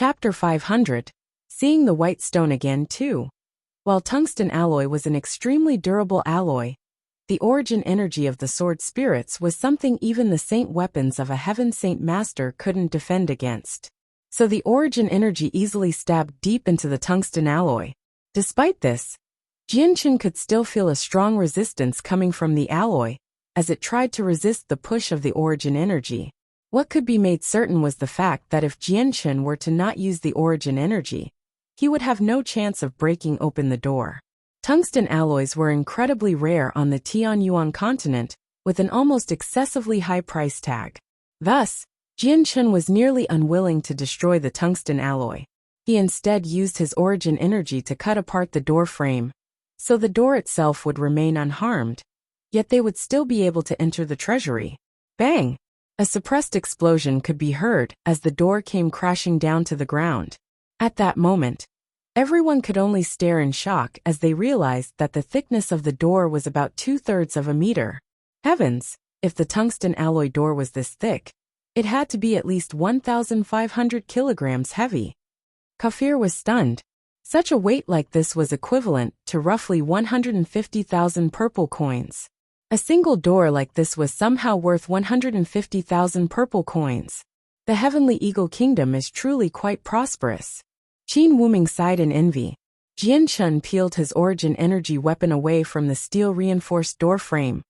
Chapter 500. Seeing the white stone again too. While tungsten alloy was an extremely durable alloy, the origin energy of the sword spirits was something even the saint weapons of a heaven saint master couldn't defend against. So the origin energy easily stabbed deep into the tungsten alloy. Despite this, Jianchen could still feel a strong resistance coming from the alloy, as it tried to resist the push of the origin energy. What could be made certain was the fact that if Jianchen were to not use the origin energy, he would have no chance of breaking open the door. Tungsten alloys were incredibly rare on the Tianyuan continent, with an almost excessively high price tag. Thus, Jianchen was nearly unwilling to destroy the tungsten alloy. He instead used his origin energy to cut apart the door frame, so the door itself would remain unharmed, yet they would still be able to enter the treasury. Bang! A suppressed explosion could be heard as the door came crashing down to the ground. At that moment, everyone could only stare in shock as they realized that the thickness of the door was about 2/3 of a meter. Heavens, if the tungsten alloy door was this thick, it had to be at least 1,500 kilograms heavy. Kafir was stunned. Such a weight like this was equivalent to roughly 150,000 purple coins. A single door like this was somehow worth 150,000 purple coins. The Heavenly Eagle Kingdom is truly quite prosperous. Qin Wuming sighed in envy. Jianchen peeled his origin energy weapon away from the steel-reinforced door frame,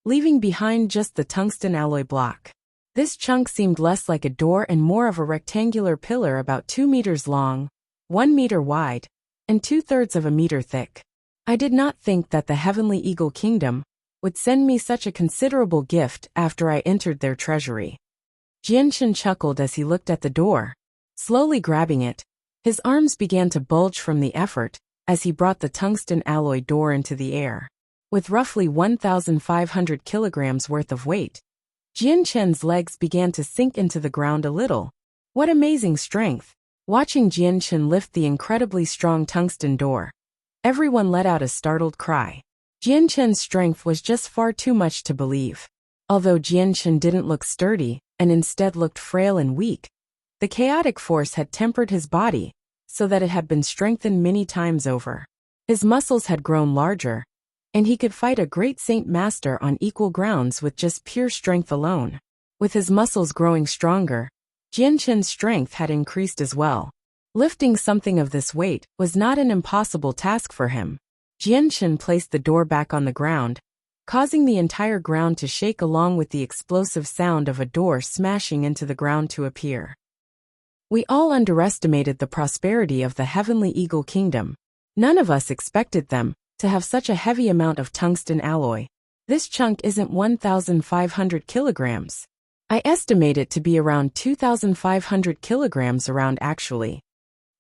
leaving behind just the tungsten alloy block. This chunk seemed less like a door and more of a rectangular pillar about 2 meters long, 1 meter wide, and 2/3 of a meter thick. I did not think that the Heavenly Eagle Kingdom would send me such a considerable gift after I entered their treasury. Jianchen chuckled as he looked at the door. Slowly grabbing it, his arms began to bulge from the effort as he brought the tungsten alloy door into the air. With roughly 1,500 kilograms worth of weight, Jianchen's legs began to sink into the ground a little. What amazing strength! Watching Jianchen lift the incredibly strong tungsten door, everyone let out a startled cry. Jianchen's strength was just far too much to believe. Although Jianchen didn't look sturdy, and instead looked frail and weak, the chaotic force had tempered his body, so that it had been strengthened many times over. His muscles had grown larger, and he could fight a great saint master on equal grounds with just pure strength alone. With his muscles growing stronger, Jianchen's strength had increased as well. Lifting something of this weight was not an impossible task for him. Jianchen placed the door back on the ground, causing the entire ground to shake along with the explosive sound of a door smashing into the ground to appear. We all underestimated the prosperity of the Heavenly Eagle Kingdom. None of us expected them to have such a heavy amount of tungsten alloy. This chunk isn't 1,500 kilograms. I estimate it to be around 2,500 kilograms around actually.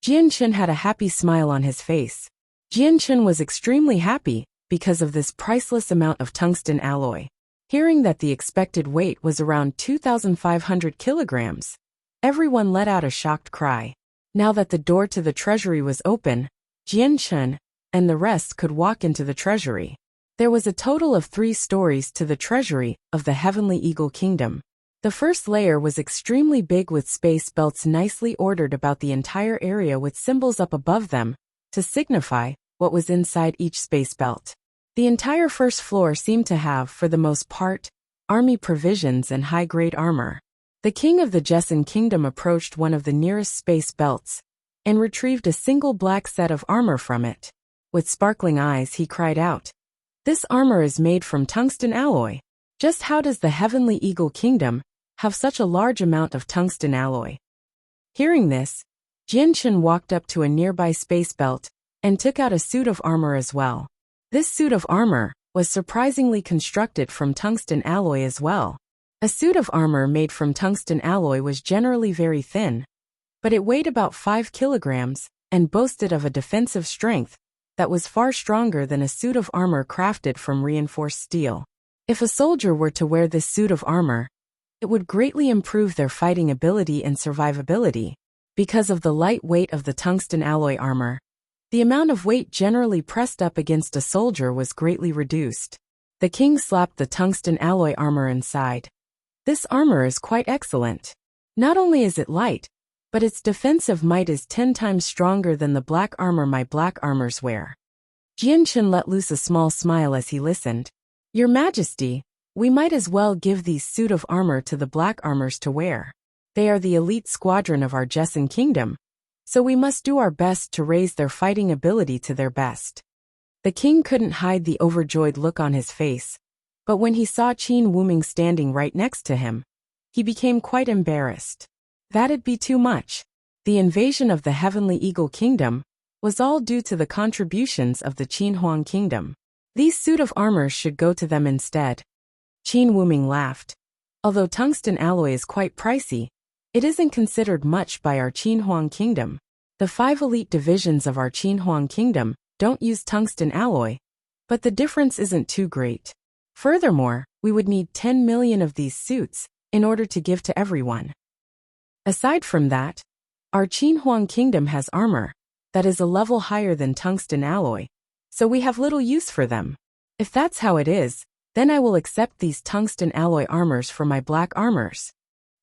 Jianchen had a happy smile on his face. Jianchen was extremely happy because of this priceless amount of tungsten alloy. Hearing that the expected weight was around 2,500 kilograms, everyone let out a shocked cry. Now that the door to the treasury was open, Jianchen and the rest could walk into the treasury. There was a total of 3 stories to the treasury of the Heavenly Eagle Kingdom. The first layer was extremely big with space belts nicely ordered about the entire area with symbols up above them to signify what was inside each space belt. The entire first floor seemed to have, for the most part, army provisions and high-grade armor. The king of the Jessen Kingdom approached one of the nearest space belts and retrieved a single black set of armor from it. With sparkling eyes he cried out, "This armor is made from tungsten alloy. Just how does the Heavenly Eagle Kingdom have such a large amount of tungsten alloy?" Hearing this, Jianchen walked up to a nearby space belt and took out a suit of armor as well. This suit of armor was surprisingly constructed from tungsten alloy as well. A suit of armor made from tungsten alloy was generally very thin, but it weighed about 5 kilograms and boasted of a defensive strength that was far stronger than a suit of armor crafted from reinforced steel. If a soldier were to wear this suit of armor, it would greatly improve their fighting ability and survivability. Because of the light weight of the tungsten alloy armor, the amount of weight generally pressed up against a soldier was greatly reduced. The king slapped the tungsten alloy armor inside. This armor is quite excellent. Not only is it light, but its defensive might is 10 times stronger than the black armor my black armors wear. Jianchen let loose a small smile as he listened. Your Majesty, we might as well give these suit of armor to the black armors to wear. They are the elite squadron of our Jesson kingdom, so we must do our best to raise their fighting ability to their best. The king couldn't hide the overjoyed look on his face, but when he saw Qin Wuming standing right next to him, he became quite embarrassed. That'd be too much. The invasion of the Heavenly Eagle Kingdom was all due to the contributions of the Qin Huang Kingdom. These suit of armor should go to them instead. Qin Wuming laughed. Although tungsten alloy is quite pricey, it isn't considered much by our Qin Huang Kingdom. The 5 elite divisions of our Qin Huang Kingdom don't use tungsten alloy, but the difference isn't too great. Furthermore, we would need 10 million of these suits in order to give to everyone. Aside from that, our Qin Huang Kingdom has armor that is a level higher than tungsten alloy, so we have little use for them. If that's how it is, then I will accept these tungsten alloy armors for my black armors.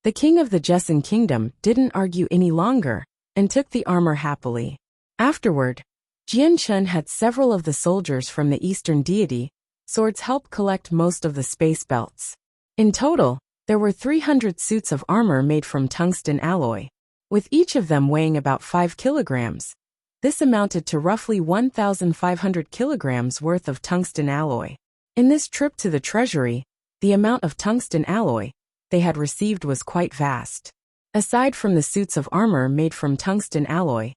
The king of the Jesson kingdom didn't argue any longer and took the armor happily. Afterward, Jianchen had several of the soldiers from the Eastern deity swords help collect most of the space belts. In total, there were 300 suits of armor made from tungsten alloy, with each of them weighing about 5 kilograms. This amounted to roughly 1,500 kilograms worth of tungsten alloy. In this trip to the treasury, the amount of tungsten alloy they had received was quite vast. Aside from the suits of armor made from tungsten alloy,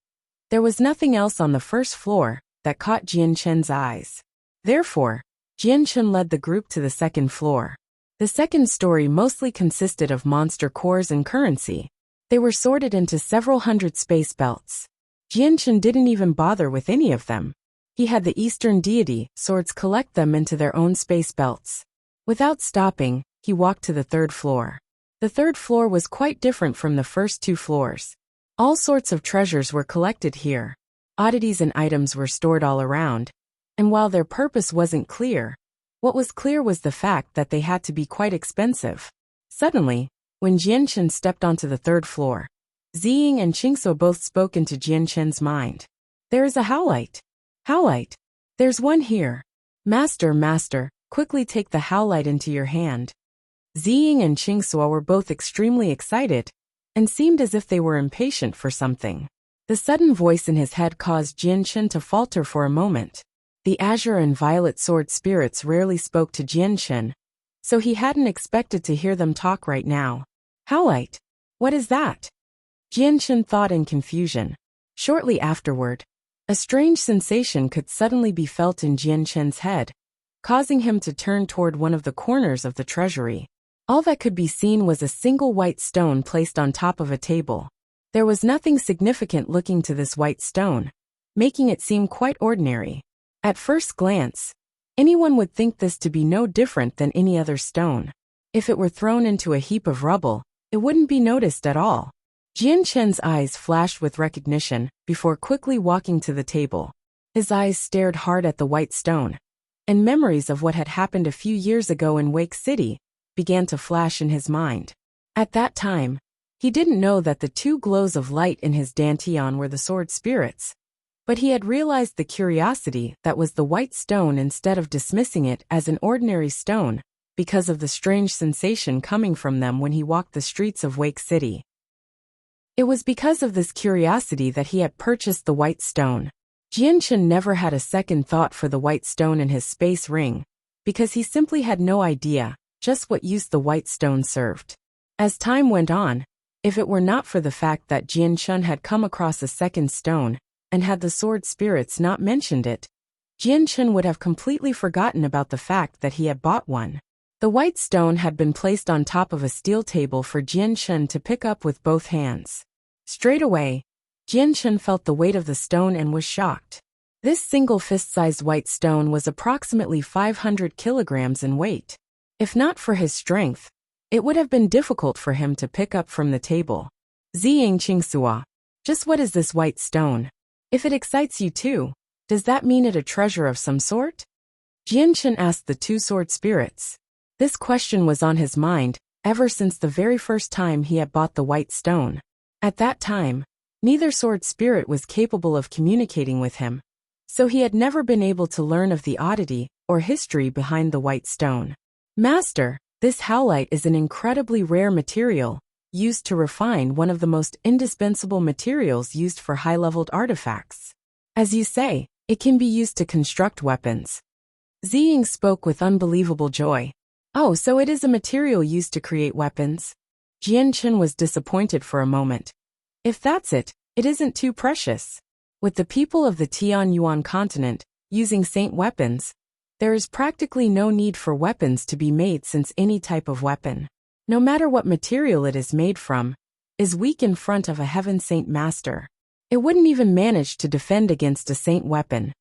there was nothing else on the first floor that caught Jianchen's eyes. Therefore, Jianchen led the group to the second floor. The second story mostly consisted of monster cores and currency. They were sorted into several hundred space belts. Jianchen didn't even bother with any of them. He had the Eastern deity swords collect them into their own space belts. Without stopping, he walked to the third floor. The third floor was quite different from the first 2 floors. All sorts of treasures were collected here. Oddities and items were stored all around, and while their purpose wasn't clear, what was clear was the fact that they had to be quite expensive. Suddenly, when Jianchen stepped onto the third floor, Ziying and Qingsuo both spoke into Jianchen's mind. There is a howlite. Howlite. There's one here. Master, quickly take the howlite into your hand. Ziying and Qingsuo were both extremely excited and seemed as if they were impatient for something. The sudden voice in his head caused Jianchen to falter for a moment. The azure and violet sword spirits rarely spoke to Jianchen, so he hadn't expected to hear them talk right now. Howlite? What is that? Jianchen thought in confusion. Shortly afterward, a strange sensation could suddenly be felt in Jianchen's head, causing him to turn toward one of the corners of the treasury. All that could be seen was a single white stone placed on top of a table. There was nothing significant looking to this white stone, making it seem quite ordinary. At first glance, anyone would think this to be no different than any other stone. If it were thrown into a heap of rubble, it wouldn't be noticed at all. Jianchen's eyes flashed with recognition before quickly walking to the table. His eyes stared hard at the white stone, and memories of what had happened a few years ago in Wake City began to flash in his mind. At that time, he didn't know that the 2 glows of light in his dantian were the sword spirits, but he had realized the curiosity that was the white stone instead of dismissing it as an ordinary stone because of the strange sensation coming from them when he walked the streets of Wake City. It was because of this curiosity that he had purchased the white stone. Jianchen never had a second thought for the white stone in his space ring, because he simply had no idea just what use the white stone served. As time went on, if it were not for the fact that Jianchen had come across a second stone, and had the sword spirits not mentioned it, Jianchen would have completely forgotten about the fact that he had bought one. The white stone had been placed on top of a steel table for Jianchen to pick up with both hands. Straight away, Jianchen felt the weight of the stone and was shocked. This single fist-sized white stone was approximately 500 kilograms in weight. If not for his strength, it would have been difficult for him to pick up from the table. Ziying Qingsuo, just what is this white stone? If it excites you too, does that mean it a treasure of some sort? Jianchen asked the 2 sword spirits. This question was on his mind ever since the very first time he had bought the white stone. At that time, neither sword spirit was capable of communicating with him, so he had never been able to learn of the oddity or history behind the white stone. Master, this howlite is an incredibly rare material, used to refine one of the most indispensable materials used for high-leveled artifacts. As you say, it can be used to construct weapons. Ziying spoke with unbelievable joy. Oh, so it is a material used to create weapons? Jianchen was disappointed for a moment. If that's it, it isn't too precious. With the people of the Tianyuan continent using saint weapons, there is practically no need for weapons to be made since any type of weapon, no matter what material it is made from, is weak in front of a heaven saint master. It wouldn't even manage to defend against a saint weapon.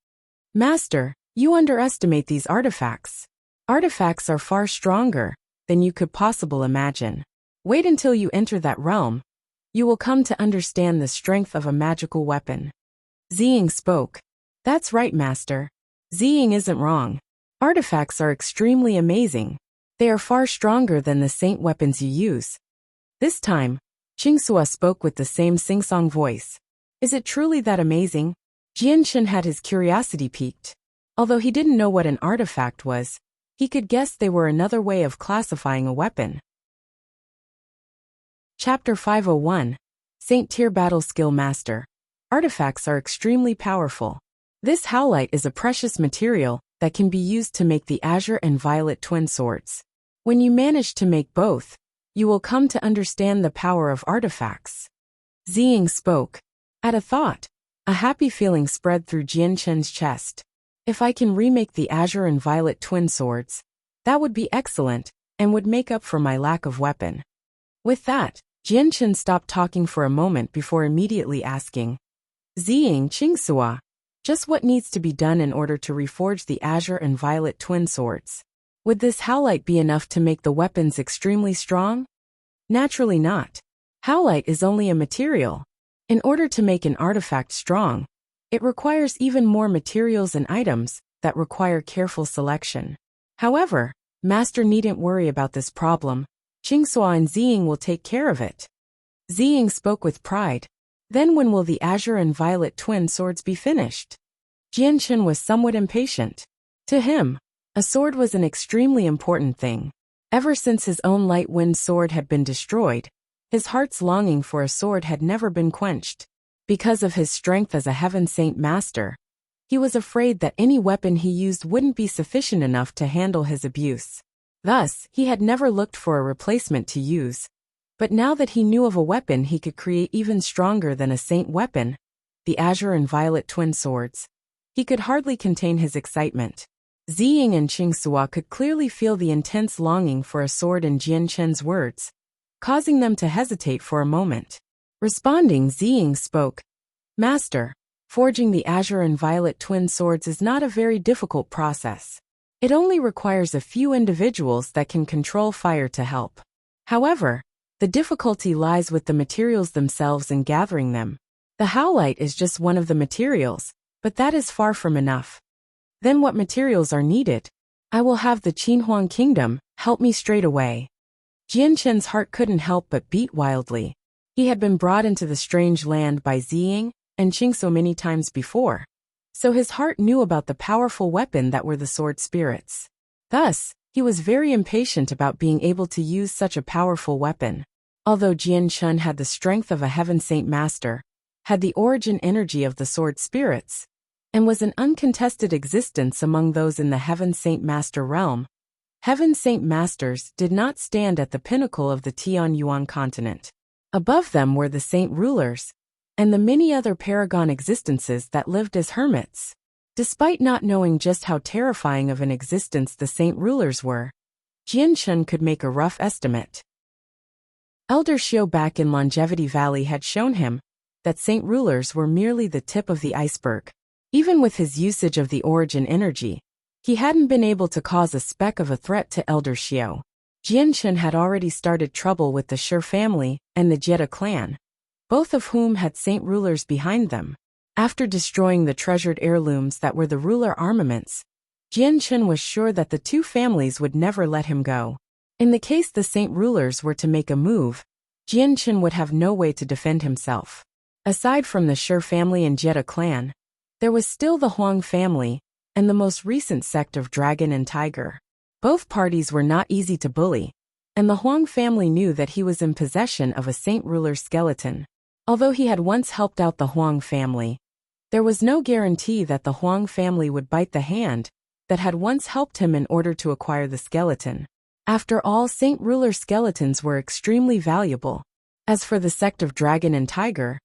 Master, you underestimate these artifacts. Artifacts are far stronger than you could possibly imagine. Wait until you enter that realm. You will come to understand the strength of a magical weapon. Ziying spoke. That's right, Master. Ziying isn't wrong. Artifacts are extremely amazing. They are far stronger than the saint weapons you use. This time, Qingsua spoke with the same sing-song voice. Is it truly that amazing? Jianchen had his curiosity piqued. Although he didn't know what an artifact was, he could guess they were another way of classifying a weapon. Chapter 501. Saint Tier Battle Skill Master. Artifacts are extremely powerful. This howlite is a precious material that can be used to make the azure and violet twin swords. When you manage to make both, you will come to understand the power of artifacts. Ziying spoke. At a thought, a happy feeling spread through Jianchen's chest. If I can remake the azure and violet twin swords, that would be excellent and would make up for my lack of weapon. With that, Jianchen stopped talking for a moment before immediately asking, Ziying, Qingsua, just what needs to be done in order to reforge the azure and violet twin swords? Would this howlite be enough to make the weapons extremely strong? Naturally not. Howlite is only a material. In order to make an artifact strong, it requires even more materials and items that require careful selection. However, Master needn't worry about this problem. Qingsua and Ziying will take care of it. Ziying spoke with pride. Then when will the azure and violet twin swords be finished? Jianchen was somewhat impatient. To him, a sword was an extremely important thing. Ever since his own light wind sword had been destroyed, his heart's longing for a sword had never been quenched. Because of his strength as a heaven saint master, he was afraid that any weapon he used wouldn't be sufficient enough to handle his abuse. Thus, he had never looked for a replacement to use. But now that he knew of a weapon he could create even stronger than a saint weapon, the azure and violet twin swords, he could hardly contain his excitement. Ziying and Qingsua could clearly feel the intense longing for a sword in Jianchen's words, causing them to hesitate for a moment. Responding, Ziying spoke. Master, forging the azure and violet twin swords is not a very difficult process. It only requires a few individuals that can control fire to help. However, the difficulty lies with the materials themselves and gathering them. The howlite is just one of the materials, but that is far from enough. Then what materials are needed? I will have the Qinhuang Kingdom help me straight away. Jianchen's heart couldn't help but beat wildly. He had been brought into the strange land by Ziying and Qingsua many times before, so his heart knew about the powerful weapon that were the sword spirits. Thus, he was very impatient about being able to use such a powerful weapon. Although Jianchen had the strength of a heaven saint master, had the origin energy of the sword spirits, and was an uncontested existence among those in the heaven saint master realm, heaven saint masters did not stand at the pinnacle of the Tianyuan continent. Above them were the saint rulers, and the many other paragon existences that lived as hermits. Despite not knowing just how terrifying of an existence the saint rulers were, Jianchen could make a rough estimate. Elder Xiao back in Longevity Valley had shown him that saint rulers were merely the tip of the iceberg. Even with his usage of the origin energy, he hadn't been able to cause a speck of a threat to Elder Xiao. Jianchen had already started trouble with the Shi family and the Jetta clan, both of whom had saint rulers behind them. After destroying the treasured heirlooms that were the ruler armaments, Jianchen was sure that the two families would never let him go. In the case the saint rulers were to make a move, Jianchen would have no way to defend himself. Aside from the Shi family and Jetta clan, there was still the Huang family and the most recent sect of Dragon and Tiger. Both parties were not easy to bully, and the Huang family knew that he was in possession of a saint ruler skeleton. Although he had once helped out the Huang family, there was no guarantee that the Huang family would bite the hand that had once helped him in order to acquire the skeleton. After all, saint ruler skeletons were extremely valuable. As for the sect of Dragon and Tiger,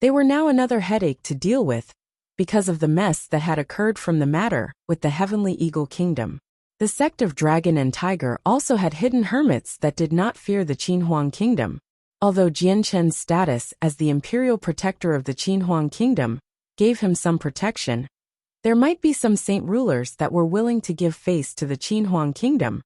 they were now another headache to deal with because of the mess that had occurred from the matter with the Heavenly Eagle Kingdom. The sect of Dragon and Tiger also had hidden hermits that did not fear the Qinhuang Kingdom. Although Jianchen's status as the imperial protector of the Qinhuang Kingdom gave him some protection, there might be some saint rulers that were willing to give face to the Qinhuang Kingdom,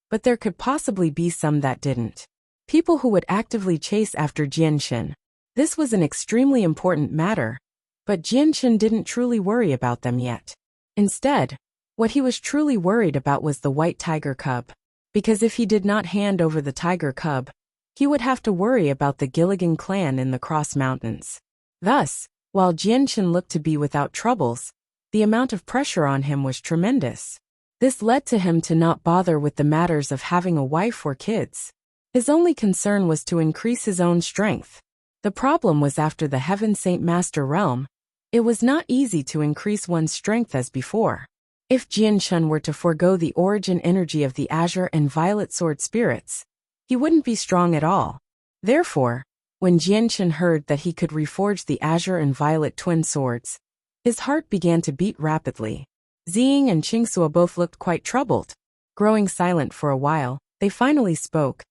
but there could possibly be some that didn't. People who would actively chase after Jianchen. This was an extremely important matter, but Jianchen didn't truly worry about them yet. Instead, what he was truly worried about was the white tiger cub, because if he did not hand over the tiger cub, he would have to worry about the Gilligan clan in the Cross Mountains. Thus, while Jianchen looked to be without troubles, the amount of pressure on him was tremendous. This led to him to not bother with the matters of having a wife or kids. His only concern was to increase his own strength. The problem was after the Heaven Saint Master realm, it was not easy to increase one's strength as before. If Jianchen were to forego the origin energy of the Azure and Violet Sword spirits, he wouldn't be strong at all. Therefore, when Jianchen heard that he could reforge the Azure and Violet twin swords, his heart began to beat rapidly. Ziying and Qingsua both looked quite troubled. Growing silent for a while, they finally spoke.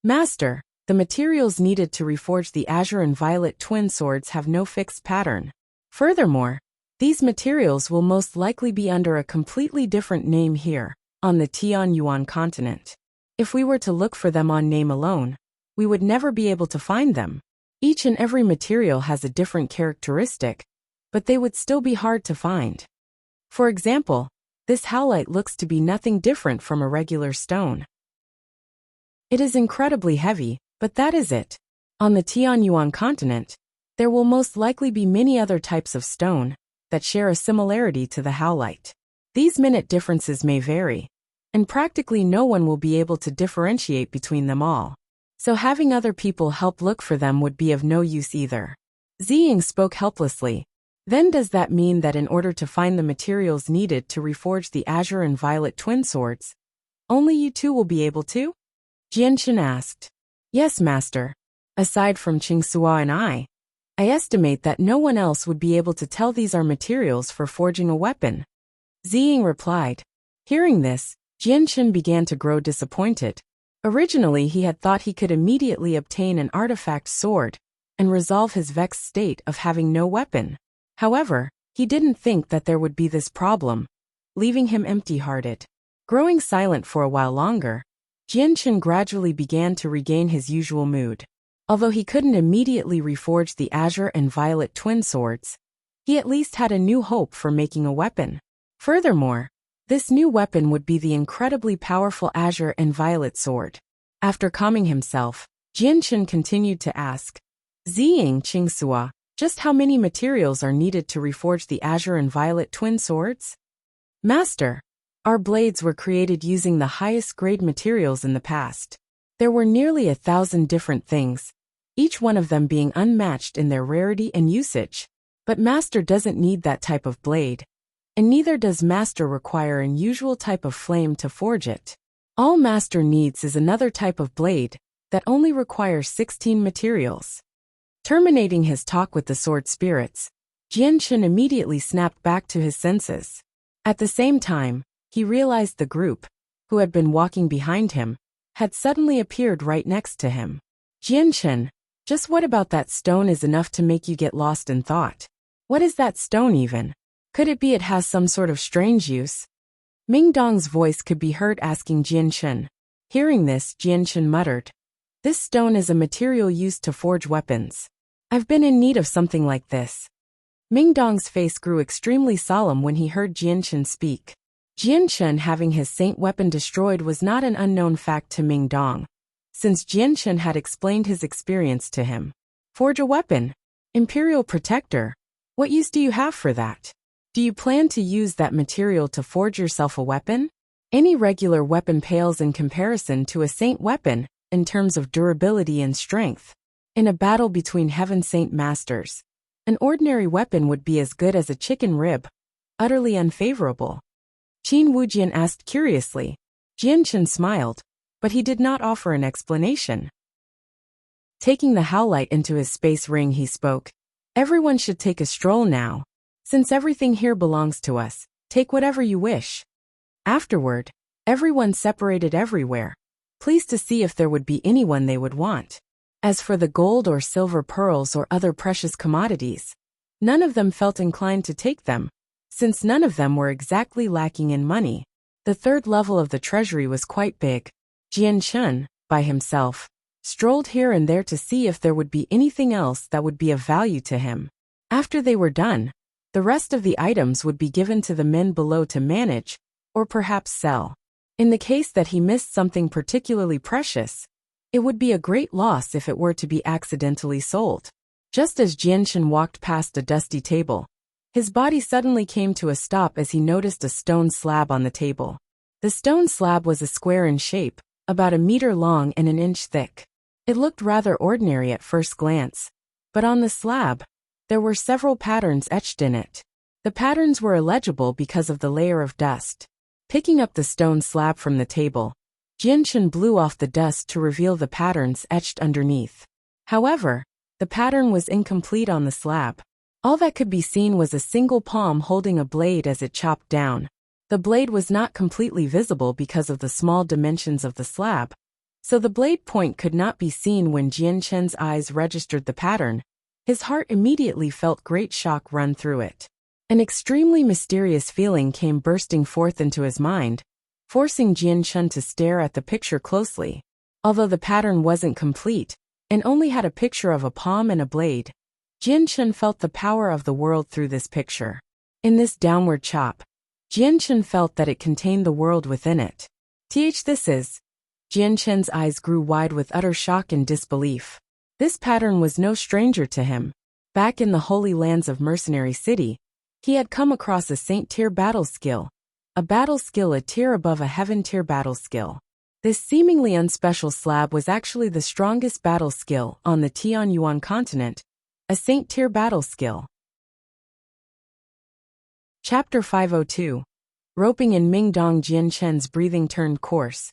Master, the materials needed to reforge the Azure and Violet twin swords have no fixed pattern. Furthermore, these materials will most likely be under a completely different name here, on the Tianyuan continent. If we were to look for them on name alone, we would never be able to find them. Each and every material has a different characteristic, but they would still be hard to find. For example, this howlite looks to be nothing different from a regular stone. It is incredibly heavy, but that is it. On the Tianyuan continent, there will most likely be many other types of stone that share a similarity to the howlite. These minute differences may vary, and practically no one will be able to differentiate between them all. So having other people help look for them would be of no use either. Ziying spoke helplessly. Then does that mean that in order to find the materials needed to reforge the Azure and Violet twin swords, only you two will be able to? Jianchen asked. Yes, Master. Aside from Qingsua and I estimate that no one else would be able to tell these are materials for forging a weapon. Ziying replied. Hearing this, Jianchen began to grow disappointed. Originally he had thought he could immediately obtain an artifact sword and resolve his vexed state of having no weapon. However, he didn't think that there would be this problem, leaving him empty-hearted. Growing silent for a while longer, Jianchen gradually began to regain his usual mood. Although he couldn't immediately reforge the Azure and Violet twin swords, he at least had a new hope for making a weapon. Furthermore, this new weapon would be the incredibly powerful Azure and Violet sword. After calming himself, Jianchen continued to ask, Ziying, Qingsua, just how many materials are needed to reforge the Azure and Violet twin swords? Master, our blades were created using the highest grade materials in the past. There were nearly 1,000 different things, each one of them being unmatched in their rarity and usage. But Master doesn't need that type of blade, and neither does Master require an usual type of flame to forge it. All Master needs is another type of blade that only requires 16 materials. Terminating his talk with the sword spirits, Jianchen immediately snapped back to his senses. At the same time, he realized the group, who had been walking behind him, had suddenly appeared right next to him. Jianchen, just what about that stone is enough to make you get lost in thought? What is that stone even? Could it be it has some sort of strange use? Mingdong's voice could be heard asking Jianchen. Hearing this, Jianchen muttered, This stone is a material used to forge weapons. I've been in need of something like this. Mingdong's face grew extremely solemn when he heard Jianchen speak. Jianchen having his saint weapon destroyed was not an unknown fact to Mingdong, since Jianshen had explained his experience to him. Forge a weapon. Imperial Protector. What use do you have for that? Do you plan to use that material to forge yourself a weapon? Any regular weapon pales in comparison to a saint weapon, in terms of durability and strength. In a battle between Heaven Saint Masters, an ordinary weapon would be as good as a chicken rib. Utterly unfavorable. Qin Wujian asked curiously. Jianshen smiled, but he did not offer an explanation. Taking the howlite into his space ring, he spoke. Everyone should take a stroll now. Since everything here belongs to us, take whatever you wish. Afterward, everyone separated everywhere, pleased to see if there would be anyone they would want. As for the gold or silver pearls or other precious commodities, none of them felt inclined to take them, since none of them were exactly lacking in money. The third level of the treasury was quite big. Jianshen, by himself, strolled here and there to see if there would be anything else that would be of value to him. After they were done, the rest of the items would be given to the men below to manage, or perhaps sell. In the case that he missed something particularly precious, it would be a great loss if it were to be accidentally sold. Just as Jianshen walked past a dusty table, his body suddenly came to a stop as he noticed a stone slab on the table. The stone slab was a square in shape, about 1 meter long and 1 inch thick. It looked rather ordinary at first glance, but on the slab, there were several patterns etched in it. The patterns were illegible because of the layer of dust. Picking up the stone slab from the table, Jianshen blew off the dust to reveal the patterns etched underneath. However, the pattern was incomplete on the slab. All that could be seen was a single palm holding a blade as it chopped down. The blade was not completely visible because of the small dimensions of the slab, so the blade point could not be seen. When Jianshen's eyes registered the pattern, his heart immediately felt great shock run through it. An extremely mysterious feeling came bursting forth into his mind, forcing Jianshen to stare at the picture closely. Although the pattern wasn't complete, and only had a picture of a palm and a blade, Jianshen felt the power of the world through this picture. In this downward chop, Jianshen felt that it contained the world within it. This is. Jianshen's eyes grew wide with utter shock and disbelief. This pattern was no stranger to him. Back in the Holy Lands of Mercenary City, he had come across a Saint tier battle skill. A battle skill a tier above a Heaven tier battle skill. This seemingly unspecial slab was actually the strongest battle skill on the Tianyuan continent, a Saint tier battle skill. Chapter 502. Roping in Mingdong. Jianshen's breathing turned coarse.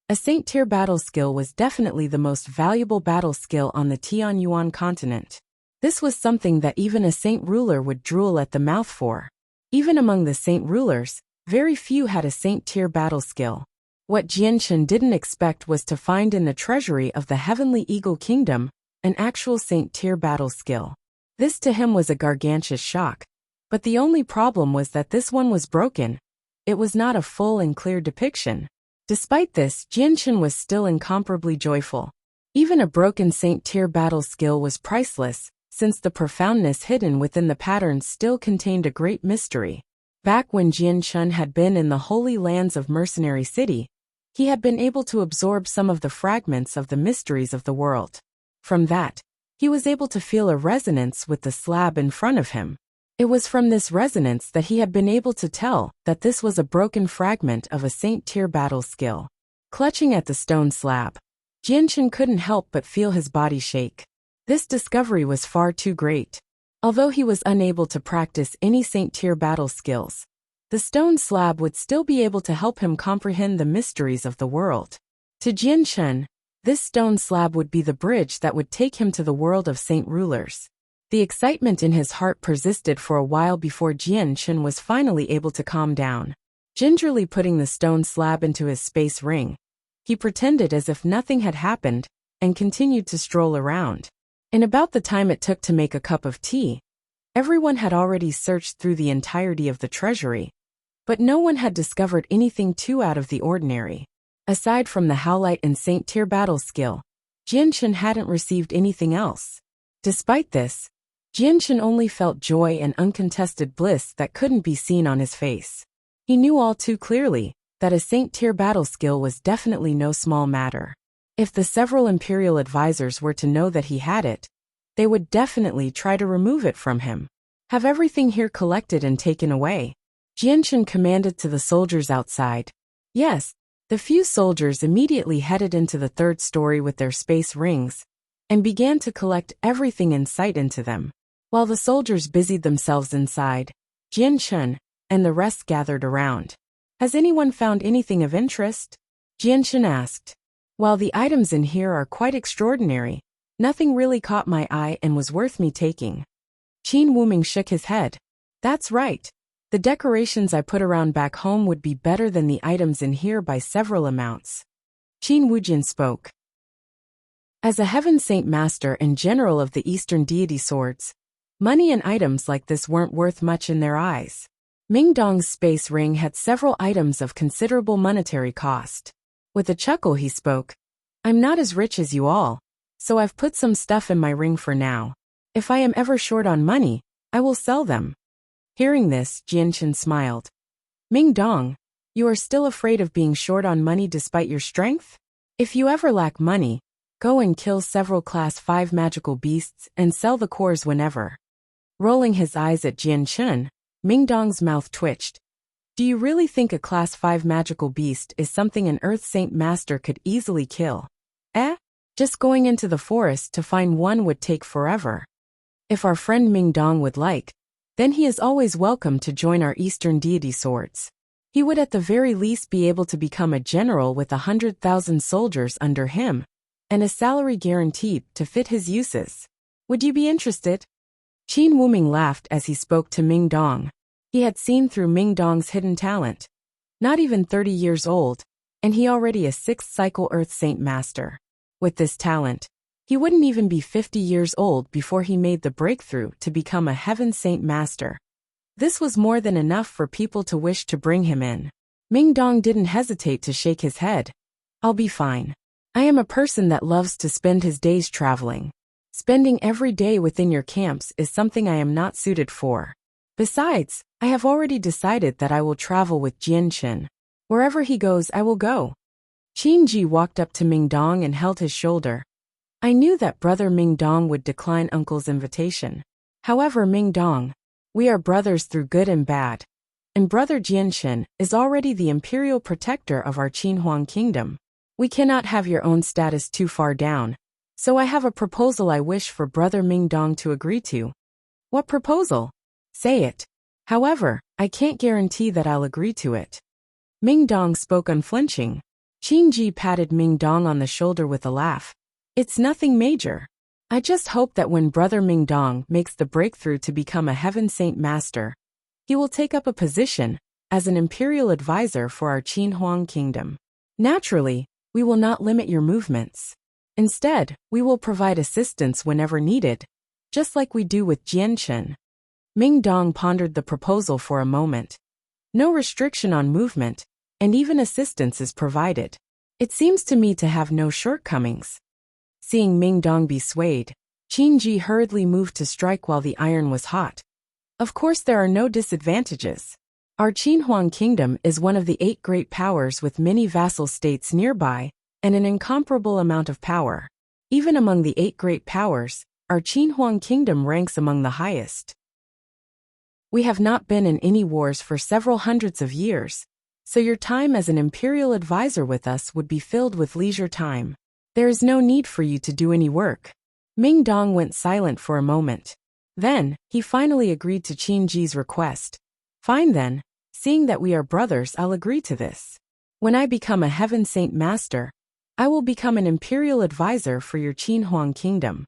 A Saint tier battle skill was definitely the most valuable battle skill on the Tianyuan continent. This was something that even a saint ruler would drool at the mouth for. Even among the saint rulers, very few had a Saint tier battle skill. What Jianshen didn't expect was to find in the treasury of the Heavenly Eagle Kingdom an actual Saint tier battle skill. This to him was a gargantuous shock. But the only problem was that this one was broken. It was not a full and clear depiction. Despite this, Jianshen was still incomparably joyful. Even a broken Saint tier battle skill was priceless, since the profoundness hidden within the patterns still contained a great mystery. Back when Jianshen had been in the Holy Lands of Mercenary City, he had been able to absorb some of the fragments of the mysteries of the world. From that, he was able to feel a resonance with the slab in front of him. It was from this resonance that he had been able to tell that this was a broken fragment of a Saint tier battle skill. Clutching at the stone slab, Jianshen couldn't help but feel his body shake. This discovery was far too great. Although he was unable to practice any Saint tier battle skills, the stone slab would still be able to help him comprehend the mysteries of the world. To Jianshen, this stone slab would be the bridge that would take him to the world of saint rulers. The excitement in his heart persisted for a while before Jianshen was finally able to calm down. Gingerly putting the stone slab into his space ring, he pretended as if nothing had happened and continued to stroll around. In about the time it took to make a cup of tea, everyone had already searched through the entirety of the treasury, but no one had discovered anything too out of the ordinary. Aside from the howlite and Saint tier battle skill, Jianshen hadn't received anything else. Despite this, Jianshen only felt joy and uncontested bliss that couldn't be seen on his face. He knew all too clearly that a Saint tier battle skill was definitely no small matter. If the several imperial advisors were to know that he had it, they would definitely try to remove it from him. Have everything here collected and taken away, Jianchen commanded to the soldiers outside. Yes, the few soldiers immediately headed into the third story with their space rings and began to collect everything in sight into them. While the soldiers busied themselves inside, Jianchen and the rest gathered around. Has anyone found anything of interest? Jianchen asked. While the items in here are quite extraordinary, nothing really caught my eye and was worth me taking. Qin Wuming shook his head. That's right. The decorations I put around back home would be better than the items in here by several amounts. Qin Wujin spoke. As a heaven saint master and general of the Eastern deity swords, money and items like this weren't worth much in their eyes. Ming Dong's space ring had several items of considerable monetary cost. With a chuckle he spoke. I'm not as rich as you all, so I've put some stuff in my ring for now. If I am ever short on money, I will sell them. Hearing this, Jianchen smiled. Ming Dong, you are still afraid of being short on money despite your strength? If you ever lack money, go and kill several Class 5 magical beasts and sell the cores whenever. Rolling his eyes at Jianchen, Ming Dong's mouth twitched. Do you really think a Class 5 magical beast is something an Earth Saint Master could easily kill? Just going into the forest to find one would take forever. If our friend Ming Dong would like, then he is always welcome to join our Eastern deity swords. He would at the very least be able to become a general with 100,000 soldiers under him, and a salary guaranteed to fit his uses. Would you be interested? Qin Wuming laughed as he spoke to Ming Dong. He had seen through Ming Dong's hidden talent. Not even 30 years old, and he already a 6th cycle Earth Saint Master. With this talent, he wouldn't even be 50 years old before he made the breakthrough to become a Heaven Saint Master. This was more than enough for people to wish to bring him in. Ming Dong didn't hesitate to shake his head. I'll be fine. I am a person that loves to spend his days traveling. Spending every day within your camps is something I am not suited for. Besides, I have already decided that I will travel with Jianchen. Wherever he goes, I will go. Qin Ji walked up to Ming Dong and held his shoulder. I knew that brother Ming Dong would decline uncle's invitation. However, Ming Dong, we are brothers through good and bad. And brother Jianchen is already the imperial protector of our Qinhuang kingdom. We cannot have your own status too far down. So I have a proposal I wish for brother Ming Dong to agree to. What proposal? Say it. However, I can't guarantee that I'll agree to it. Ming Dong spoke unflinching. Qin Ji patted Ming Dong on the shoulder with a laugh. It's nothing major. I just hope that when brother Ming Dong makes the breakthrough to become a Heaven Saint Master, he will take up a position as an imperial advisor for our Qinhuang kingdom. Naturally, we will not limit your movements. Instead, we will provide assistance whenever needed, just like we do with Jianchen. Ming Dong pondered the proposal for a moment. No restriction on movement, and even assistance is provided. It seems to me to have no shortcomings. Seeing Ming Dong be swayed, Qin Ji hurriedly moved to strike while the iron was hot. Of course there are no disadvantages. Our Qinhuang kingdom is one of the 8 great powers with many vassal states nearby, and an incomparable amount of power. Even among the 8 great powers, our Qinhuang kingdom ranks among the highest. We have not been in any wars for several hundreds of years, so your time as an imperial advisor with us would be filled with leisure time. There is no need for you to do any work. Ming Dong went silent for a moment. Then, he finally agreed to Qin Ji's request. Fine then, seeing that we are brothers, I'll agree to this. When I become a Heaven Saint Master, I will become an imperial advisor for your Qinhuang kingdom.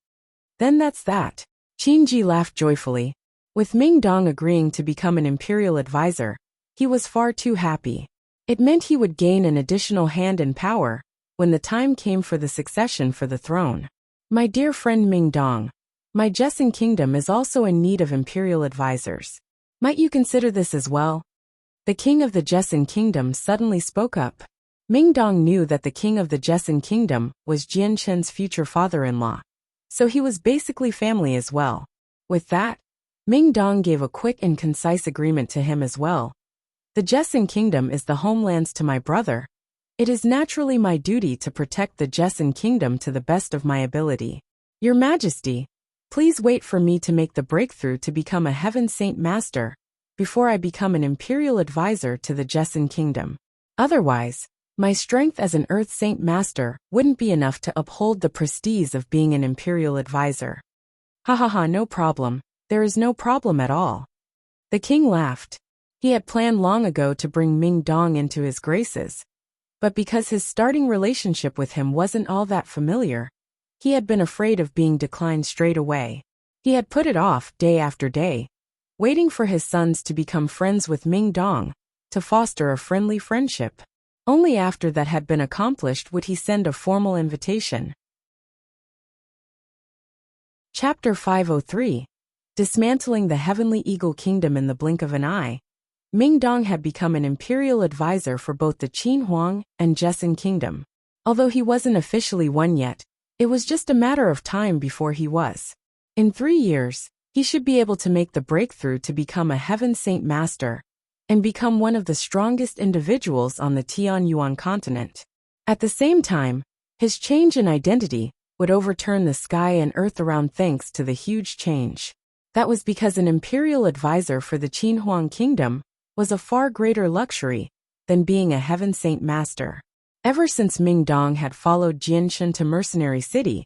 Then that's that. Qin Ji laughed joyfully. With Ming Dong agreeing to become an imperial advisor, he was far too happy. It meant he would gain an additional hand and power when the time came for the succession for the throne. My dear friend Ming Dong, my Jessin kingdom is also in need of imperial advisors. Might you consider this as well? The king of the Jessin kingdom suddenly spoke up. Ming Dong knew that the king of the Jessin kingdom was Jianchen's future father-in-law, so he was basically family as well. With that, Ming Dong gave a quick and concise agreement to him as well. The Jessin kingdom is the homelands to my brother, It is naturally my duty to protect the Jesson kingdom to the best of my ability. Your Majesty, please wait for me to make the breakthrough to become a Heaven Saint Master before I become an imperial advisor to the Jesson kingdom. Otherwise, my strength as an Earth Saint Master wouldn't be enough to uphold the prestige of being an imperial advisor. Ha ha ha, no problem. There is no problem at all. The king laughed. He had planned long ago to bring Ming Dong into his graces, but because his starting relationship with him wasn't all that familiar, he had been afraid of being declined straight away. He had put it off day after day, waiting for his sons to become friends with Ming Dong, to foster a friendly friendship. Only after that had been accomplished would he send a formal invitation. Chapter 503. Dismantling the Heavenly Eagle Kingdom in the blink of an eye. Ming Dong had become an imperial advisor for both the Qin Huang and Jesson Kingdom. Although he wasn't officially one yet, it was just a matter of time before he was. In 3 years, he should be able to make the breakthrough to become a Heaven Saint Master and become one of the strongest individuals on the Tianyuan continent. At the same time, his change in identity would overturn the sky and earth around thanks to the huge change. That was because an imperial advisor for the Qin Huang Kingdom was a far greater luxury than being a Heaven Saint Master. Ever since Ming Dong had followed Jianshan to Mercenary City,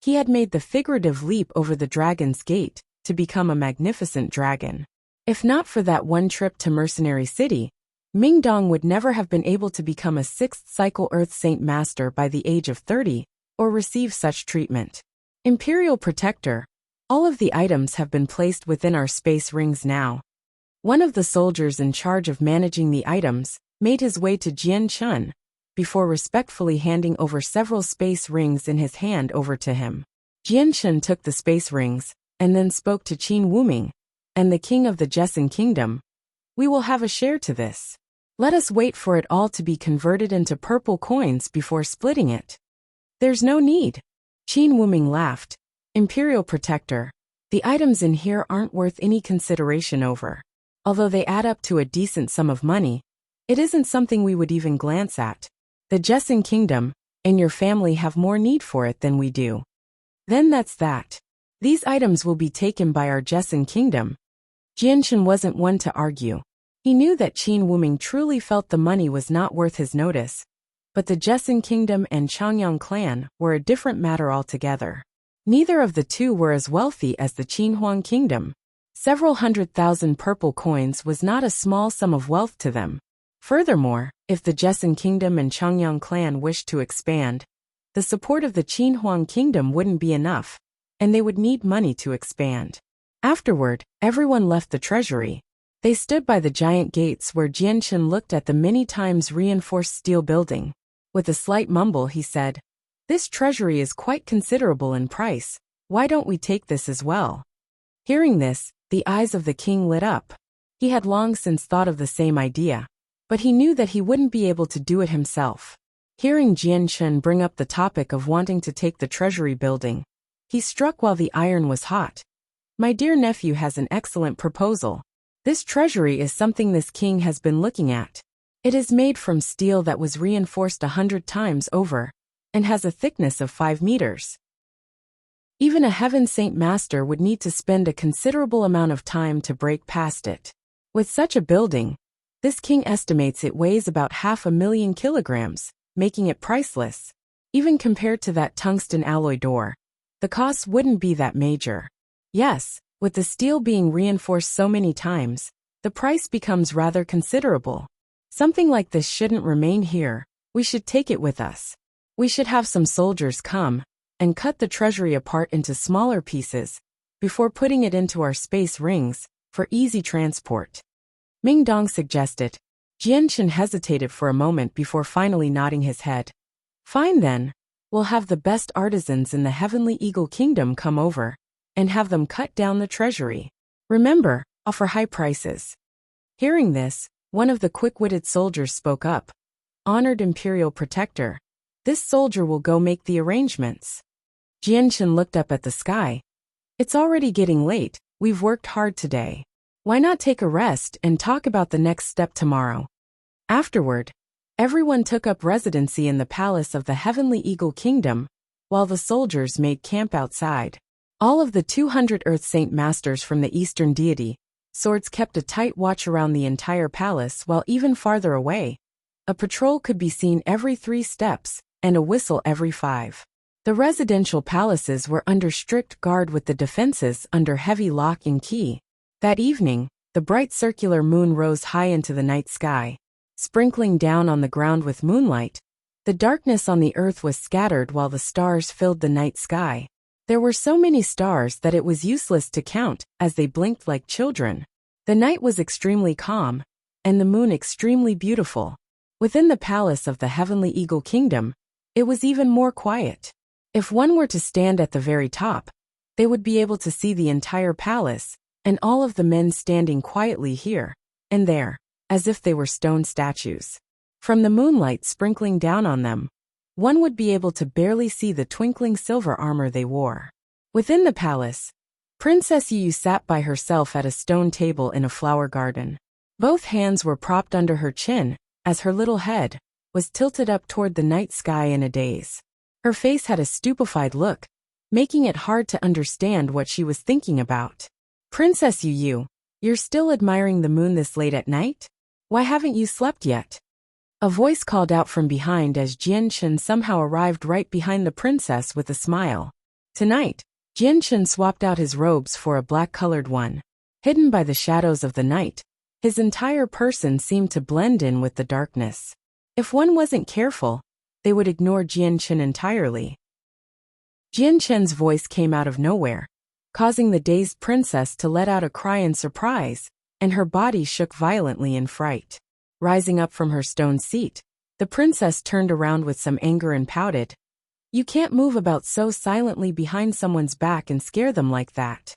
he had made the figurative leap over the Dragon's Gate to become a magnificent dragon. If not for that one trip to Mercenary City, Ming Dong would never have been able to become a 6th cycle Earth Saint Master by the age of 30, or receive such treatment. Imperial Protector, all of the items have been placed within our space rings now. One of the soldiers in charge of managing the items made his way to Jianshan, before respectfully handing over several space rings in his hand over to him. Jianshan took the space rings, and then spoke to Qin Wuming, and the king of the Jesson Kingdom. We will have a share to this. Let us wait for it all to be converted into purple coins before splitting it. There's no need. Qin Wuming laughed. Imperial Protector, the items in here aren't worth any consideration over. Although they add up to a decent sum of money, it isn't something we would even glance at. The Jesson Kingdom and your family have more need for it than we do. Then that's that. These items will be taken by our Jesson Kingdom. Jianshan wasn't one to argue. He knew that Qin Wuming truly felt the money was not worth his notice, but the Jesson Kingdom and Changyang clan were a different matter altogether. Neither of the two were as wealthy as the Qin Huang Kingdom. Several 100,000 purple coins was not a small sum of wealth to them. Furthermore, if the Jesson Kingdom and Changyang clan wished to expand, the support of the Qin Huang Kingdom wouldn't be enough, and they would need money to expand. Afterward, everyone left the treasury. They stood by the giant gates where Jianshan looked at the many times reinforced steel building. With a slight mumble he said, "This treasury is quite considerable in price. Why don't we take this as well?" Hearing this, the eyes of the king lit up. He had long since thought of the same idea, but he knew that he wouldn't be able to do it himself. Hearing Jianshan bring up the topic of wanting to take the treasury building, he struck while the iron was hot. "My dear nephew has an excellent proposal. This treasury is something this king has been looking at. It is made from steel that was reinforced 100 times over, and has a thickness of 5 meters. Even a Heaven Saint Master would need to spend a considerable amount of time to break past it. With such a building, this king estimates it weighs about 500,000 kilograms, making it priceless. Even compared to that tungsten alloy door, the cost wouldn't be that major. Yes, with the steel being reinforced so many times, the price becomes rather considerable. Something like this shouldn't remain here. We should take it with us. We should have some soldiers come and cut the treasury apart into smaller pieces before putting it into our space rings for easy transport." Ming Dong suggested. Jianshan hesitated for a moment before finally nodding his head. "Fine then. We'll have the best artisans in the Heavenly Eagle Kingdom come over and have them cut down the treasury. Remember, offer high prices." Hearing this, one of the quick-witted soldiers spoke up. "Honored Imperial Protector, this soldier will go make the arrangements." Jianshan looked up at the sky. "It's already getting late. We've worked hard today. Why not take a rest and talk about the next step tomorrow?" Afterward, Everyone took up residency in the palace of the Heavenly Eagle Kingdom, while the soldiers made camp outside. All of the 200 Earth Saint Masters from the Eastern deity, Swords kept a tight watch around the entire palace, while even farther away, a patrol could be seen every 3 steps, and a whistle every 5. The residential palaces were under strict guard with the defenses under heavy lock and key. That evening, the bright circular moon rose high into the night sky, sprinkling down on the ground with moonlight. The darkness on the earth was scattered while the stars filled the night sky. There were so many stars that it was useless to count, as they blinked like children. The night was extremely calm, and the moon extremely beautiful. Within the palace of the Heavenly Eagle Kingdom, it was even more quiet. If one were to stand at the very top, they would be able to see the entire palace, and all of the men standing quietly here and there, as if they were stone statues. From the moonlight sprinkling down on them, one would be able to barely see the twinkling silver armor they wore. Within the palace, Princess Yu sat by herself at a stone table in a flower garden. Both hands were propped under her chin, as her little head was tilted up toward the night sky in a daze. Her face had a stupefied look, making it hard to understand what she was thinking about. Princess Yu, you're still admiring the moon this late at night? Why haven't you slept yet? A voice called out from behind as Jianchen somehow arrived right behind the princess with a smile. Tonight, Jianchen swapped out his robes for a black-colored one. Hidden by the shadows of the night, his entire person seemed to blend in with the darkness. If one wasn't careful, they would ignore Jianchen entirely. Jianchen's voice came out of nowhere, causing the dazed princess to let out a cry in surprise, and her body shook violently in fright. Rising up from her stone seat, the princess turned around with some anger and pouted. You can't move about so silently behind someone's back and scare them like that.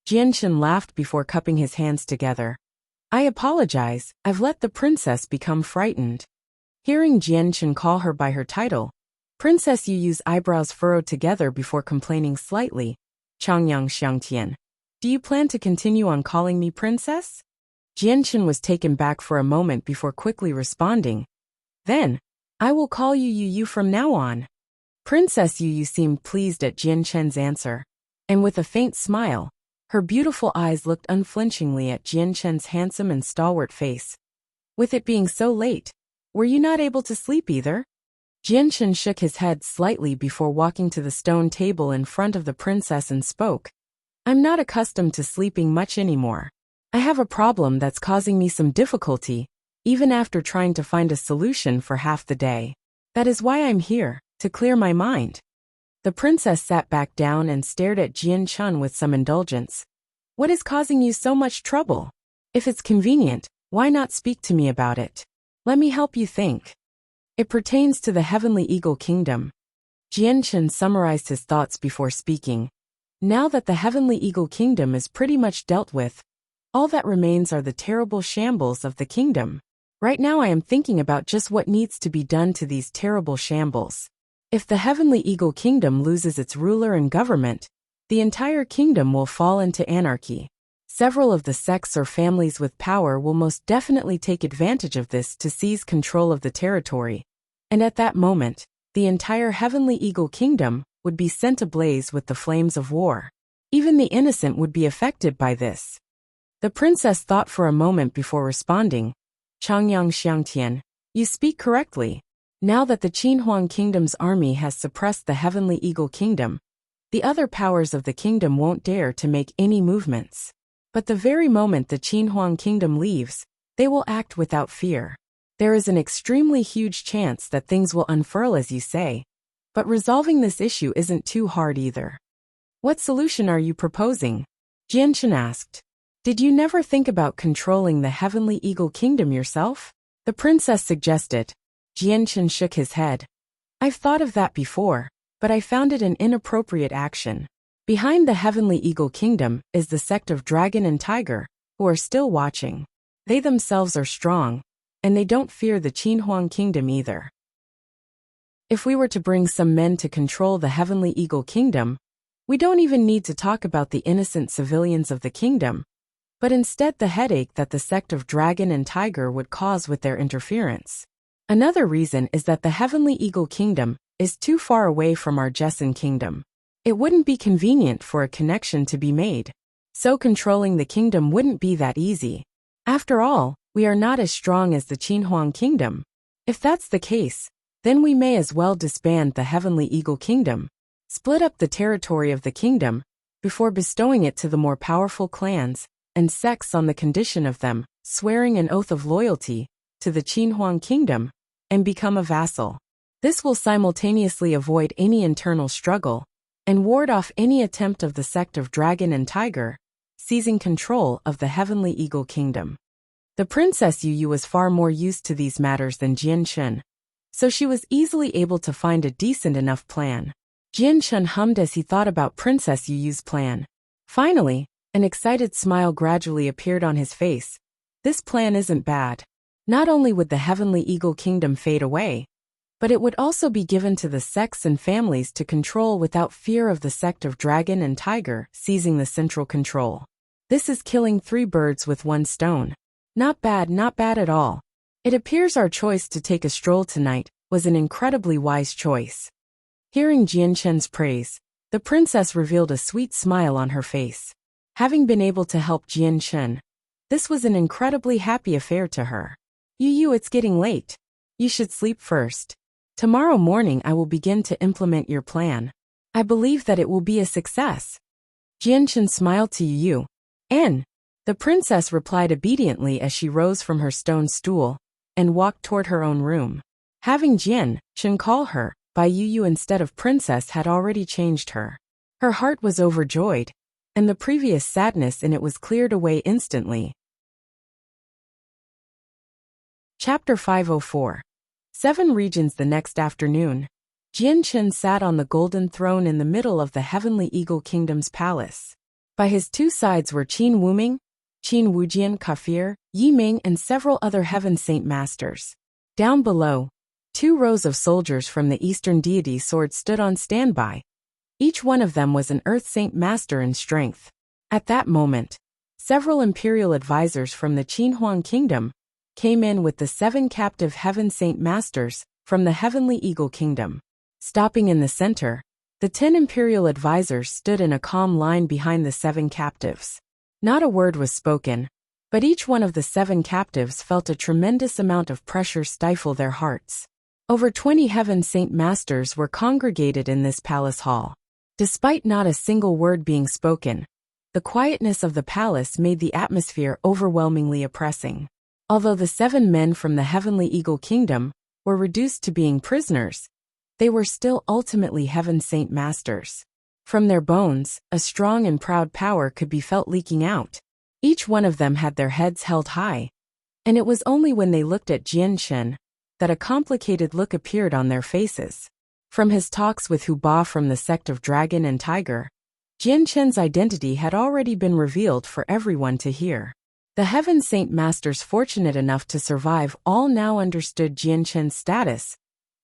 Jianchen laughed before cupping his hands together. I apologize, I've let the princess become frightened. Hearing Jianchen call her by her title, Princess Yu's eyebrows furrowed together before complaining slightly. Changyang Xiangtian, do you plan to continue on calling me princess? Jianchen was taken back for a moment before quickly responding. Then, I will call you Yu from now on. Princess Yu seemed pleased at Jianchen's answer, and with a faint smile, her beautiful eyes looked unflinchingly at Jianchen's handsome and stalwart face. With it being so late, were you not able to sleep either? Jianchen shook his head slightly before walking to the stone table in front of the princess and spoke. I'm not accustomed to sleeping much anymore. I have a problem that's causing me some difficulty, even after trying to find a solution for half the day. That is why I'm here, to clear my mind. The princess sat back down and stared at Jianchen with some indulgence. What is causing you so much trouble? If it's convenient, why not speak to me about it? Let me help you think. It pertains to the Heavenly Eagle Kingdom. Jianchen summarized his thoughts before speaking. Now that the Heavenly Eagle Kingdom is pretty much dealt with, all that remains are the terrible shambles of the kingdom. Right now I am thinking about just what needs to be done to these terrible shambles. If the Heavenly Eagle Kingdom loses its ruler and government, the entire kingdom will fall into anarchy. Several of the sects or families with power will most definitely take advantage of this to seize control of the territory. And at that moment, the entire Heavenly Eagle Kingdom would be sent ablaze with the flames of war. Even the innocent would be affected by this. The princess thought for a moment before responding. Changyang Xiangtian, you speak correctly. Now that the Qinhuang Kingdom's army has suppressed the Heavenly Eagle Kingdom, the other powers of the kingdom won't dare to make any movements. But the very moment the Qinhuang Kingdom leaves, they will act without fear. There is an extremely huge chance that things will unfurl as you say, but resolving this issue isn't too hard either. What solution are you proposing? Jianchen asked. Did you never think about controlling the Heavenly Eagle Kingdom yourself? The princess suggested. Jianchen shook his head. I've thought of that before, but I found it an inappropriate action. Behind the Heavenly Eagle Kingdom is the sect of Dragon and Tiger, who are still watching. They themselves are strong, and they don't fear the Qinhuang Kingdom either. If we were to bring some men to control the Heavenly Eagle Kingdom, we don't even need to talk about the innocent civilians of the kingdom, but instead the headache that the sect of Dragon and Tiger would cause with their interference. Another reason is that the Heavenly Eagle Kingdom is too far away from our Jessen Kingdom. It wouldn't be convenient for a connection to be made. So controlling the kingdom wouldn't be that easy. After all, we are not as strong as the Qinhuang Kingdom. If that's the case, then we may as well disband the Heavenly Eagle Kingdom, split up the territory of the kingdom, before bestowing it to the more powerful clans and sects on the condition of them swearing an oath of loyalty to the Qinhuang Kingdom and become a vassal. This will simultaneously avoid any internal struggle and ward off any attempt of the sect of Dragon and Tiger seizing control of the Heavenly Eagle Kingdom. The Princess Yu was far more used to these matters than Jian Shen, so she was easily able to find a decent enough plan. Jian Shen hummed as he thought about Princess Yu's plan. Finally, an excited smile gradually appeared on his face. This plan isn't bad. Not only would the Heavenly Eagle Kingdom fade away, but it would also be given to the sects and families to control without fear of the sect of Dragon and Tiger seizing the central control. This is killing 3 birds with 1 stone. Not bad at all. It appears our choice to take a stroll tonight was an incredibly wise choice. Hearing Jian Shen's praise, the princess revealed a sweet smile on her face. Having been able to help Jian Shen, this was an incredibly happy affair to her. Yu, it's getting late. You should sleep first. Tomorrow morning I will begin to implement your plan. I believe that it will be a success. Jian Shen smiled to Yu. The princess replied obediently as she rose from her stone stool and walked toward her own room. Having Jian Shen call her by Yu instead of princess had already changed her. Her heart was overjoyed, and the previous sadness in it was cleared away instantly. Chapter 504. 7 regions. The next afternoon, Jian Shen sat on the golden throne in the middle of the Heavenly Eagle Kingdom's palace. By his 2 sides were Qin Wuming, Qin Wujian Kafir, Yi Ming and several other Heaven Saint Masters. Down below, 2 rows of soldiers from the Eastern deity sword stood on standby. Each one of them was an Earth Saint Master in strength. At that moment, several imperial advisors from the Qinhuang Kingdom came in with the 7 captive Heaven Saint Masters from the Heavenly Eagle Kingdom. Stopping in the center, the 10 imperial advisors stood in a calm line behind the 7 captives. Not a word was spoken, but each one of the 7 captives felt a tremendous amount of pressure stifle their hearts. Over 20 Heaven Saint Masters were congregated in this palace hall. Despite not a single word being spoken, the quietness of the palace made the atmosphere overwhelmingly oppressing. Although the 7 men from the Heavenly Eagle Kingdom were reduced to being prisoners, they were still ultimately Heaven Saint Masters. From their bones, a strong and proud power could be felt leaking out. Each one of them had their heads held high, and it was only when they looked at Jian Shen that a complicated look appeared on their faces. From his talks with Hu Ba from the sect of Dragon and Tiger, Jian Shen's identity had already been revealed for everyone to hear. The Heaven Saint Masters fortunate enough to survive all now understood Jian Shen's status,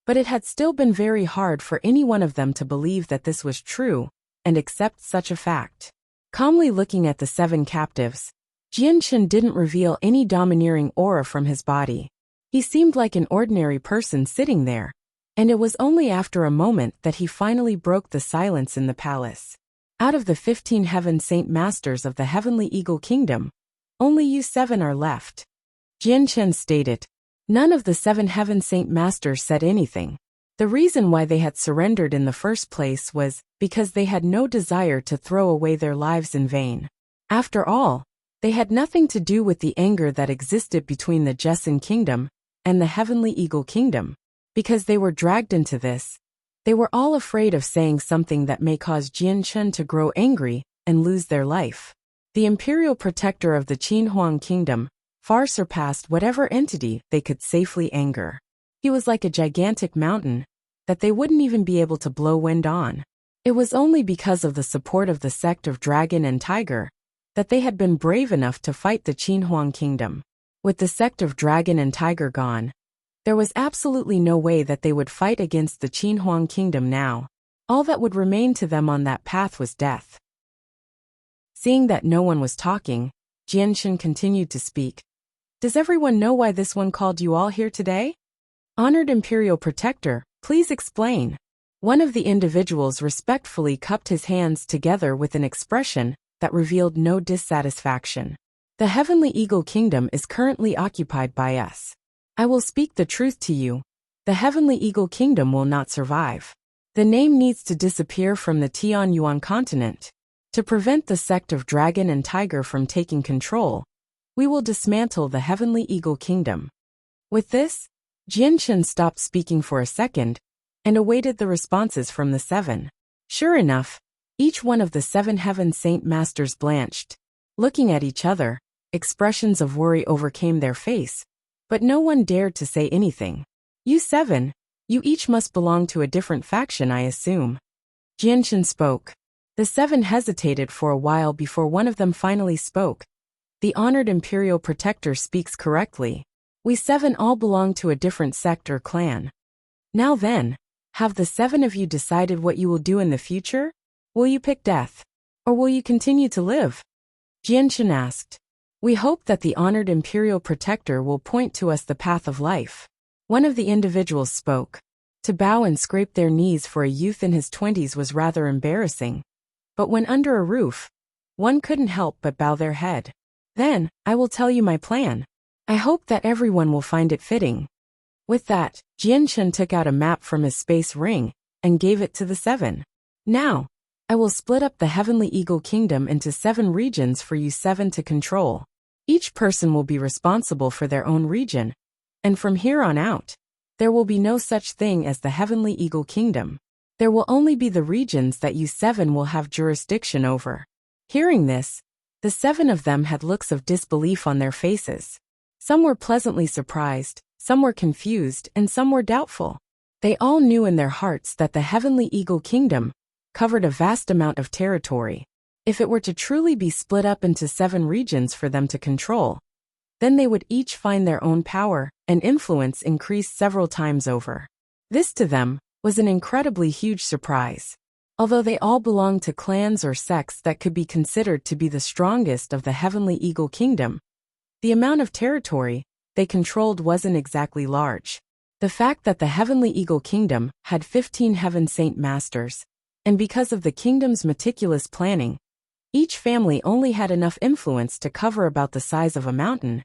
but it had still been very hard for any one of them to believe that this was true and accept such a fact. Calmly looking at the 7 captives, Jian Shen didn't reveal any domineering aura from his body. He seemed like an ordinary person sitting there, and it was only after a moment that he finally broke the silence in the palace. Out of the 15 Heaven Saint Masters of the Heavenly Eagle Kingdom, only you 7 are left. Jian Shen stated. None of the 7 Heaven Saint Masters said anything. The reason why they had surrendered in the first place was because they had no desire to throw away their lives in vain. After all, they had nothing to do with the anger that existed between the Jessen Kingdom and the Heavenly Eagle Kingdom. Because they were dragged into this, they were all afraid of saying something that may cause Jian Shen to grow angry and lose their life. The imperial protector of the Qinhuang Kingdom far surpassed whatever entity they could safely anger. He was like a gigantic mountain that they wouldn't even be able to blow wind on. It was only because of the support of the sect of Dragon and Tiger that they had been brave enough to fight the Qinhuang Kingdom. With the sect of Dragon and Tiger gone, there was absolutely no way that they would fight against the Qinhuang Kingdom now. All that would remain to them on that path was death. Seeing that no one was talking, Jian Shen continued to speak. Does everyone know why this one called you all here today? Honored Imperial Protector, please explain. One of the individuals respectfully cupped his hands together with an expression that revealed no dissatisfaction. The Heavenly Eagle Kingdom is currently occupied by us. I will speak the truth to you. The Heavenly Eagle Kingdom will not survive. The name needs to disappear from the Tianyuan continent. To prevent the sect of Dragon and Tiger from taking control, we will dismantle the Heavenly Eagle Kingdom. With this, Jianshan stopped speaking for a second and awaited the responses from the seven. Sure enough, each one of the 7 Heaven Saint Masters blanched. Looking at each other, expressions of worry overcame their face, but no one dared to say anything. You 7, you each must belong to a different faction, I assume. Jianshan spoke. The 7 hesitated for a while before one of them finally spoke. The Honored Imperial Protector speaks correctly. We 7 all belong to a different sect or clan. Now then, have the 7 of you decided what you will do in the future? Will you pick death? Or will you continue to live? Jianshan asked. We hope that the Honored Imperial Protector will point to us the path of life. One of the individuals spoke. To bow and scrape their knees for a youth in his 20s was rather embarrassing. But when under a roof, one couldn't help but bow their head. Then, I will tell you my plan. I hope that everyone will find it fitting. With that, Jianshan took out a map from his space ring and gave it to the 7. Now, I will split up the Heavenly Eagle Kingdom into 7 regions for you 7 to control. Each person will be responsible for their own region, and from here on out, there will be no such thing as the Heavenly Eagle Kingdom. There will only be the regions that you 7 will have jurisdiction over. Hearing this, the 7 of them had looks of disbelief on their faces. Some were pleasantly surprised, some were confused, and some were doubtful. They all knew in their hearts that the Heavenly Eagle Kingdom covered a vast amount of territory. If it were to truly be split up into 7 regions for them to control, then they would each find their own power and influence increase several times over. This to them was an incredibly huge surprise. Although they all belonged to clans or sects that could be considered to be the strongest of the Heavenly Eagle Kingdom, the amount of territory they controlled wasn't exactly large. The fact that the Heavenly Eagle Kingdom had 15 Heaven Saint Masters, and because of the kingdom's meticulous planning, each family only had enough influence to cover about the size of a mountain,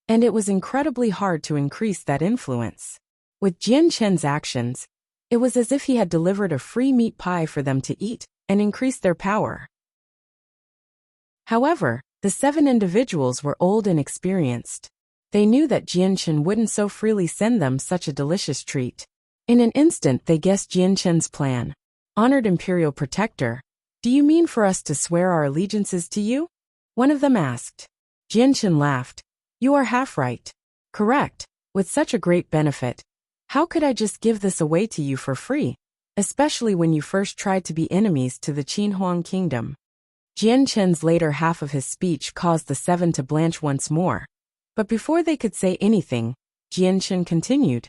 and it was incredibly hard to increase that influence. With Jianshan's actions, it was as if he had delivered a free meat pie for them to eat and increase their power. However, the 7 individuals were old and experienced. They knew that Jianshan wouldn't so freely send them such a delicious treat. In an instant they guessed Jianshan's plan. Honored Imperial Protector, do you mean for us to swear our allegiances to you? One of them asked. Jianshan laughed. You are half right. Correct. With such a great benefit, how could I just give this away to you for free? Especially when you first tried to be enemies to the Qinhuang Kingdom. Jianshan's later half of his speech caused the 7 to blanch once more. But before they could say anything, Jianshan continued.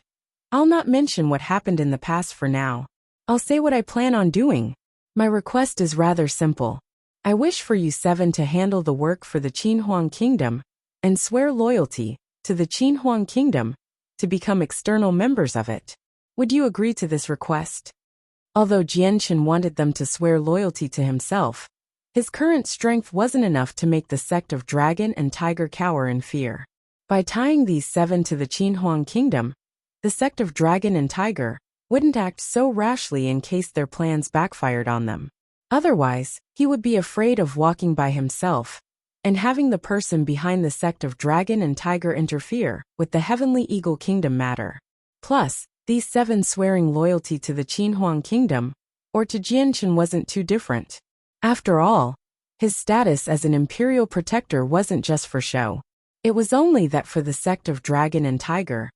I'll not mention what happened in the past for now. I'll say what I plan on doing. My request is rather simple. I wish for you 7 to handle the work for the Qinhuang Kingdom and swear loyalty to the Qinhuang Kingdom to become external members of it. Would you agree to this request? Although Jianshan wanted them to swear loyalty to himself, his current strength wasn't enough to make the sect of Dragon and Tiger cower in fear. By tying these 7 to the Qinhuang Kingdom, the sect of Dragon and Tiger wouldn't act so rashly in case their plans backfired on them. Otherwise, he would be afraid of walking by himself and having the person behind the sect of Dragon and Tiger interfere with the Heavenly Eagle Kingdom matter. Plus, these 7 swearing loyalty to the Qinhuang Kingdom or to Jianshan wasn't too different. After all, his status as an imperial protector wasn't just for show. It was only that for the sect of Dragon and Tiger,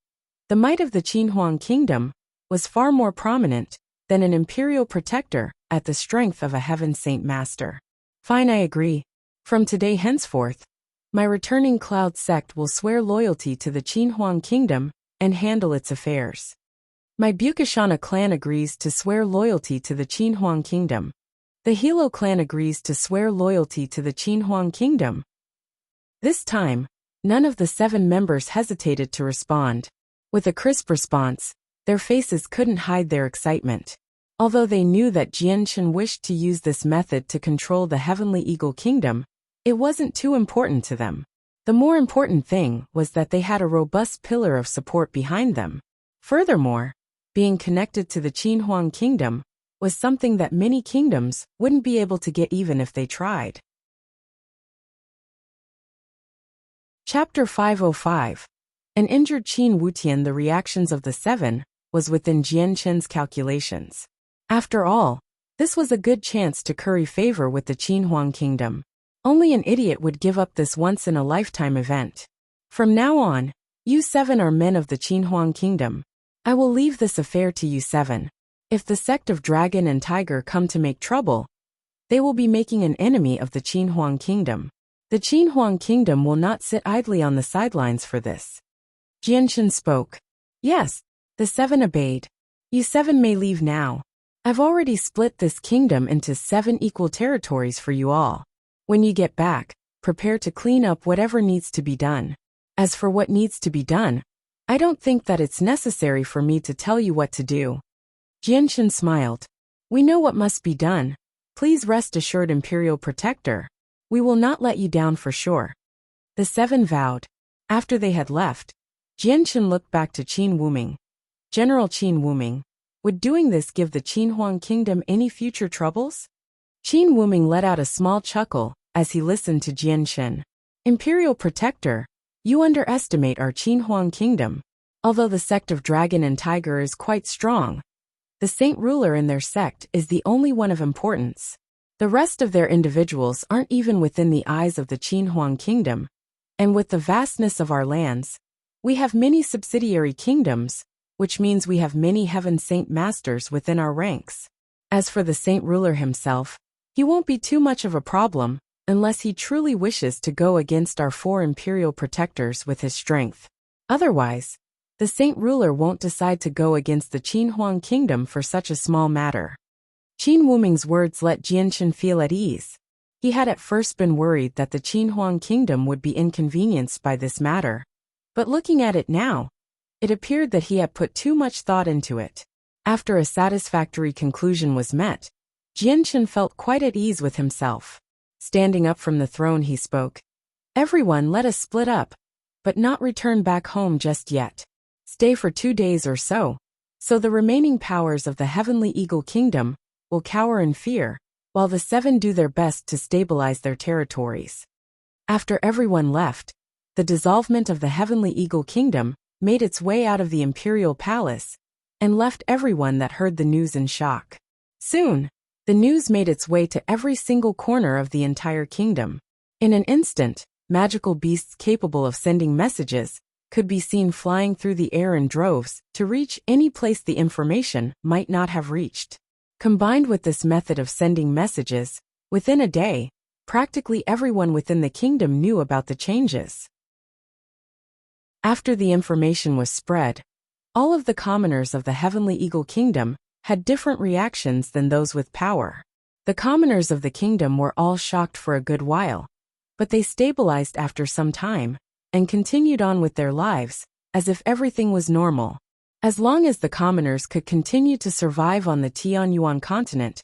the might of the Qinhuang Kingdom was far more prominent than an imperial protector at the strength of a Heaven Saint Master. Fine, I agree. From today henceforth, my returning Cloud sect will swear loyalty to the Qinhuang Kingdom and handle its affairs. My Bukashana clan agrees to swear loyalty to the Qinhuang Kingdom. The Hilo clan agrees to swear loyalty to the Qinhuang Kingdom. This time, none of the 7 members hesitated to respond. With a crisp response, Their faces couldn't hide their excitement. Although they knew that Jianchen wished to use this method to control the Heavenly Eagle Kingdom, it wasn't too important to them. The more important thing was that they had a robust pillar of support behind them. Furthermore, being connected to the Qinhuang Kingdom was something that many kingdoms wouldn't be able to get even if they tried. Chapter 505. An injured Qin Wutian. The reactions of the seven was within Jianchen's calculations. After all, this was a good chance to curry favor with the Qinhuang Kingdom. Only an idiot would give up this once-in-a-lifetime event. From now on, you seven are men of the Qinhuang Kingdom. I will leave this affair to you seven. If the sect of Dragon and Tiger come to make trouble, they will be making an enemy of the Qinhuang Kingdom. The Qinhuang Kingdom will not sit idly on the sidelines for this. Jianchen spoke. Yes, the seven obeyed. You seven may leave now. I've already split this kingdom into 7 equal territories for you all. When you get back, prepare to clean up whatever needs to be done. As for what needs to be done, I don't think that it's necessary for me to tell you what to do. Jianchen smiled. We know what must be done. Please rest assured, Imperial Protector. We will not let you down for sure. The seven vowed. After they had left, Jianchen looked back to Qin Wuming. General Qin Wuming, would doing this give the Qinhuang Kingdom any future troubles? Qin Wuming let out a small chuckle as he listened to Jianchen. Imperial Protector, you underestimate our Qinhuang Kingdom. Although the sect of Dragon and Tiger is quite strong, the saint ruler in their sect is the only one of importance. The rest of their individuals aren't even within the eyes of the Qinhuang Kingdom, and with the vastness of our lands, we have many subsidiary kingdoms, which means we have many heaven saint masters within our ranks. As for the saint ruler himself, he won't be too much of a problem, unless he truly wishes to go against our 4 imperial protectors with his strength. Otherwise, the saint ruler won't decide to go against the Qinhuang Kingdom for such a small matter. Qin Wuming's words let Jianchen feel at ease. He had at first been worried that the Qinhuang Kingdom would be inconvenienced by this matter, but looking at it now, it appeared that he had put too much thought into it. After a satisfactory conclusion was met, Jianchen felt quite at ease with himself. Standing up from the throne, he spoke. Everyone, let us split up, but not return back home just yet. Stay for 2 days or so the remaining powers of the Heavenly Eagle Kingdom will cower in fear, while the seven do their best to stabilize their territories. After everyone left, the dissolvement of the Heavenly Eagle Kingdom made its way out of the imperial palace and left everyone that heard the news in shock. Soon, the news made its way to every single corner of the entire kingdom. In an instant, magical beasts capable of sending messages could be seen flying through the air in droves to reach any place the information might not have reached. Combined with this method of sending messages, within a day, practically everyone within the kingdom knew about the changes. After the information was spread, all of the commoners of the Heavenly Eagle Kingdom had different reactions than those with power. The commoners of the kingdom were all shocked for a good while, but they stabilized after some time and continued on with their lives as if everything was normal. As long as the commoners could continue to survive on the Tianyuan continent,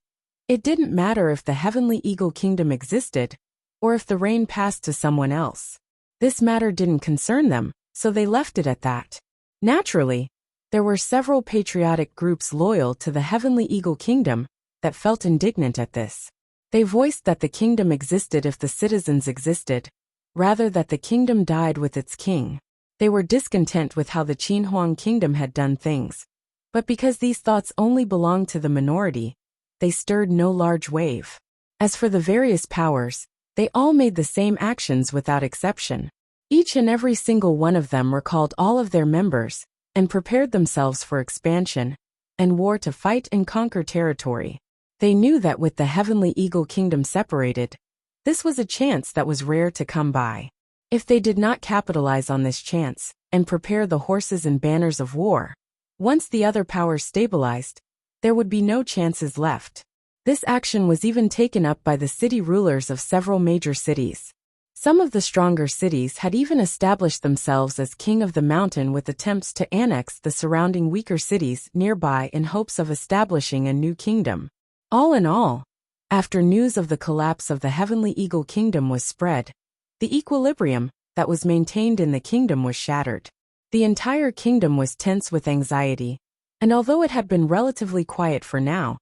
it didn't matter if the Heavenly Eagle Kingdom existed or if the reign passed to someone else. This matter didn't concern them, so they left it at that. Naturally, there were several patriotic groups loyal to the Heavenly Eagle Kingdom that felt indignant at this. They voiced that the kingdom existed if the citizens existed, rather that the kingdom died with its king. They were discontent with how the Qinhuang Kingdom had done things, but because these thoughts only belonged to the minority, they stirred no large wave. As for the various powers, they all made the same actions without exception. Each and every single one of them recalled all of their members and prepared themselves for expansion and war to fight and conquer territory. They knew that with the Heavenly Eagle Kingdom separated, this was a chance that was rare to come by. If they did not capitalize on this chance and prepare the horses and banners of war, once the other powers stabilized, there would be no chances left. This action was even taken up by the city rulers of several major cities. Some of the stronger cities had even established themselves as king of the mountain with attempts to annex the surrounding weaker cities nearby in hopes of establishing a new kingdom. All in all, after news of the collapse of the Heavenly Eagle Kingdom was spread, the equilibrium that was maintained in the kingdom was shattered. The entire kingdom was tense with anxiety, and although it had been relatively quiet for now,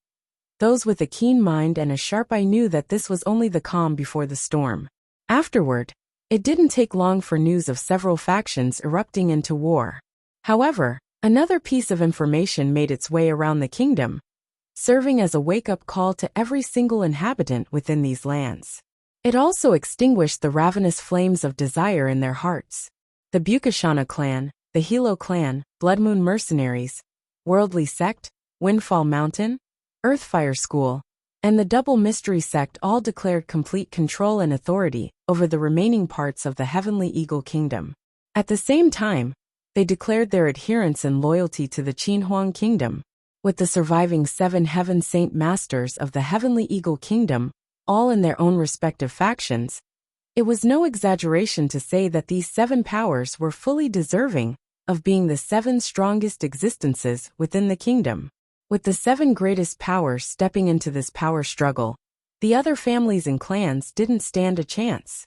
those with a keen mind and a sharp eye knew that this was only the calm before the storm. Afterward, it didn't take long for news of several factions erupting into war. However, another piece of information made its way around the kingdom, serving as a wake-up call to every single inhabitant within these lands. It also extinguished the ravenous flames of desire in their hearts. The Bukashana clan, the Hilo clan, Bloodmoon mercenaries, Worldly sect, Windfall Mountain, Earthfire School, and the Double Mystery sect all declared complete control and authority over the remaining parts of the Heavenly Eagle Kingdom. At the same time, they declared their adherence and loyalty to the Qinhuang Kingdom, with the surviving 7 Heaven Saint Masters of the Heavenly Eagle Kingdom, all in their own respective factions. It was no exaggeration to say that these 7 powers were fully deserving of being the 7 strongest existences within the kingdom. With the 7 greatest powers stepping into this power struggle, the other families and clans didn't stand a chance.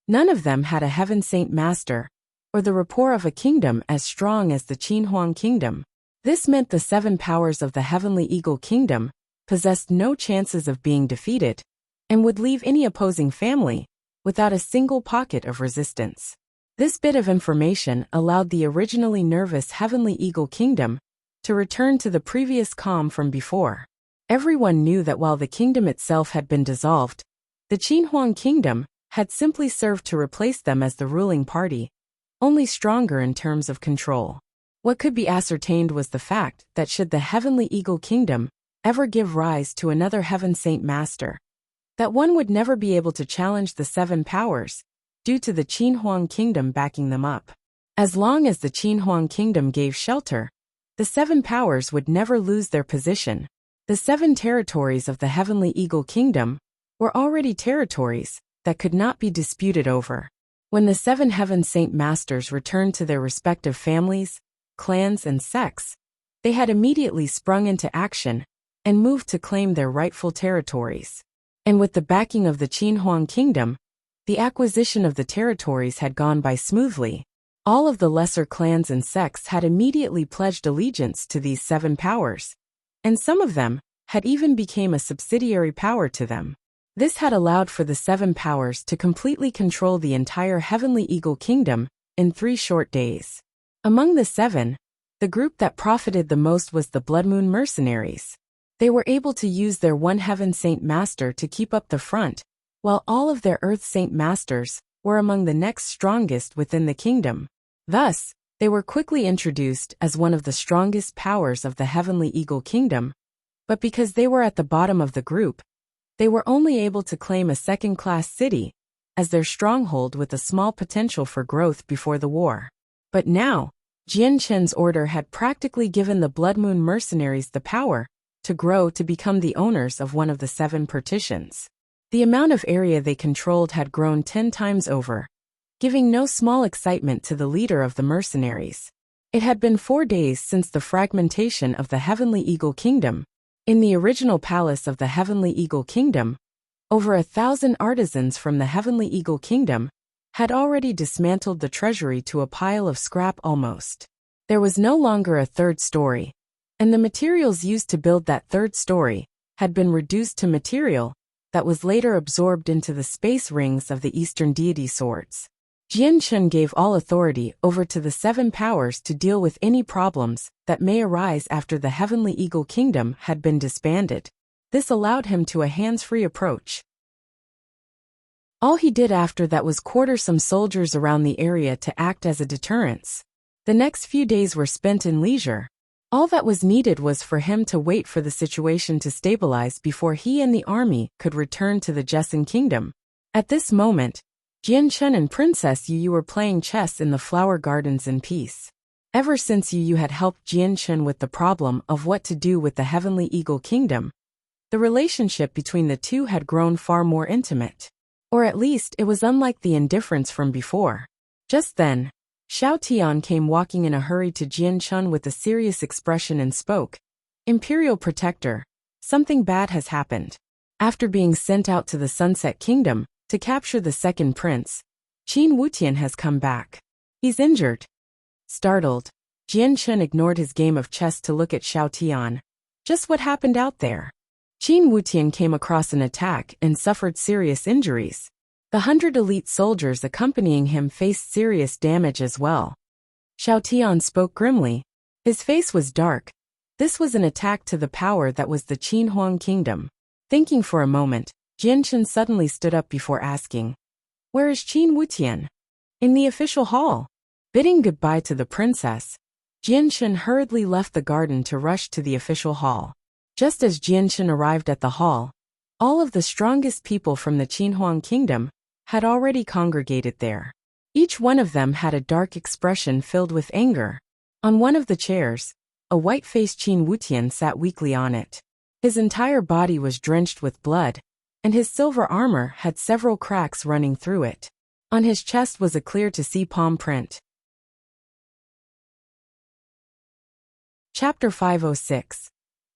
None of them had a Heaven Saint Master, or the rapport of a kingdom as strong as the Qinhuang Kingdom. This meant the 7 powers of the Heavenly Eagle Kingdom possessed no chances of being defeated, and would leave any opposing family without a single pocket of resistance. This bit of information allowed the originally nervous Heavenly Eagle Kingdom to return to the previous calm from before. Everyone knew that while the kingdom itself had been dissolved, the Qinhuang Kingdom had simply served to replace them as the ruling party, only stronger in terms of control. What could be ascertained was the fact that should the Heavenly Eagle Kingdom ever give rise to another Heaven Saint Master, that one would never be able to challenge the 7 powers, due to the Qinhuang Kingdom backing them up. As long as the Qinhuang Kingdom gave shelter, the 7 powers would never lose their position. The 7 territories of the Heavenly Eagle Kingdom were already territories that could not be disputed over. When the 7 Heaven Saint Masters returned to their respective families, clans and sects, they had immediately sprung into action and moved to claim their rightful territories. And with the backing of the Qinhuang Kingdom, the acquisition of the territories had gone by smoothly. All of the lesser clans and sects had immediately pledged allegiance to these 7 powers, and some of them had even become a subsidiary power to them. This had allowed for the 7 powers to completely control the entire Heavenly Eagle Kingdom in 3 short days. Among the 7, the group that profited the most was the Bloodmoon mercenaries. They were able to use their 1 Heaven Saint Master to keep up the front, while all of their Earth Saint Masters were among the next strongest within the kingdom. Thus, they were quickly introduced as one of the strongest powers of the Heavenly Eagle Kingdom, but because they were at the bottom of the group, they were only able to claim a second-class city as their stronghold with a small potential for growth before the war. But now, Jian Chen's order had practically given the Bloodmoon mercenaries the power to grow to become the owners of one of the 7 partitions. The amount of area they controlled had grown 10 times over, giving no small excitement to the leader of the mercenaries. It had been 4 days since the fragmentation of the Heavenly Eagle Kingdom. In the original palace of the Heavenly Eagle Kingdom, over 1,000 artisans from the Heavenly Eagle Kingdom had already dismantled the treasury to a pile of scrap almost. There was no longer a 3rd story, and the materials used to build that 3rd story had been reduced to material that was later absorbed into the space rings of the Eastern deity swords. Jian Chen gave all authority over to the 7 powers to deal with any problems that may arise after the Heavenly Eagle Kingdom had been disbanded. This allowed him to a hands-free approach. All he did after that was quarter some soldiers around the area to act as a deterrence. The next few days were spent in leisure. All that was needed was for him to wait for the situation to stabilize before he and the army could return to the Jessen Kingdom. At this moment, Jian Chen and Princess Yu were playing chess in the flower gardens in peace. Ever since Yu had helped Jian Chen with the problem of what to do with the Heavenly Eagle Kingdom, the relationship between the two had grown far more intimate. Or at least it was unlike the indifference from before. Just then, Xiao Tian came walking in a hurry to Jian Chun with a serious expression and spoke. Imperial Protector, something bad has happened. After being sent out to the Sunset Kingdom to capture the second prince, Qin Wutian has come back. He's injured. Startled, Jian Chun ignored his game of chess to look at Xiao Tian. Just what happened out there? Qin Wutian came across an attack and suffered serious injuries. The 100 elite soldiers accompanying him faced serious damage as well. Xiao Tian spoke grimly. His face was dark. This was an attack to the power that was the Qin Huang Kingdom. Thinking for a moment, Jian Chun suddenly stood up before asking, "Where is Qin Wutian?" "In the official hall." Bidding goodbye to the princess, Jian Chun hurriedly left the garden to rush to the official hall. Just as Jian Chun arrived at the hall, all of the strongest people from the Qin Huang Kingdom had already congregated there. Each one of them had a dark expression filled with anger. On one of the chairs, a white-faced Qin Wutian sat weakly on it. His entire body was drenched with blood, and his silver armor had several cracks running through it. On his chest was a clear-to-see palm print. Chapter 506.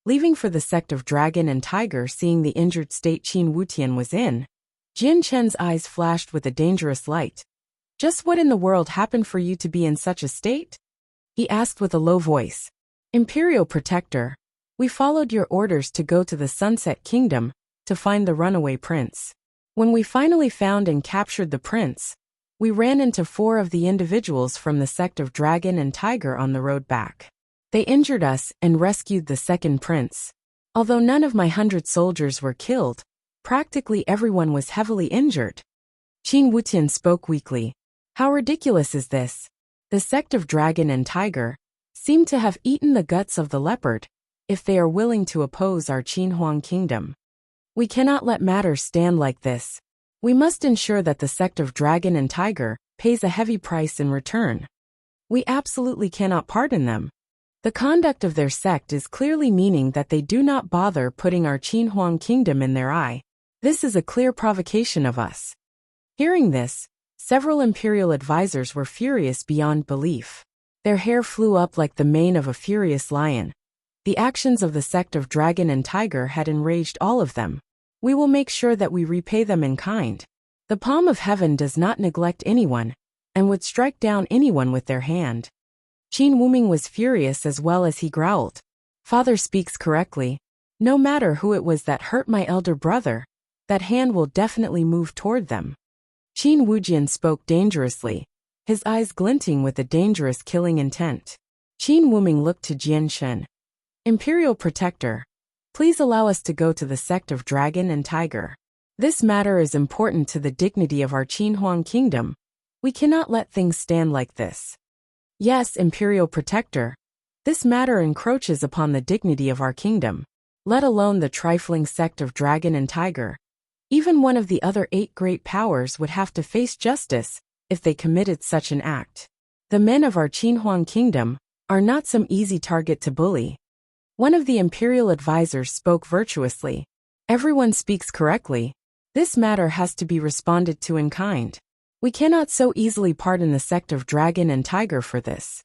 Leaving for the sect of Dragon and Tiger. Seeing the injured state Qin Wutian was in, Jian Chen's eyes flashed with a dangerous light. "Just what in the world happened for you to be in such a state?" he asked with a low voice. "Imperial Protector, we followed your orders to go to the Sunset Kingdom to find the runaway prince. When we finally found and captured the prince, we ran into 4 of the individuals from the sect of Dragon and Tiger on the road back. They injured us and rescued the second prince. Although none of my 100 soldiers were killed, practically everyone was heavily injured." Qin Wutian spoke weakly. "How ridiculous is this? The sect of Dragon and Tiger seem to have eaten the guts of the leopard, if they are willing to oppose our Qin Huang Kingdom. We cannot let matters stand like this. We must ensure that the sect of Dragon and Tiger pays a heavy price in return. We absolutely cannot pardon them. The conduct of their sect is clearly meaning that they do not bother putting our Qin Huang Kingdom in their eye. This is a clear provocation of us." Hearing this, several imperial advisors were furious beyond belief. Their hair flew up like the mane of a furious lion. The actions of the sect of Dragon and Tiger had enraged all of them. "We will make sure that we repay them in kind. The palm of heaven does not neglect anyone, and would strike down anyone with their hand." Qin Wuming was furious as well as he growled. "Father speaks correctly. No matter who it was that hurt my elder brother, that hand will definitely move toward them." Qin Wujian spoke dangerously, his eyes glinting with a dangerous killing intent. Qin Wuming looked to Jian Chun. "Imperial Protector, please allow us to go to the sect of Dragon and Tiger. This matter is important to the dignity of our Qin Huang Kingdom. We cannot let things stand like this." "Yes, Imperial Protector. This matter encroaches upon the dignity of our kingdom, let alone the trifling sect of Dragon and Tiger. Even one of the other 8 great powers would have to face justice if they committed such an act. The men of our Qin Huang Kingdom are not some easy target to bully." One of the imperial advisors spoke virtuously. "Everyone speaks correctly. This matter has to be responded to in kind. We cannot so easily pardon the sect of Dragon and Tiger for this."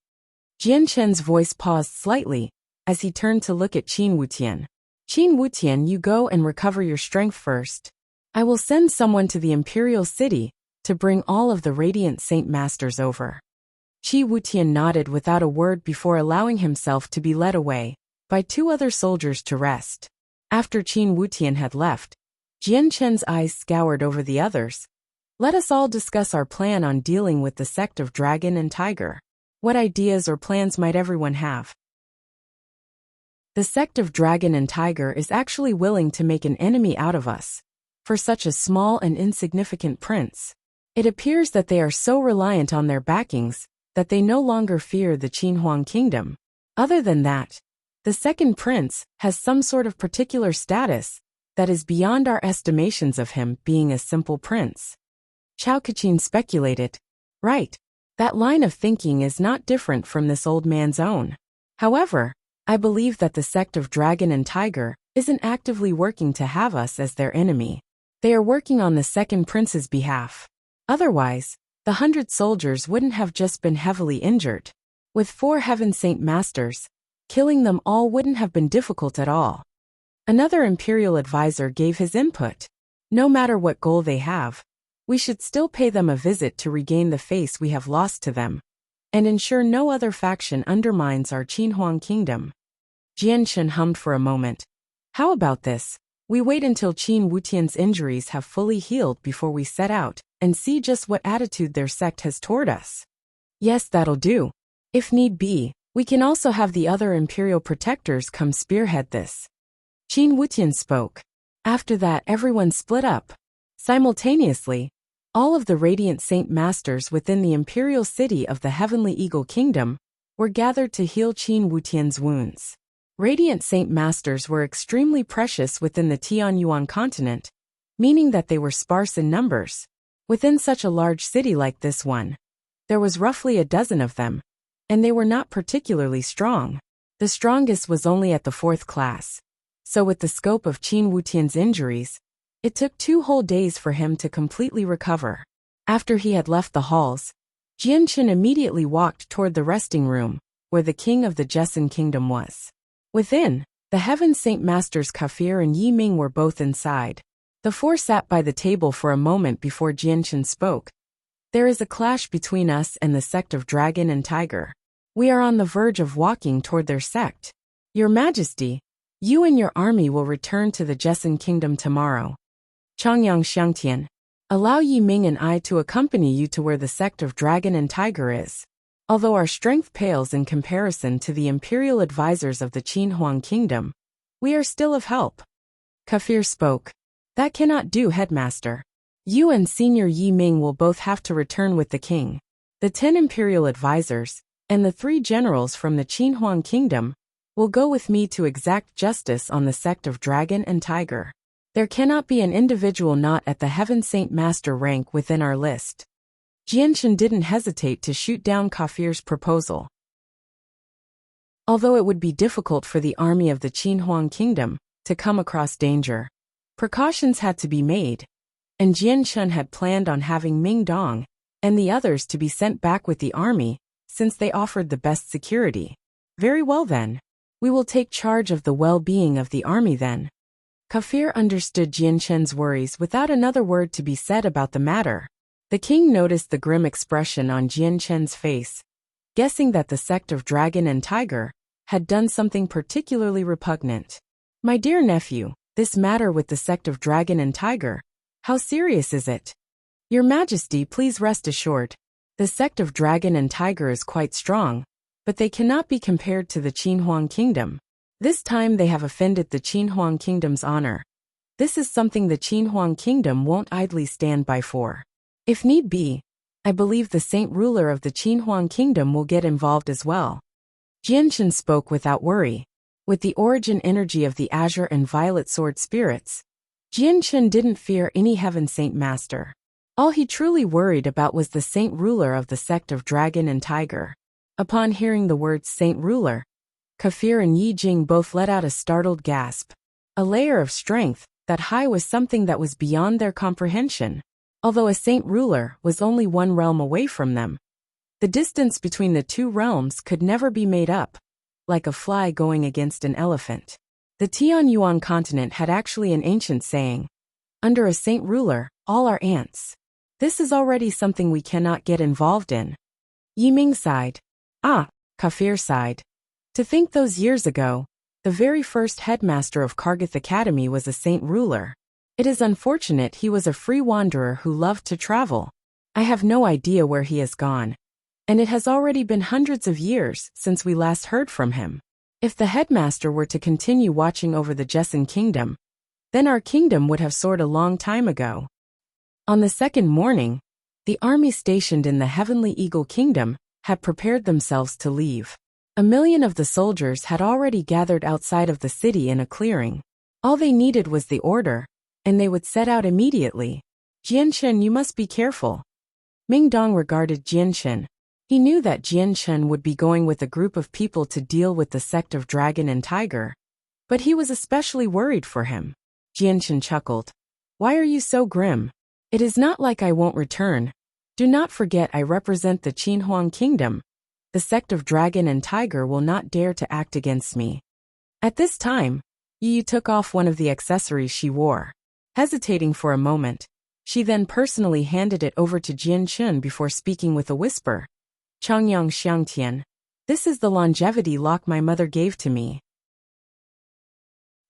Jian Chen's voice paused slightly as he turned to look at Qin Wutian. "Qin Wutian, you go and recover your strength first. I will send someone to the imperial city to bring all of the radiant saint masters over." Qin Wutian nodded without a word before allowing himself to be led away by 2 other soldiers to rest. After Qin Wutian had left, Jian Chen's eyes scoured over the others. "Let us all discuss our plan on dealing with the sect of Dragon and Tiger. What ideas or plans might everyone have?" "The sect of Dragon and Tiger is actually willing to make an enemy out of us. For such a small and insignificant prince, it appears that they are so reliant on their backings that they no longer fear the Qin Huang Kingdom. Other than that, the second prince has some sort of particular status that is beyond our estimations of him being a simple prince." Chao Kachin speculated. "Right. That line of thinking is not different from this old man's own. However, I believe that the sect of Dragon and Tiger isn't actively working to have us as their enemy. They are working on the second prince's behalf. Otherwise, the 100 soldiers wouldn't have just been heavily injured. With 4 Heaven Saint Masters, killing them all wouldn't have been difficult at all. Another imperial advisor gave his input. No matter what goal they have, we should still pay them a visit to regain the face we have lost to them, and ensure no other faction undermines our Qinhuang kingdom. Jianshen hummed for a moment. How about this? We wait until Qin Wutian's injuries have fully healed before we set out, and see just what attitude their sect has toward us. Yes, that'll do. If need be, we can also have the other imperial protectors come spearhead this. Qin Wutian spoke. After that, everyone split up. Simultaneously, all of the Radiant Saint Masters within the imperial city of the Heavenly Eagle Kingdom were gathered to heal Qin Wutian's wounds. Radiant Saint Masters were extremely precious within the Tianyuan continent, meaning that they were sparse in numbers. Within such a large city like this one, there was roughly a dozen of them, and they were not particularly strong. The strongest was only at the 4th class. So with the scope of Qin Wutian's injuries, it took 2 whole days for him to completely recover. After he had left the halls, Jianshen immediately walked toward the resting room, where the king of the Jesson kingdom was. Within, the Heaven Saint Masters Kafir and Yi Ming were both inside. The 4 sat by the table for a moment before Jianshen spoke. There is a clash between us and the sect of Dragon and Tiger. We are on the verge of walking toward their sect. Your Majesty, you and your army will return to the Jesson kingdom tomorrow. Changyang Xiangtian, allow Yi Ming and I to accompany you to where the sect of Dragon and Tiger is. Although our strength pales in comparison to the imperial advisors of the Qinhuang kingdom, we are still of help. Kafir spoke. That cannot do, headmaster. You and Senior Yi Ming will both have to return with the king. The 10 imperial advisors, and the 3 generals from the Qinhuang kingdom, will go with me to exact justice on the sect of Dragon and Tiger. There cannot be an individual not at the Heaven Saint Master rank within our list. Jianshen didn't hesitate to shoot down Kafir's proposal. Although it would be difficult for the army of the Qinhuang kingdom to come across danger, precautions had to be made, and Jianshen had planned on having Ming Dong and the others to be sent back with the army, since they offered the best security. Very well then. We will take charge of the well-being of the army then. Kafir understood Jianshen's worries without another word to be said about the matter. The king noticed the grim expression on Jianshen's face, guessing that the sect of Dragon and Tiger had done something particularly repugnant. My dear nephew, this matter with the sect of Dragon and Tiger, how serious is it? Your Majesty, please rest assured. The sect of Dragon and Tiger is quite strong, but they cannot be compared to the Qinhuang kingdom. This time they have offended the Qinhuang kingdom's honor. This is something the Qinhuang kingdom won't idly stand by for. If need be, I believe the saint ruler of the Qinhuang kingdom will get involved as well. Jianshen spoke without worry. With the origin energy of the Azure and Violet Sword spirits, Jianshen didn't fear any Heaven Saint Master. All he truly worried about was the saint ruler of the sect of Dragon and Tiger. Upon hearing the words saint ruler, Kafir and Yi Jing both let out a startled gasp. A layer of strength that high was something that was beyond their comprehension. Although a saint ruler was only 1 realm away from them, the distance between the 2 realms could never be made up, like a fly going against an elephant. The Tianyuan continent had actually an ancient saying, under a saint ruler, all are ants. This is already something we cannot get involved in. Yi Ming sighed. Kafir sighed. To think those years ago, the very first headmaster of Kargath Academy was a saint ruler. It is unfortunate he was a free wanderer who loved to travel. I have no idea where he has gone, and it has already been hundreds of years since we last heard from him. If the headmaster were to continue watching over the Jesson kingdom, then our kingdom would have soared a long time ago. On the second morning, the army stationed in the Heavenly Eagle Kingdom had prepared themselves to leave. 1 million of the soldiers had already gathered outside of the city in a clearing. All they needed was the order, and they would set out immediately. Jianshen, you must be careful. Ming Dong regarded Jianshen. He knew that Jianshen would be going with a group of people to deal with the sect of Dragon and Tiger, but he was especially worried for him. Jianshen chuckled. Why are you so grim? It is not like I won't return. Do not forget I represent the Qinhuang Kingdom. The sect of Dragon and Tiger will not dare to act against me. At this time, Yi took off one of the accessories she wore. Hesitating for a moment, she then personally handed it over to Jian Chun before speaking with a whisper. Changyang Xiangtian. This is the longevity lock my mother gave to me.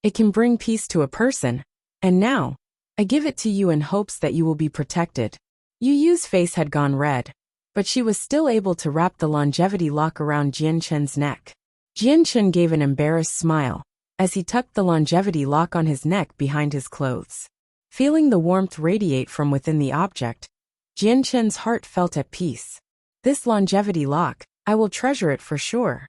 It can bring peace to a person, and now, I give it to you in hopes that you will be protected. Yu Yu's face had gone red, but she was still able to wrap the longevity lock around Jian Chun's neck. Jian Chun gave an embarrassed smile as he tucked the longevity lock on his neck behind his clothes. Feeling the warmth radiate from within the object, Jian Chun's heart felt at peace. This longevity lock, I will treasure it for sure.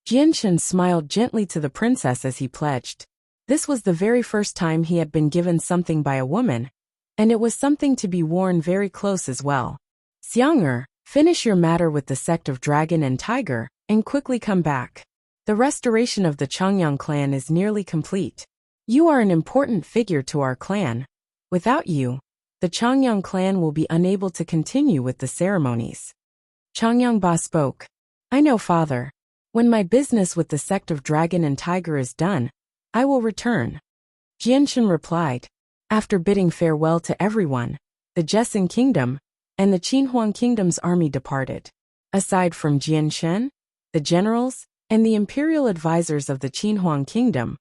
Jian Chun smiled gently to the princess as he pledged. This was the very first time he had been given something by a woman, and it was something to be worn very close as well. Xiang'er, finish your matter with the sect of Dragon and Tiger, and quickly come back. The restoration of the Changyang clan is nearly complete. You are an important figure to our clan. Without you, the Changyang clan will be unable to continue with the ceremonies. Changyang Ba spoke. I know, father. When my business with the sect of Dragon and Tiger is done, I will return. Jianchun replied. After bidding farewell to everyone, the Jessen Kingdom and the Qinhuang Kingdom's army departed. Aside from Jianchun, the generals, and the imperial advisors of the Qinhuang Kingdom,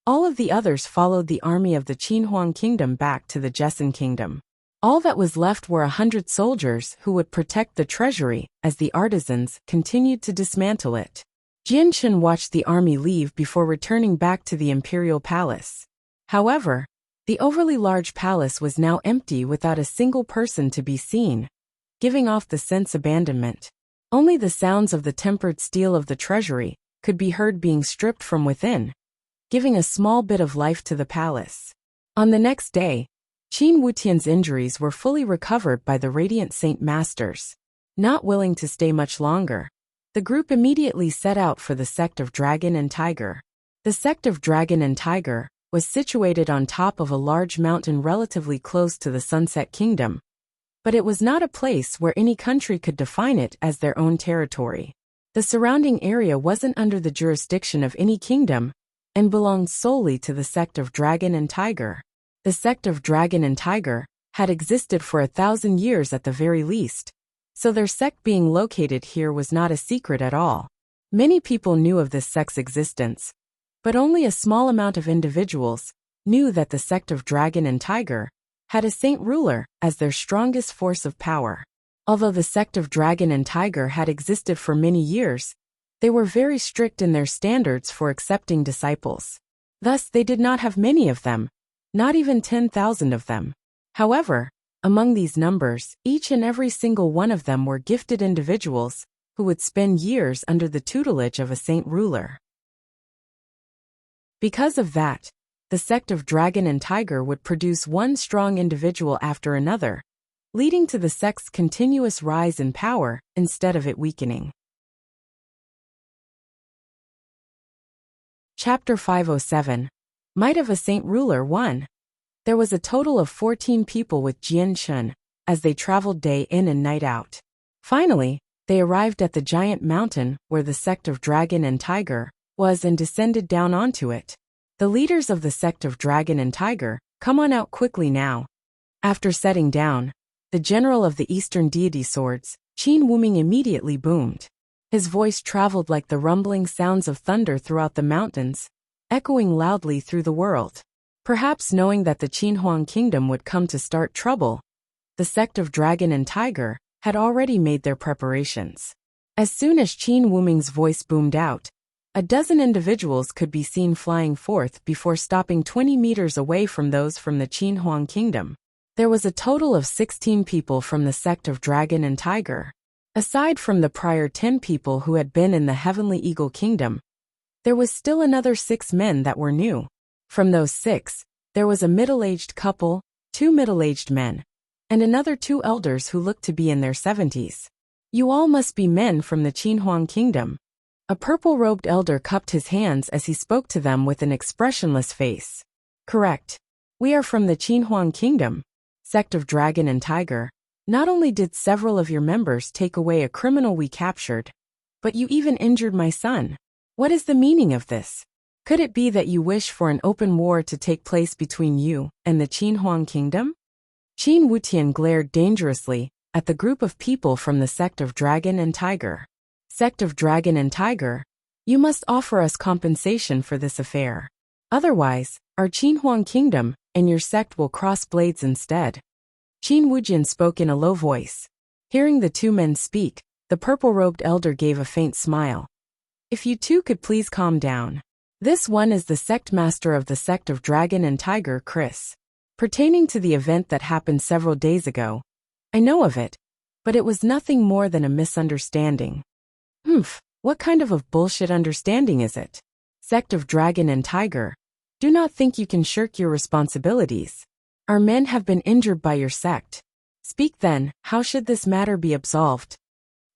all of the others followed the army of the Qinhuang Kingdom back to the Jessen Kingdom. All that was left were 100 soldiers who would protect the treasury as the artisans continued to dismantle it. Jianchun watched the army leave before returning back to the imperial palace. However, the overly large palace was now empty without a single person to be seen, giving off the sense abandonment. Only the sounds of the tempered steel of the treasury could be heard being stripped from within, giving a small bit of life to the palace. On the next day, Qin Wutian's injuries were fully recovered by the Radiant Saint Masters. Not willing to stay much longer, the group immediately set out for the sect of Dragon and Tiger. The sect of Dragon and Tiger was situated on top of a large mountain relatively close to the Sunset Kingdom, but it was not a place where any country could define it as their own territory. The surrounding area wasn't under the jurisdiction of any kingdom and belonged solely to the sect of Dragon and Tiger. The sect of Dragon and Tiger had existed for 1,000 years at the very least, so their sect being located here was not a secret at all. Many people knew of this sect's existence, but only a small amount of individuals knew that the sect of Dragon and Tiger had a saint ruler as their strongest force of power. Although the sect of Dragon and Tiger had existed for many years, they were very strict in their standards for accepting disciples. Thus, they did not have many of them, not even 10,000 of them. However, among these numbers, each and every single one of them were gifted individuals who would spend years under the tutelage of a saint ruler. Because of that, the sect of Dragon and Tiger would produce one strong individual after another, leading to the sect's continuous rise in power instead of it weakening. Chapter 507. Might of a Saint Ruler 1. There was a total of 14 people with Jian Chun, as they traveled day in and night out. Finally, they arrived at the giant mountain where the sect of Dragon and Tiger was and descended down onto it. The leaders of the sect of Dragon and Tiger, come on out quickly now. After setting down, the general of the Eastern deity swords, Qin Wuming, immediately boomed. His voice traveled like the rumbling sounds of thunder throughout the mountains, echoing loudly through the world. Perhaps knowing that the Qinhuang Kingdom would come to start trouble, the sect of Dragon and Tiger had already made their preparations. As soon as Qin Wuming's voice boomed out, a dozen individuals could be seen flying forth before stopping 20 meters away from those from the Qinhuang Kingdom. There was a total of 16 people from the sect of Dragon and Tiger. Aside from the prior 10 people who had been in the Heavenly Eagle Kingdom, there was still another 6 men that were new. From those 6, there was a middle-aged couple, 2 middle-aged men, and another 2 elders who looked to be in their 70s. You all must be men from the Qinhuang Kingdom. A purple-robed elder cupped his hands as he spoke to them with an expressionless face. Correct. We are from the Qinhuang Kingdom, sect of Dragon and Tiger. Not only did several of your members take away a criminal we captured, but you even injured my son. What is the meaning of this? Could it be that you wish for an open war to take place between you and the Qinhuang Kingdom? Qin Wutian glared dangerously at the group of people from the sect of Dragon and Tiger. Sect of Dragon and Tiger, you must offer us compensation for this affair. Otherwise, our Qinhuang Kingdom and your sect will cross blades instead. Qin Wujian spoke in a low voice. Hearing the two men speak, the purple-robed elder gave a faint smile. If you two could please calm down. This one is the sect master of the sect of Dragon and Tiger, Chris. Pertaining to the event that happened several days ago, I know of it, but it was nothing more than a misunderstanding. What kind of a bullshit understanding is it? Sect of Dragon and Tiger, do not think you can shirk your responsibilities. Our men have been injured by your sect. Speak then, how should this matter be absolved?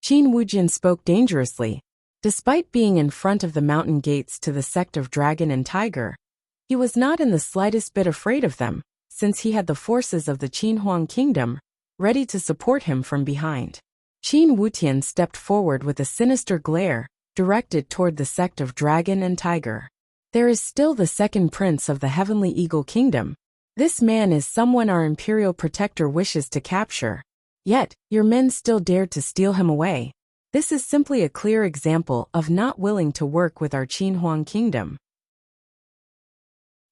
Qin Wujian spoke dangerously. Despite being in front of the mountain gates to the sect of Dragon and Tiger, he was not in the slightest bit afraid of them, since he had the forces of the Qinhuang Kingdom ready to support him from behind. Qin Wutian stepped forward with a sinister glare, directed toward the sect of Dragon and Tiger. There is still the second prince of the Heavenly Eagle Kingdom. This man is someone our imperial protector wishes to capture. Yet, your men still dared to steal him away. This is simply a clear example of not willing to work with our Qinhuang Kingdom.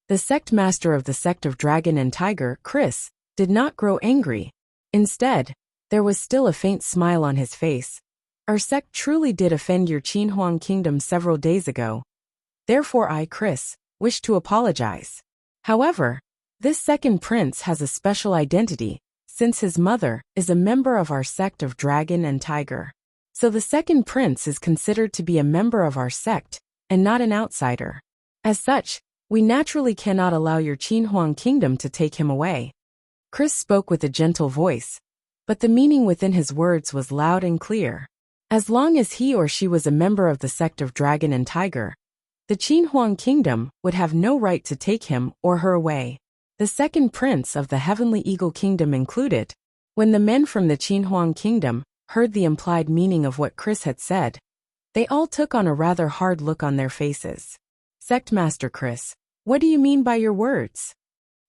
The sect master of the sect of Dragon and Tiger, Chris, did not grow angry. Instead, there was still a faint smile on his face. Our sect truly did offend your Qinhuang Kingdom several days ago. Therefore I, Chris, wish to apologize. However, this second prince has a special identity, since his mother is a member of our sect of Dragon and Tiger. So the second prince is considered to be a member of our sect, and not an outsider. As such, we naturally cannot allow your Qinhuang Kingdom to take him away. Chris spoke with a gentle voice, but the meaning within his words was loud and clear. As long as he or she was a member of the sect of Dragon and Tiger, the Qinhuang Kingdom would have no right to take him or her away. The second prince of the Heavenly Eagle Kingdom included. When the men from the Qinhuang Kingdom heard the implied meaning of what Chris had said, they all took on a rather hard look on their faces. Sectmaster Chris, what do you mean by your words?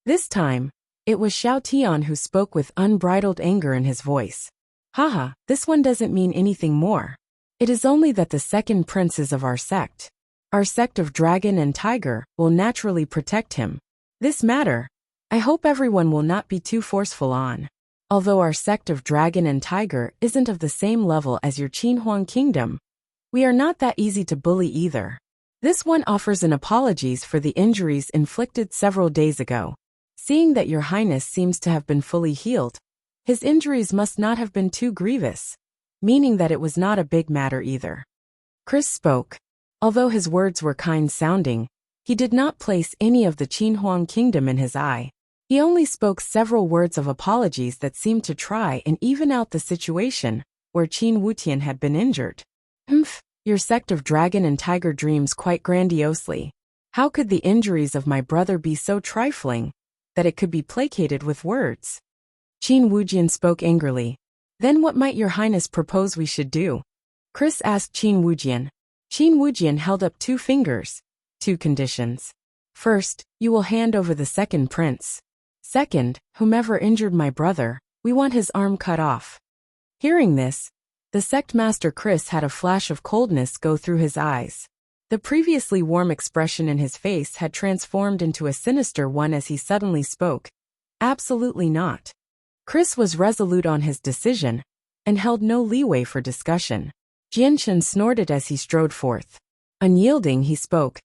This time, it was Xiao Tian who spoke with unbridled anger in his voice. Haha, this one doesn't mean anything more. It is only that the second prince is of our sect. Our sect of Dragon and Tiger will naturally protect him. This matter, I hope everyone will not be too forceful on. Although our sect of Dragon and Tiger isn't of the same level as your Qinhuang Kingdom, we are not that easy to bully either. This one offers an apologies for the injuries inflicted several days ago. Seeing that your highness seems to have been fully healed, his injuries must not have been too grievous, meaning that it was not a big matter either. Chris spoke. Although his words were kind-sounding, he did not place any of the Qinhuang Kingdom in his eye. He only spoke several words of apologies that seemed to try and even out the situation where Qin Wutian had been injured. Your sect of Dragon and Tiger dreams quite grandiosely. How could the injuries of my brother be so trifling that it could be placated with words? Qin Wujian spoke angrily. Then what might your highness propose we should do? Chris asked Qin Wujian. Qin Wujian held up 2 fingers. 2 conditions. First, you will hand over the second prince. Second, whomever injured my brother, we want his arm cut off. Hearing this, the sect master Chris had a flash of coldness go through his eyes. The previously warm expression in his face had transformed into a sinister one as he suddenly spoke. Absolutely not. Chris was resolute on his decision and held no leeway for discussion. Jianshen snorted as he strode forth. Unyielding, he spoke.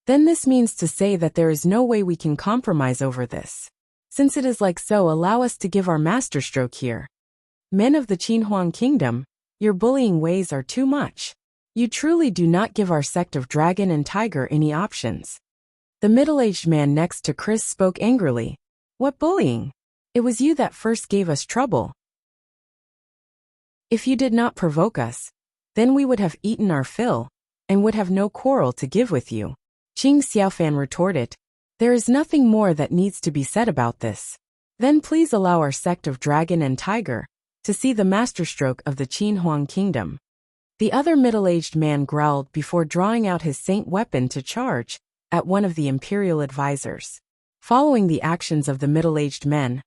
Then this means to say that there is no way we can compromise over this. Since it is like so, allow us to give our masterstroke here. Men of the Qinhuang Kingdom, your bullying ways are too much. You truly do not give our sect of Dragon and Tiger any options. The middle-aged man next to Chris spoke angrily. What bullying? It was you that first gave us trouble. If you did not provoke us, then we would have eaten our fill, and would have no quarrel to give with you. Qing Xiaofan retorted. There is nothing more that needs to be said about this. Then please allow our sect of Dragon and Tiger to see the masterstroke of the Qin Huang Kingdom. The other middle-aged man growled before drawing out his saint weapon to charge at one of the imperial advisors. Following the actions of the middle-aged men,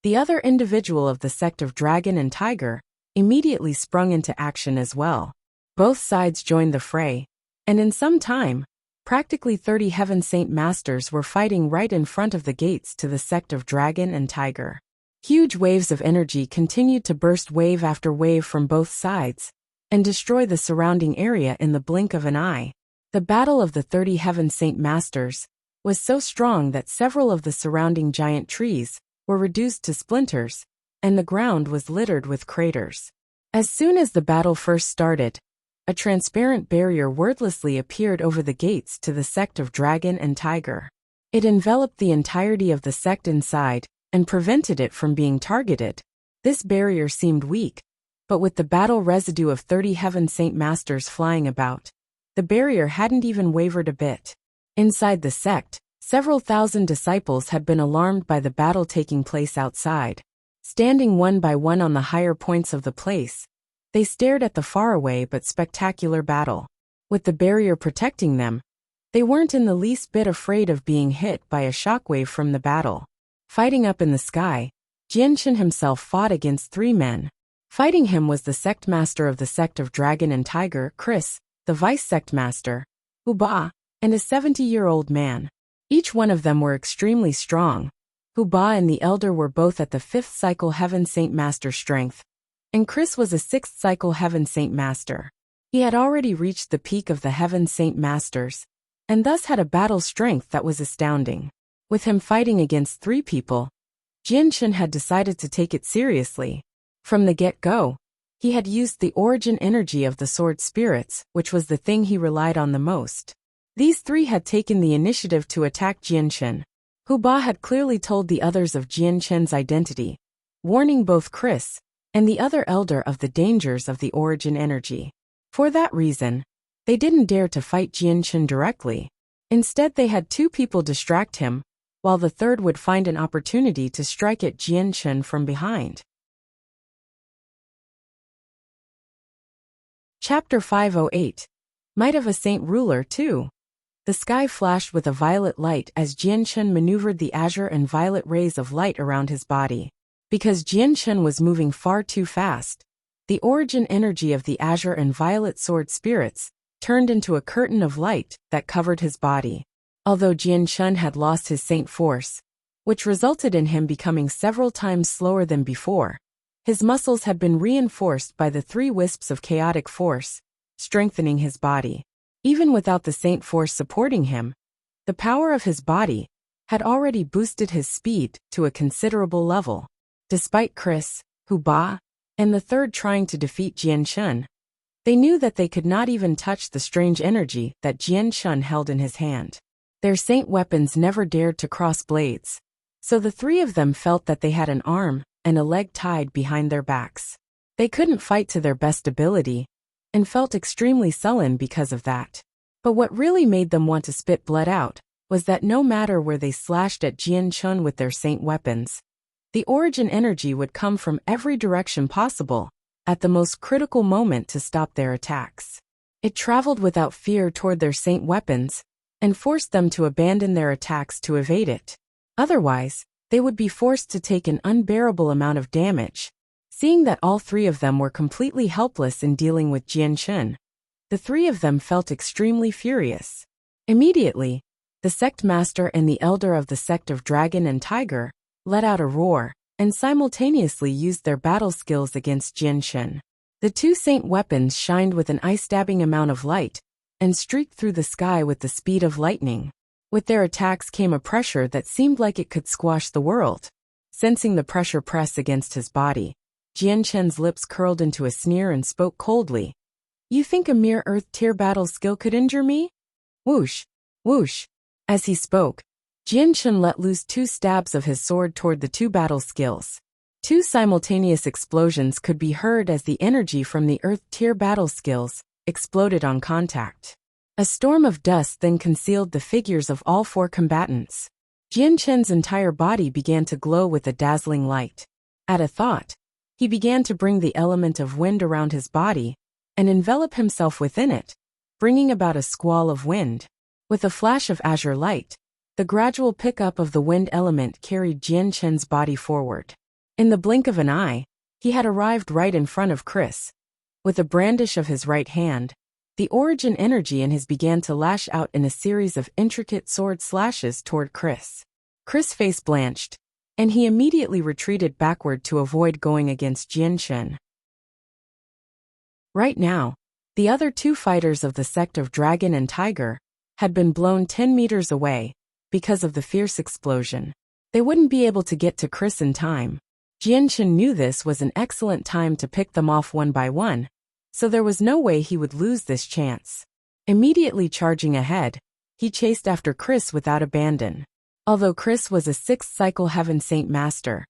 the other individual of the sect of Dragon and Tiger immediately sprung into action as well. Both sides joined the fray, and in some time, practically 30 Heaven Saint Masters were fighting right in front of the gates to the sect of Dragon and Tiger. Huge waves of energy continued to burst wave after wave from both sides and destroy the surrounding area in the blink of an eye. The battle of the 30 Heaven Saint Masters was so strong that several of the surrounding giant trees were reduced to splinters, and the ground was littered with craters. As soon as the battle first started, a transparent barrier wordlessly appeared over the gates to the sect of Dragon and Tiger. It enveloped the entirety of the sect inside and prevented it from being targeted. This barrier seemed weak, but with the battle residue of 30 Heaven Saint Masters flying about, the barrier hadn't even wavered a bit. Inside the sect, several thousand disciples had been alarmed by the battle taking place outside. Standing one by one on the higher points of the place, they stared at the faraway but spectacular battle. With the barrier protecting them, they weren't in the least bit afraid of being hit by a shockwave from the battle. Fighting up in the sky, Jianchen himself fought against 3 men. Fighting him was the sect master of the sect of Dragon and Tiger, Chris, the vice sect master, Hu Ba, and a 70-year-old man. Each one of them were extremely strong. Hu Ba and the elder were both at the 5th cycle Heaven Saint Master strength, and Chris was a 6th cycle Heaven Saint Master. He had already reached the peak of the Heaven Saint Masters, and thus had a battle strength that was astounding. With him fighting against 3 people, Jianchen had decided to take it seriously. From the get-go, he had used the origin energy of the sword spirits, which was the thing he relied on the most. These 3 had taken the initiative to attack Jianchen. Hu Ba had clearly told the others of Jianchen's identity, warning both Chris and the other elder of the dangers of the origin energy. For that reason, they didn't dare to fight Jianchen directly. Instead, they had 2 people distract him, while the third would find an opportunity to strike at Jianchen from behind. Chapter 508. Might of a Saint Ruler 2. The sky flashed with a violet light as Jianchen maneuvered the azure and violet rays of light around his body. Because Jianchen was moving far too fast, the origin energy of the azure and violet sword spirits turned into a curtain of light that covered his body. Although Jianchen had lost his saint force, which resulted in him becoming several times slower than before, his muscles had been reinforced by the 3 wisps of chaotic force, strengthening his body. Even without the saint force supporting him, the power of his body had already boosted his speed to a considerable level. Despite Chris, Hu Ba, and the third trying to defeat Jianchen, they knew that they could not even touch the strange energy that Jianchen held in his hand. Their saint weapons never dared to cross blades, so the 3 of them felt that they had an arm and a leg tied behind their backs. They couldn't fight to their best ability, and felt extremely sullen because of that. But what really made them want to spit blood out was that no matter where they slashed at Jianchen with their saint weapons, the origin energy would come from every direction possible at the most critical moment to stop their attacks. It traveled without fear toward their saint weapons and forced them to abandon their attacks to evade it. Otherwise, they would be forced to take an unbearable amount of damage. Seeing that all 3 of them were completely helpless in dealing with Jianchen, the 3 of them felt extremely furious. Immediately, the sect master and the elder of the sect of Dragon and Tiger let out a roar and simultaneously used their battle skills against Jianchen. The 2 saint weapons shined with an eye-stabbing amount of light and streaked through the sky with the speed of lightning. With their attacks came a pressure that seemed like it could squash the world. Sensing the pressure press against his body, Jianchen's lips curled into a sneer and spoke coldly. "You think a mere earth-tier battle skill could injure me?" Whoosh, whoosh. As he spoke, Jianchen let loose 2 stabs of his sword toward the 2 battle skills. 2 simultaneous explosions could be heard as the energy from the earth-tier battle skills exploded on contact. A storm of dust then concealed the figures of all 4 combatants. Jian Chen's entire body began to glow with a dazzling light. At a thought, he began to bring the element of wind around his body and envelop himself within it, bringing about a squall of wind. With a flash of azure light, the gradual pickup of the wind element carried Jian Chen's body forward. In the blink of an eye, he had arrived right in front of Chris. With a brandish of his right hand, the origin energy in his began to lash out in a series of intricate sword slashes toward Chris. Chris' face blanched, and he immediately retreated backward to avoid going against Jian Chen. Right now, the other two fighters of the sect of Dragon and Tiger had been blown 10 meters away because of the fierce explosion. They wouldn't be able to get to Chris in time. Jian Chen knew this was an excellent time to pick them off one by one, so there was no way he would lose this chance. Immediately charging ahead, he chased after Chris without abandon. Although Chris was a 6th cycle Heaven Saint Master,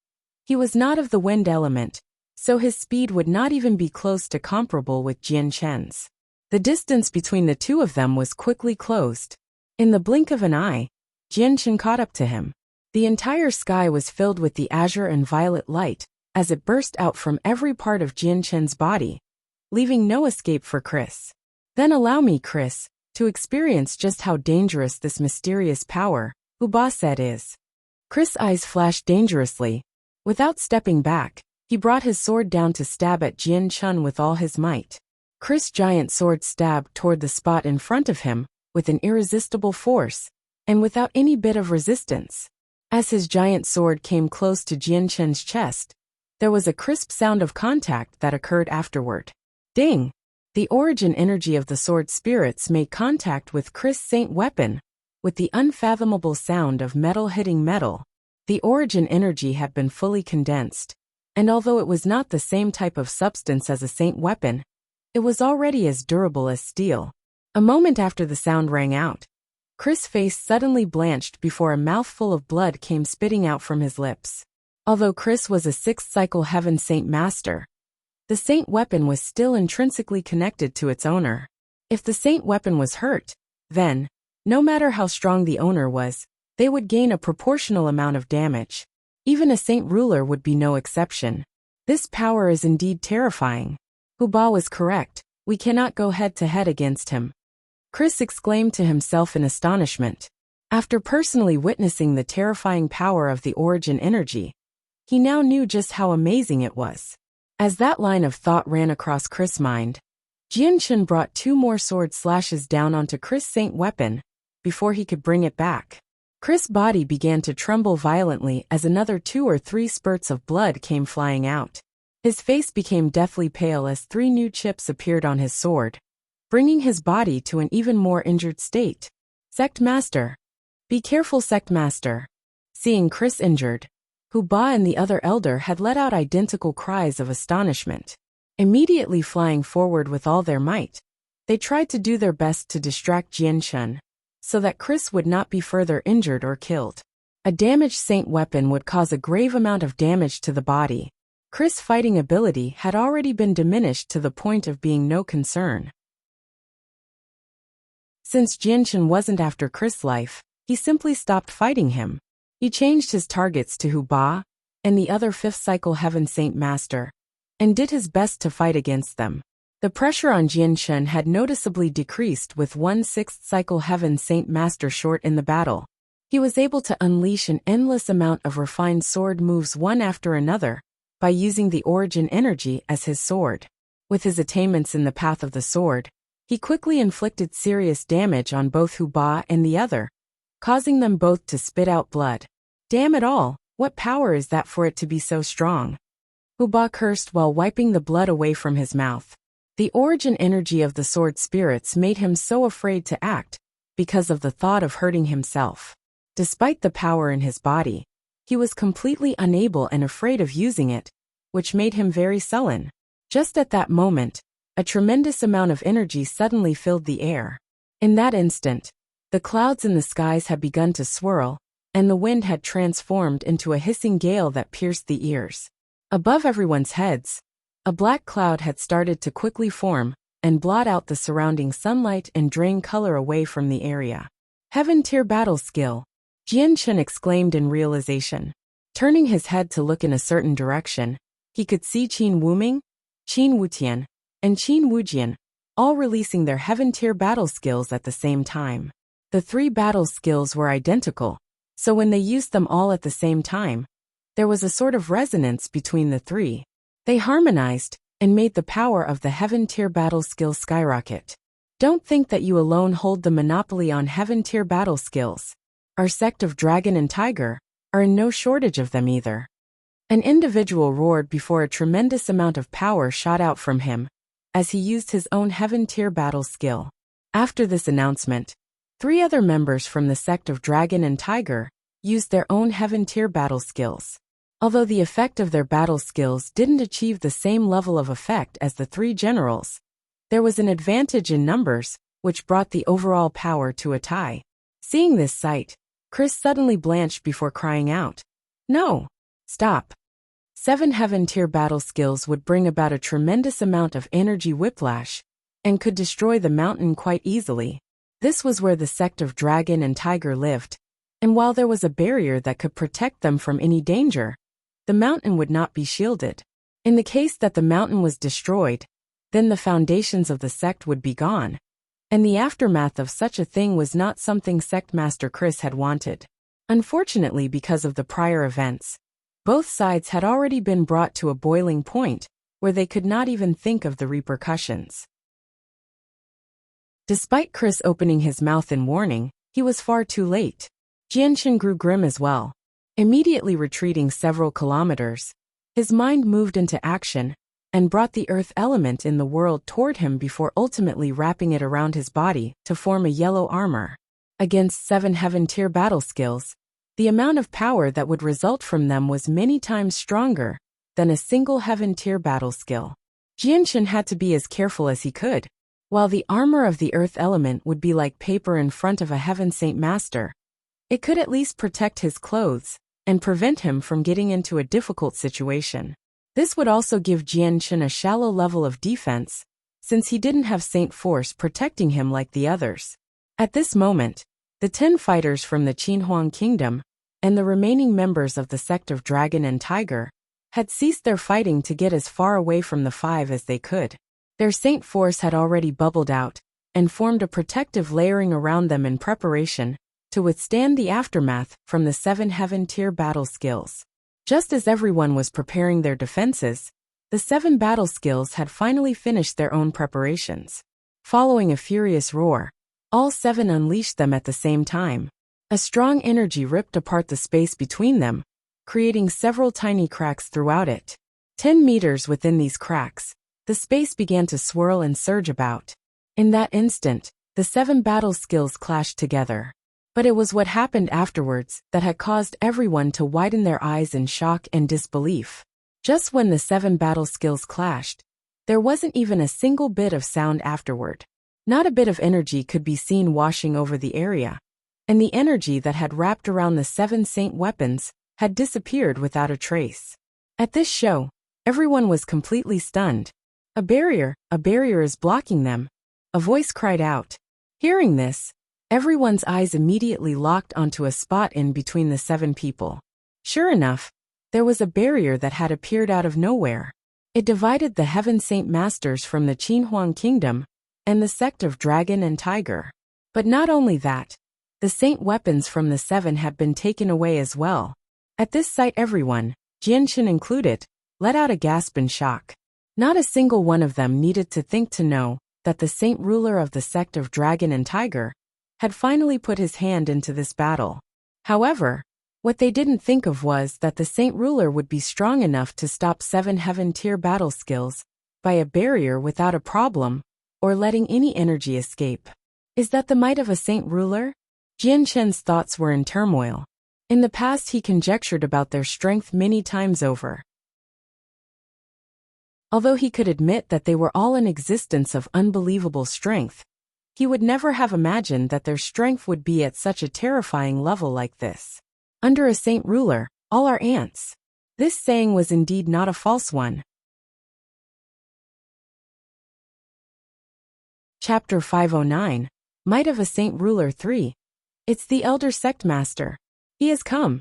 he was not of the wind element, so his speed would not even be close to comparable with Jian Chen's. The distance between the two of them was quickly closed. In the blink of an eye, Jian Chen caught up to him. The entire sky was filled with the azure and violet light as it burst out from every part of Jian Chen's body, leaving no escape for Chris. Then allow me, Chris, to experience just how dangerous this mysterious power, Ba said is. Chris' eyes flashed dangerously. Without stepping back, he brought his sword down to stab at Jian Chen with all his might. Chris' giant sword stabbed toward the spot in front of him with an irresistible force, and without any bit of resistance. As his giant sword came close to Jian Chen's chest, there was a crisp sound of contact that occurred afterward. Ding! The origin energy of the sword spirits made contact with Chris' saint weapon, with the unfathomable sound of metal hitting metal. The origin energy had been fully condensed, and although it was not the same type of substance as a saint weapon, it was already as durable as steel. A moment after the sound rang out, Chris' face suddenly blanched before a mouthful of blood came spitting out from his lips. Although Chris was a 6th cycle Heaven Saint Master, the saint weapon was still intrinsically connected to its owner. If the saint weapon was hurt, then, no matter how strong the owner was, they would gain a proportional amount of damage. Even a saint ruler would be no exception. This power is indeed terrifying. Ba was correct, we cannot go head-to-head against him. Chris exclaimed to himself in astonishment. After personally witnessing the terrifying power of the origin energy, he now knew just how amazing it was. As that line of thought ran across Chris' mind, Jian Chen brought 2 more sword slashes down onto Chris' saint weapon before he could bring it back. Chris' body began to tremble violently as another 2 or 3 spurts of blood came flying out. His face became deathly pale as 3 new chips appeared on his sword, bringing his body to an even more injured state. Sect Master. Be careful, Sect Master. Seeing Chris injured, Ba and the other elder had let out identical cries of astonishment. Immediately flying forward with all their might, they tried to do their best to distract Jian Chen, so that Chris would not be further injured or killed. A damaged saint weapon would cause a grave amount of damage to the body. Chris' fighting ability had already been diminished to the point of being no concern. Since Jian Chen wasn't after Chris' life, he simply stopped fighting him. He changed his targets to Ba and the other 5th cycle Heaven Saint Master, and did his best to fight against them. The pressure on Jian Chen had noticeably decreased with 1 6th cycle Heaven Saint Master short in the battle. He was able to unleash an endless amount of refined sword moves one after another, by using the origin energy as his sword. With his attainments in the path of the sword, he quickly inflicted serious damage on both Ba and the other, causing them both to spit out blood. Damn it all, what power is that for it to be so strong? Ba cursed while wiping the blood away from his mouth. The origin energy of the sword spirits made him so afraid to act, because of the thought of hurting himself. Despite the power in his body, he was completely unable and afraid of using it, which made him very sullen. Just at that moment, a tremendous amount of energy suddenly filled the air. In that instant, the clouds in the skies had begun to swirl, and the wind had transformed into a hissing gale that pierced the ears. Above everyone's heads, a black cloud had started to quickly form and blot out the surrounding sunlight and drain color away from the area. Heaven tier battle skill. Jianchen exclaimed in realization. Turning his head to look in a certain direction, he could see Qin Wuming, Qin Wutian, and Qin Wujian, all releasing their heaven-tier battle skills at the same time. The three battle skills were identical, so when they used them all at the same time, there was a sort of resonance between the three. They harmonized and made the power of the heaven-tier battle skill skyrocket. Don't think that you alone hold the monopoly on heaven-tier battle skills. Our sect of Dragon and Tiger are in no shortage of them either. An individual roared before a tremendous amount of power shot out from him, as he used his own heaven-tier battle skill. After this announcement, 3 other members from the sect of Dragon and Tiger used their own heaven-tier battle skills. Although the effect of their battle skills didn't achieve the same level of effect as the 3 generals, there was an advantage in numbers, which brought the overall power to a tie. Seeing this sight, Chris suddenly blanched before crying out, "No! Stop!" 7 heaven-tier battle skills would bring about a tremendous amount of energy whiplash, and could destroy the mountain quite easily. This was where the sect of Dragon and Tiger lived, and while there was a barrier that could protect them from any danger, the mountain would not be shielded. In the case that the mountain was destroyed, then the foundations of the sect would be gone, and the aftermath of such a thing was not something Sect Master Chris had wanted. Unfortunately, because of the prior events, both sides had already been brought to a boiling point where they could not even think of the repercussions. Despite Chris opening his mouth in warning, he was far too late. Jianchen grew grim as well. Immediately retreating several kilometers, his mind moved into action and brought the earth element in the world toward him before ultimately wrapping it around his body to form a yellow armor. Against 7 heaven-tier battle skills, the amount of power that would result from them was many times stronger than a single heaven-tier battle skill. Jianchen had to be as careful as he could. While the armor of the earth element would be like paper in front of a heaven saint master, it could at least protect his clothes and prevent him from getting into a difficult situation. This would also give Jianchen a shallow level of defense, since he didn't have Saint Force protecting him like the others. At this moment, the 10 fighters from the Qinhuang Kingdom and the remaining members of the sect of Dragon and Tiger had ceased their fighting to get as far away from the 5 as they could. Their Saint Force had already bubbled out and formed a protective layering around them in preparation to withstand the aftermath from the 7 heaven-tier battle skills. Just as everyone was preparing their defenses, the 7 battle skills had finally finished their own preparations. Following a furious roar, all 7 unleashed them at the same time. A strong energy ripped apart the space between them, creating several tiny cracks throughout it. 10 meters within these cracks, the space began to swirl and surge about. In that instant, the 7 battle skills clashed together. But it was what happened afterwards that had caused everyone to widen their eyes in shock and disbelief. Just when the 7 battle skills clashed, there wasn't even a single bit of sound afterward. Not a bit of energy could be seen washing over the area, and the energy that had wrapped around the 7 saint weapons had disappeared without a trace. At this show, everyone was completely stunned. A barrier is blocking them," a voice cried out. Hearing this, everyone's eyes immediately locked onto a spot in between the 7 people. Sure enough, there was a barrier that had appeared out of nowhere. It divided the Heaven Saint Masters from the Qinhuang Kingdom and the sect of Dragon and Tiger. But not only that, the saint weapons from the 7 had been taken away as well. At this sight everyone, Jianchen included, let out a gasp in shock. Not a single one of them needed to think to know that the saint ruler of the sect of Dragon and Tiger had finally put his hand into this battle. However, what they didn't think of was that the saint ruler would be strong enough to stop 7 heaven-tier battle skills by a barrier without a problem, or letting any energy escape. Is that the might of a saint ruler? Jianchen's thoughts were in turmoil. In the past he conjectured about their strength many times over. Although he could admit that they were all in existence of unbelievable strength, he would never have imagined that their strength would be at such a terrifying level like this. Under a saint ruler, all are ants. This saying was indeed not a false one. Chapter 509, Might of a Saint Ruler 3. It's the Elder Sect Master. He has come.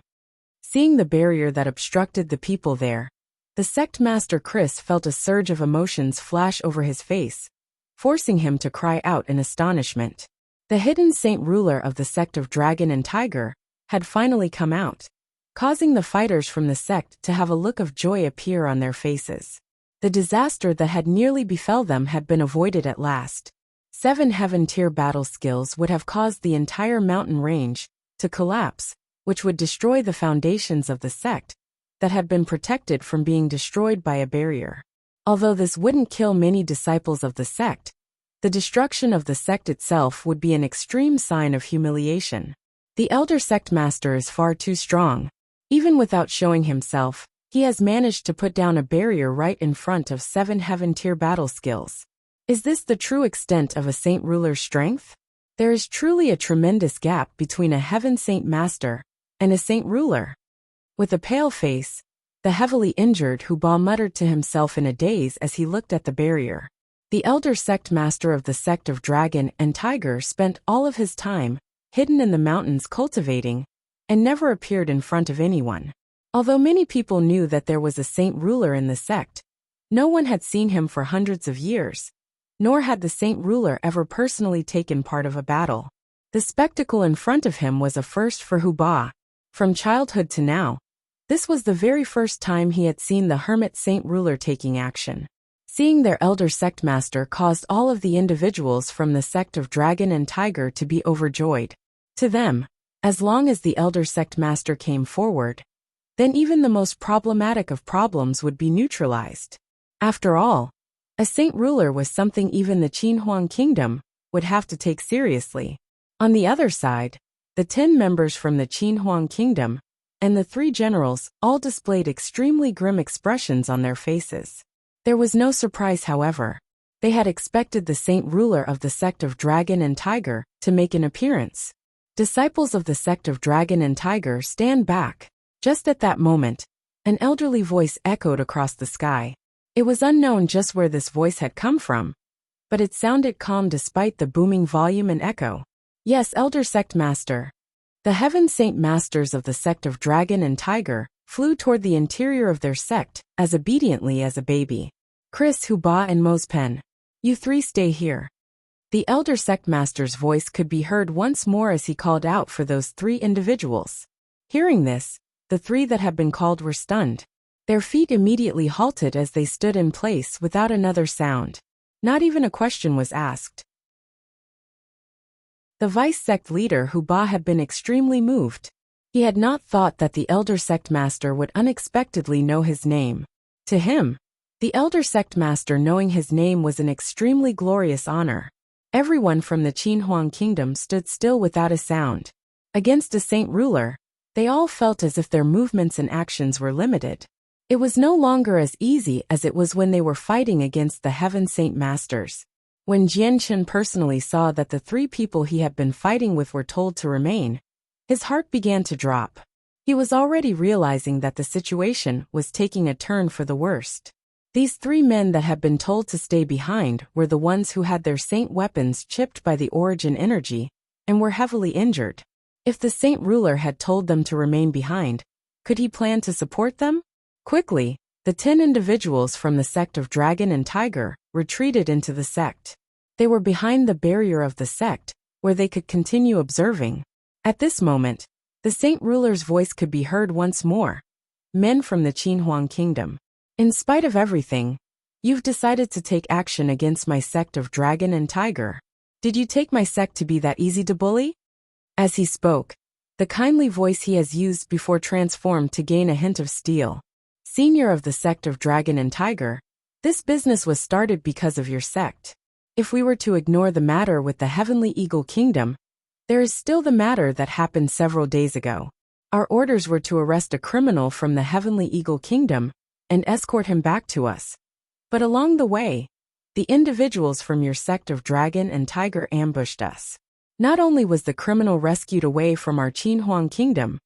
Seeing the barrier that obstructed the people there, the sect master Chris felt a surge of emotions flash over his face, forcing him to cry out in astonishment. The hidden saint ruler of the sect of Dragon and Tiger had finally come out, causing the fighters from the sect to have a look of joy appear on their faces. The disaster that had nearly befell them had been avoided at last. 7 heaven-tier battle skills would have caused the entire mountain range to collapse, which would destroy the foundations of the sect that had been protected from being destroyed by a barrier. Although this wouldn't kill many disciples of the sect, the destruction of the sect itself would be an extreme sign of humiliation. The elder sect master is far too strong. Even without showing himself, he has managed to put down a barrier right in front of 7 heaven-tier battle skills. Is this the true extent of a saint ruler's strength? There is truly a tremendous gap between a heaven saint master and a saint ruler. With a pale face, the heavily injured Huba muttered to himself in a daze as he looked at the barrier. The elder sect master of the sect of Dragon and Tiger spent all of his time hidden in the mountains cultivating, and never appeared in front of anyone. Although many people knew that there was a saint ruler in the sect, no one had seen him for hundreds of years, nor had the saint ruler ever personally taken part of a battle. The spectacle in front of him was a first for Huba. From childhood to now, this was the very first time he had seen the hermit saint ruler taking action. Seeing their elder sect master caused all of the individuals from the sect of Dragon and Tiger to be overjoyed. To them, as long as the elder sect master came forward, then even the most problematic of problems would be neutralized. After all, a saint ruler was something even the Qinhuang kingdom would have to take seriously. On the other side, the 10 members from the Qinhuang kingdom and the 3 generals all displayed extremely grim expressions on their faces. There was no surprise, however. They had expected the saint ruler of the sect of Dragon and Tiger to make an appearance. Disciples of the sect of Dragon and Tiger, stand back. Just at that moment, an elderly voice echoed across the sky. It was unknown just where this voice had come from, but it sounded calm despite the booming volume and echo. Yes, elder sect master. The heaven saint masters of the sect of Dragon and Tiger flew toward the interior of their sect as obediently as a baby. Chris, Huba, and Mozpen, you 3 stay here. The elder sect master's voice could be heard once more as he called out for those 3 individuals. Hearing this, the 3 that had been called were stunned. Their feet immediately halted as they stood in place without another sound. Not even a question was asked. The vice sect leader Huba had been extremely moved. He had not thought that the elder sect master would unexpectedly know his name. To him, the elder sect master knowing his name was an extremely glorious honor. Everyone from the Qinhuang kingdom stood still without a sound. Against a saint ruler, they all felt as if their movements and actions were limited. It was no longer as easy as it was when they were fighting against the heaven saint masters. When Jianchen personally saw that the 3 people he had been fighting with were told to remain, his heart began to drop. He was already realizing that the situation was taking a turn for the worst. These 3 men that had been told to stay behind were the ones who had their saint weapons chipped by the origin energy and were heavily injured. If the saint ruler had told them to remain behind, could he plan to support them? Quickly, the 10 individuals from the sect of Dragon and Tiger retreated into the sect. They were behind the barrier of the sect, where they could continue observing. At this moment, the saint ruler's voice could be heard once more. Men from the Qinhuang kingdom. In spite of everything, you've decided to take action against my sect of Dragon and Tiger. Did you take my sect to be that easy to bully? As he spoke, the kindly voice he has used before transformed to gain a hint of steel. Senior of the sect of Dragon and Tiger, this business was started because of your sect. If we were to ignore the matter with the Heavenly Eagle Kingdom, there is still the matter that happened several days ago. Our orders were to arrest a criminal from the Heavenly Eagle Kingdom and escort him back to us. But along the way, the individuals from your sect of Dragon and Tiger ambushed us. Not only was the criminal rescued away from our Qinhuang Kingdom,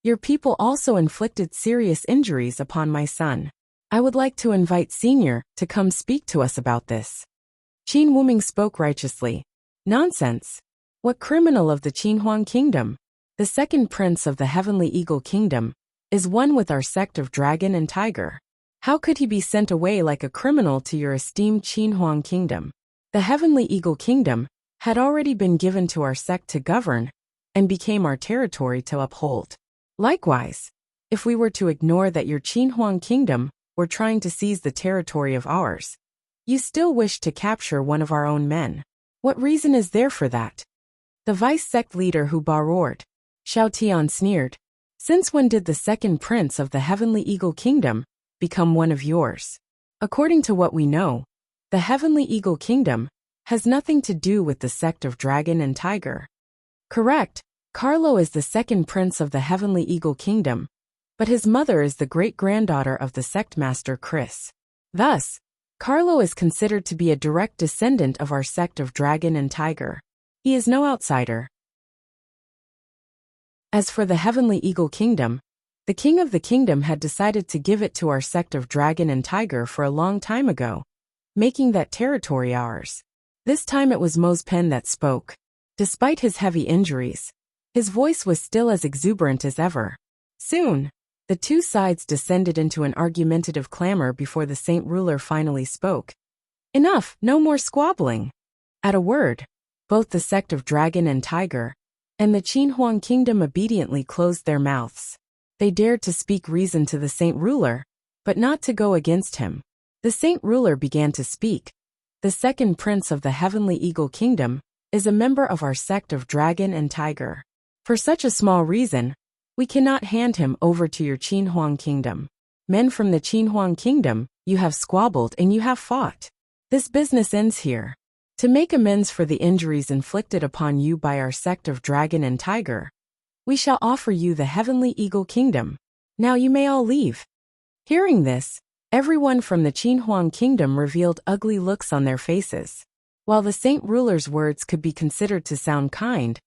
your people also inflicted serious injuries upon my son. I would like to invite Senior to come speak to us about this. Qin Wuming spoke righteously. Nonsense. What criminal of the Qinhuang Kingdom? the second prince of the Heavenly Eagle Kingdom, is one with our sect of Dragon and Tiger. How could he be sent away like a criminal to your esteemed Qinhuang Kingdom? The Heavenly Eagle Kingdom had already been given to our sect to govern and became our territory to uphold. Likewise, if we were to ignore that your Qinhuang Kingdom were trying to seize the territory of ours, you still wish to capture one of our own men. What reason is there for that? The vice-sect leader Huba roared. Xiao Tian sneered. Since when did the second prince of the Heavenly Eagle Kingdom become one of yours? According to what we know, the Heavenly Eagle Kingdom has nothing to do with the sect of Dragon and Tiger. Correct, Carlo is the second prince of the Heavenly Eagle Kingdom, but his mother is the great-granddaughter of the sect master Chris. Thus, Carlo is considered to be a direct descendant of our sect of Dragon and Tiger. He is no outsider. As for the Heavenly Eagle Kingdom, the king of the kingdom had decided to give it to our sect of Dragon and Tiger for a long time ago, making that territory ours. This time it was Mo's pen that spoke. Despite his heavy injuries, his voice was still as exuberant as ever. Soon, the two sides descended into an argumentative clamor before the saint ruler finally spoke. Enough, no more squabbling. At a word, both the sect of Dragon and Tiger and the Qinhuang Kingdom obediently closed their mouths. They dared to speak reason to the saint ruler, but not to go against him. The saint ruler began to speak. The second prince of the Heavenly Eagle Kingdom is a member of our sect of Dragon and Tiger. For such a small reason, we cannot hand him over to your Qinhuang Kingdom. Men from the Qinhuang Kingdom, you have squabbled and you have fought. This business ends here. To make amends for the injuries inflicted upon you by our sect of Dragon and Tiger, we shall offer you the Heavenly Eagle Kingdom. Now you may all leave. Hearing this, everyone from the Qinhuang Kingdom revealed ugly looks on their faces. While the saint ruler's words could be considered to sound kind,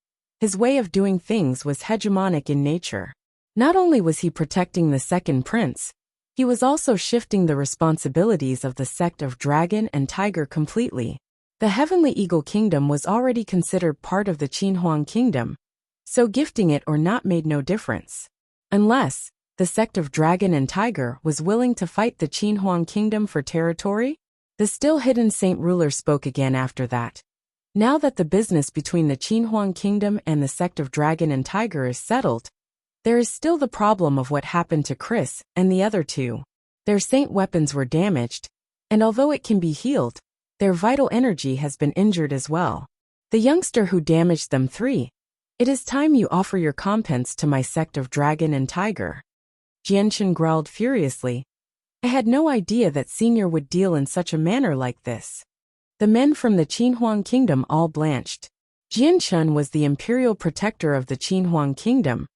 his way of doing things was hegemonic in nature. Not only was he protecting the second prince, he was also shifting the responsibilities of the sect of Dragon and Tiger completely. The Heavenly Eagle Kingdom was already considered part of the Qinhuang Kingdom, so gifting it or not made no difference. Unless the sect of Dragon and Tiger was willing to fight the Qinhuang Kingdom for territory? The still-hidden saint ruler spoke again after that. Now that the business between the Qinhuang Kingdom and the sect of Dragon and Tiger is settled, there is still the problem of what happened to Chris and the other two. Their saint weapons were damaged, and although it can be healed, their vital energy has been injured as well. The youngster who damaged them 3. It is time you offer your compense to my sect of Dragon and Tiger. Jianchen growled furiously. I had no idea that Senior would deal in such a manner like this. The men from the Qinhuang Kingdom all blanched. Jianchen was the imperial protector of the Qinhuang Kingdom,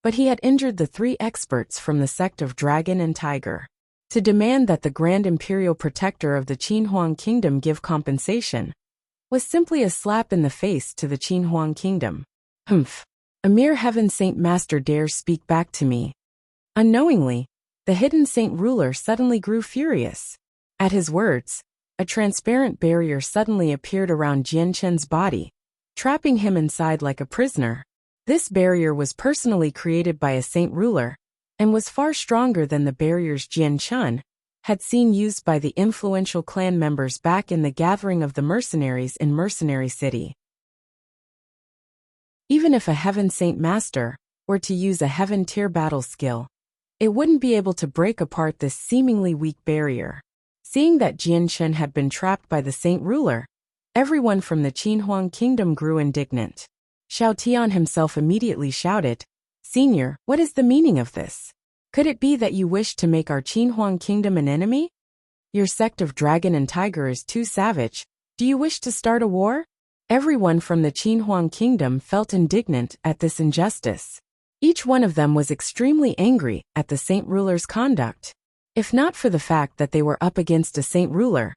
but he had injured the 3 experts from the sect of Dragon and Tiger. To demand that the Grand Imperial Protector of the Qinhuang Kingdom give compensation was simply a slap in the face to the Qinhuang Kingdom. Humph! A mere heaven saint master dares speak back to me. Unknowingly, the hidden saint ruler suddenly grew furious. At his words, a transparent barrier suddenly appeared around Jianchen's body, trapping him inside like a prisoner. This barrier was personally created by a saint ruler, and was far stronger than the barriers Jianchen had seen used by the influential clan members back in the gathering of the mercenaries in Mercenary City. Even if a Heaven Saint Master were to use a Heaven Tier battle skill, it wouldn't be able to break apart this seemingly weak barrier. Seeing that Jianchen had been trapped by the Saint Ruler, everyone from the Qinhuang Kingdom grew indignant. Xiao Tian himself immediately shouted, Senior, what is the meaning of this? Could it be that you wish to make our Qinhuang Kingdom an enemy? Your sect of Dragon and Tiger is too savage. Do you wish to start a war? Everyone from the Qinhuang Kingdom felt indignant at this injustice. Each one of them was extremely angry at the Saint Ruler's conduct. If not for the fact that they were up against a Saint Ruler,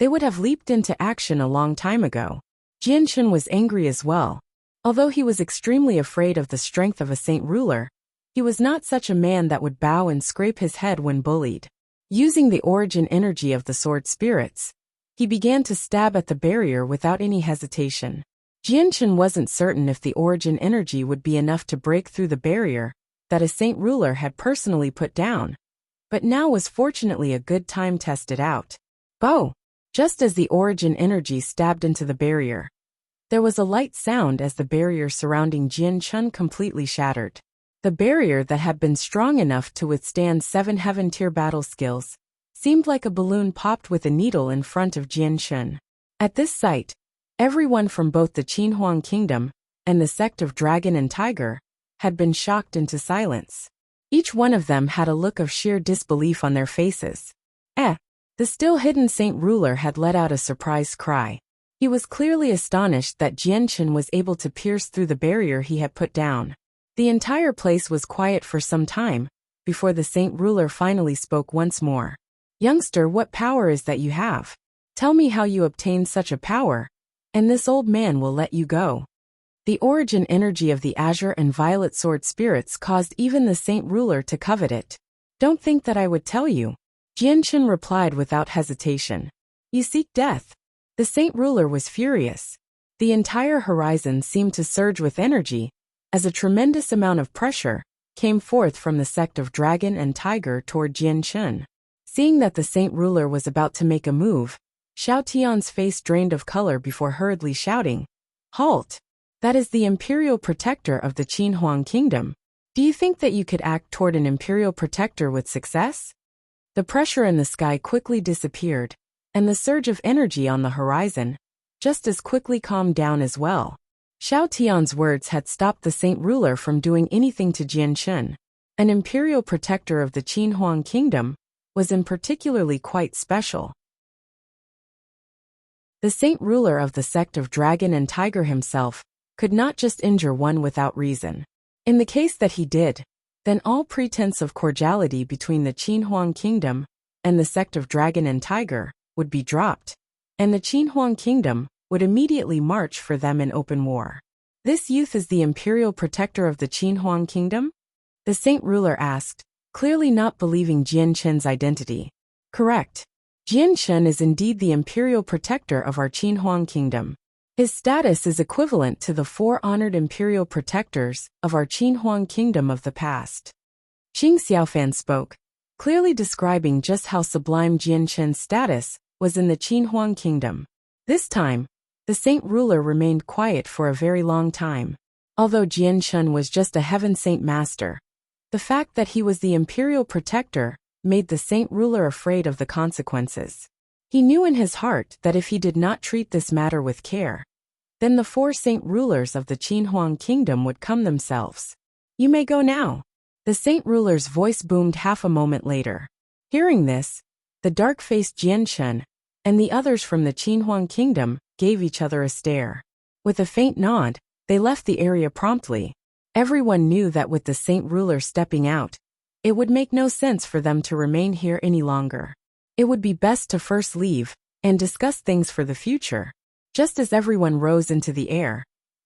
they would have leaped into action a long time ago. Jianchen was angry as well. Although he was extremely afraid of the strength of a Saint Ruler, he was not such a man that would bow and scrape his head when bullied. Using the origin energy of the sword spirits, he began to stab at the barrier without any hesitation. Jianchen wasn't certain if the origin energy would be enough to break through the barrier that a saint ruler had personally put down, but now was fortunately a good time to test it out. Bo! Just as the origin energy stabbed into the barrier, there was a light sound as the barrier surrounding Jianchen completely shattered. The barrier that had been strong enough to withstand 7 heaven-tier battle skills seemed like a balloon popped with a needle in front of Jianchen. At this sight, everyone from both the Qinhuang Kingdom and the sect of Dragon and Tiger had been shocked into silence. Each one of them had a look of sheer disbelief on their faces. The still-hidden saint ruler had let out a surprised cry. He was clearly astonished that Jianchen was able to pierce through the barrier he had put down. The entire place was quiet for some time, before the saint ruler finally spoke once more. "Youngster, what power is that you have? Tell me how you obtained such a power, and this old man will let you go." The origin energy of the azure and violet sword spirits caused even the saint ruler to covet it. "Don't think that I would tell you," Jianchen replied without hesitation. "You seek death." The saint ruler was furious. The entire horizon seemed to surge with energy, as a tremendous amount of pressure came forth from the sect of Dragon and Tiger toward Jianchen. Seeing that the saint ruler was about to make a move, Xiao Tian's face drained of color before hurriedly shouting, "Halt! That is the imperial protector of the Qinhuang Kingdom. Do you think that you could act toward an imperial protector with success?" The pressure in the sky quickly disappeared, and the surge of energy on the horizon just as quickly calmed down as well. Xiao Tian's words had stopped the saint ruler from doing anything to Jianchen. An imperial protector of the Qinhuang Kingdom was in particularly quite special. The saint ruler of the sect of Dragon and Tiger himself could not just injure one without reason. In the case that he did, then all pretense of cordiality between the Qinhuang Kingdom and the sect of Dragon and Tiger would be dropped, and the Qinhuang Kingdom would immediately march for them in open war. "This youth is the imperial protector of the Qinhuang Kingdom?" the saint ruler asked, clearly not believing Jianchen's identity. "Correct. Jianchen is indeed the imperial protector of our Qinhuang Kingdom. His status is equivalent to the 4 honored imperial protectors of our Qinhuang Kingdom of the past." Qing Xiaofan spoke, clearly describing just how sublime Jianchen's status was in the Qinhuang Kingdom. This time, the saint ruler remained quiet for a very long time. Although Jianchen was just a heaven saint master, the fact that he was the imperial protector made the saint ruler afraid of the consequences. He knew in his heart that if he did not treat this matter with care, then the 4 saint rulers of the Qinhuang Kingdom would come themselves. "You may go now." The saint ruler's voice boomed half a moment later. Hearing this, the dark-faced Jianchen and the others from the Qinhuang Kingdom gave each other a stare. With a faint nod, they left the area promptly. Everyone knew that with the saint ruler stepping out, it would make no sense for them to remain here any longer. It would be best to first leave and discuss things for the future. Just as everyone rose into the air,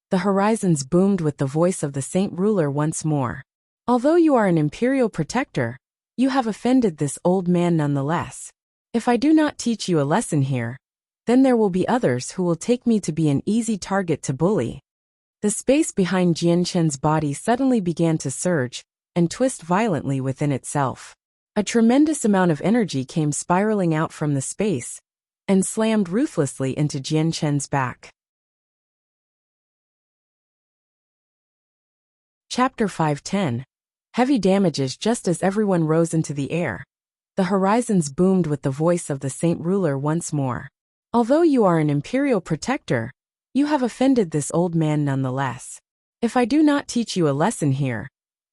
the horizons boomed with the voice of the saint ruler once more. "Although you are an imperial protector, you have offended this old man nonetheless. If I do not teach you a lesson here, then there will be others who will take me to be an easy target to bully." The space behind Jianchen's body suddenly began to surge and twist violently within itself. A tremendous amount of energy came spiraling out from the space and slammed ruthlessly into Jianchen's back. Chapter 510. Heavy damages. Just as everyone rose into the air, the horizons boomed with the voice of the saint ruler once more. "Although you are an imperial protector, you have offended this old man nonetheless. If I do not teach you a lesson here,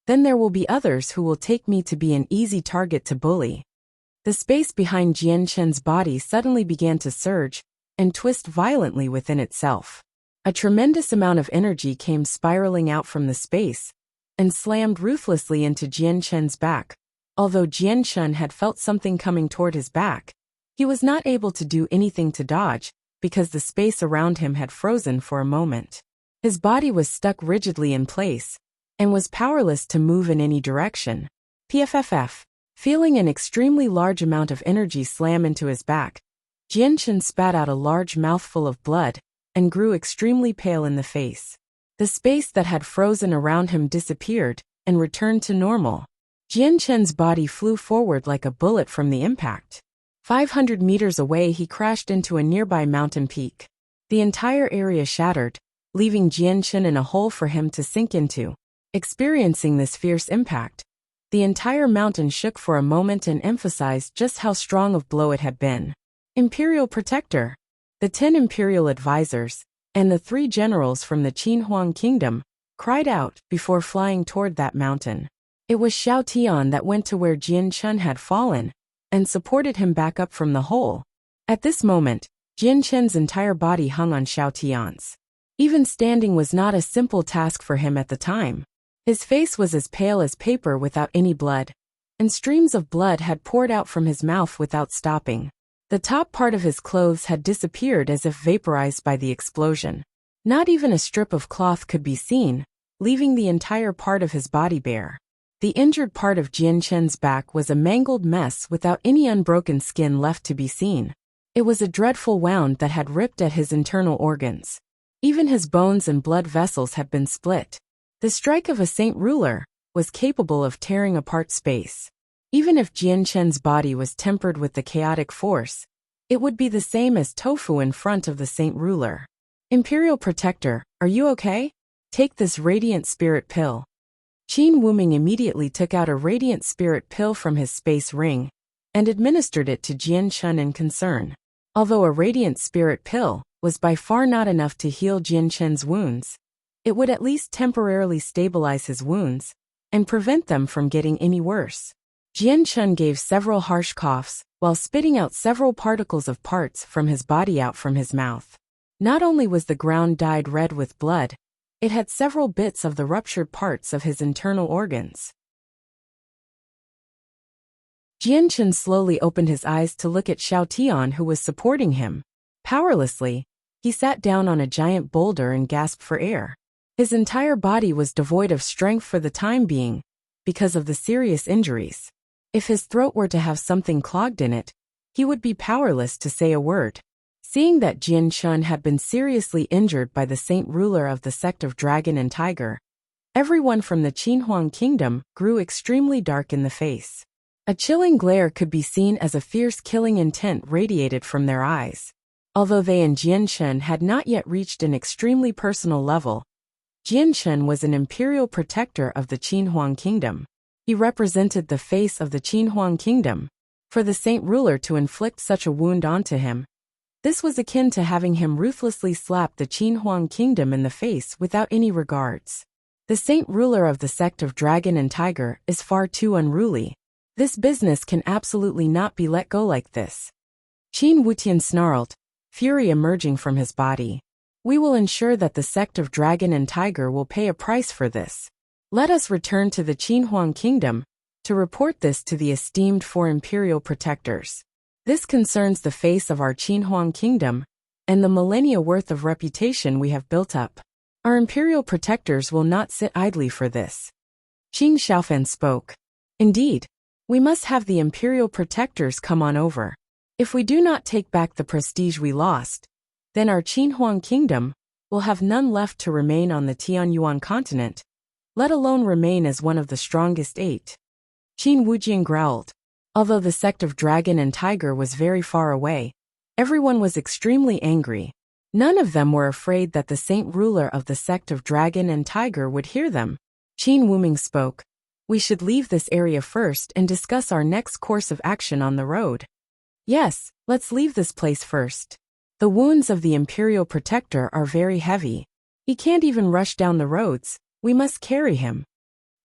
then there will be others who will take me to be an easy target to bully." The space behind Jianchen's body suddenly began to surge and twist violently within itself. A tremendous amount of energy came spiraling out from the space and slammed ruthlessly into Jianchen's back. Although Jianchen had felt something coming toward his back, he was not able to do anything to dodge because the space around him had frozen for a moment. His body was stuck rigidly in place and was powerless to move in any direction. PFFF. Feeling an extremely large amount of energy slam into his back, Jianchen spat out a large mouthful of blood and grew extremely pale in the face. The space that had frozen around him disappeared and returned to normal. Jian Chen's body flew forward like a bullet from the impact. 500 meters away, he crashed into a nearby mountain peak. The entire area shattered, leaving Jian Chen in a hole for him to sink into. Experiencing this fierce impact, the entire mountain shook for a moment and emphasized just how strong of blow it had been. Imperial Protector, the 10 imperial advisors, and the 3 generals from the Qin Huang Kingdom cried out before flying toward that mountain. It was Xiao Tian that went to where Jian Chen had fallen and supported him back up from the hole. At this moment, Jian Chen's entire body hung on Xiao Tian's. Even standing was not a simple task for him at the time. His face was as pale as paper without any blood, and streams of blood had poured out from his mouth without stopping. The top part of his clothes had disappeared as if vaporized by the explosion. Not even a strip of cloth could be seen, leaving the entire part of his body bare. The injured part of Jian Chen's back was a mangled mess without any unbroken skin left to be seen. It was a dreadful wound that had ripped at his internal organs. Even his bones and blood vessels had been split. The strike of a saint ruler was capable of tearing apart space. Even if Jian Chen's body was tempered with the chaotic force, it would be the same as tofu in front of the saint ruler. Imperial Protector, are you okay? Take this radiant spirit pill. Qin Wuming immediately took out a radiant spirit pill from his space ring and administered it to Jian Chen in concern. Although a radiant spirit pill was by far not enough to heal Jian Chen's wounds, it would at least temporarily stabilize his wounds and prevent them from getting any worse. Jian Chen gave several harsh coughs while spitting out several particles of parts from his body out from his mouth. Not only was the ground dyed red with blood, it had several bits of the ruptured parts of his internal organs. Jian Chen slowly opened his eyes to look at Xiao Tian, who was supporting him. Powerlessly, he sat down on a giant boulder and gasped for air. His entire body was devoid of strength for the time being, because of the serious injuries. If his throat were to have something clogged in it, he would be powerless to say a word. Seeing that Jian Chen had been seriously injured by the saint ruler of the sect of Dragon and Tiger, everyone from the Qin Huang Kingdom grew extremely dark in the face. A chilling glare could be seen as a fierce killing intent radiated from their eyes. Although they and Jian Chen had not yet reached an extremely personal level, Jian Chen was an imperial protector of the Qin Huang Kingdom. He represented the face of the Qin Huang Kingdom. For the saint ruler to inflict such a wound onto him, this was akin to having him ruthlessly slap the Qin Huang Kingdom in the face without any regards. The saint ruler of the sect of Dragon and Tiger is far too unruly. This business can absolutely not be let go like this. Qin Wutian snarled, fury emerging from his body. We will ensure that the sect of Dragon and Tiger will pay a price for this. Let us return to the Qin Huang Kingdom to report this to the esteemed 4 imperial protectors. This concerns the face of our Qin Huang Kingdom and the millennia worth of reputation we have built up. Our imperial protectors will not sit idly for this. Qin Xiaofan spoke. Indeed, we must have the imperial protectors come on over. If we do not take back the prestige we lost, then our Qin Huang Kingdom will have none left to remain on the Tianyuan continent, let alone remain as one of the strongest 8. Qin Wujian growled. Although the sect of Dragon and Tiger was very far away, everyone was extremely angry. None of them were afraid that the saint ruler of the sect of Dragon and Tiger would hear them. Qin Wuming spoke. We should leave this area first and discuss our next course of action on the road. Yes, let's leave this place first. The wounds of the imperial protector are very heavy. He can't even rush down the roads. We must carry him.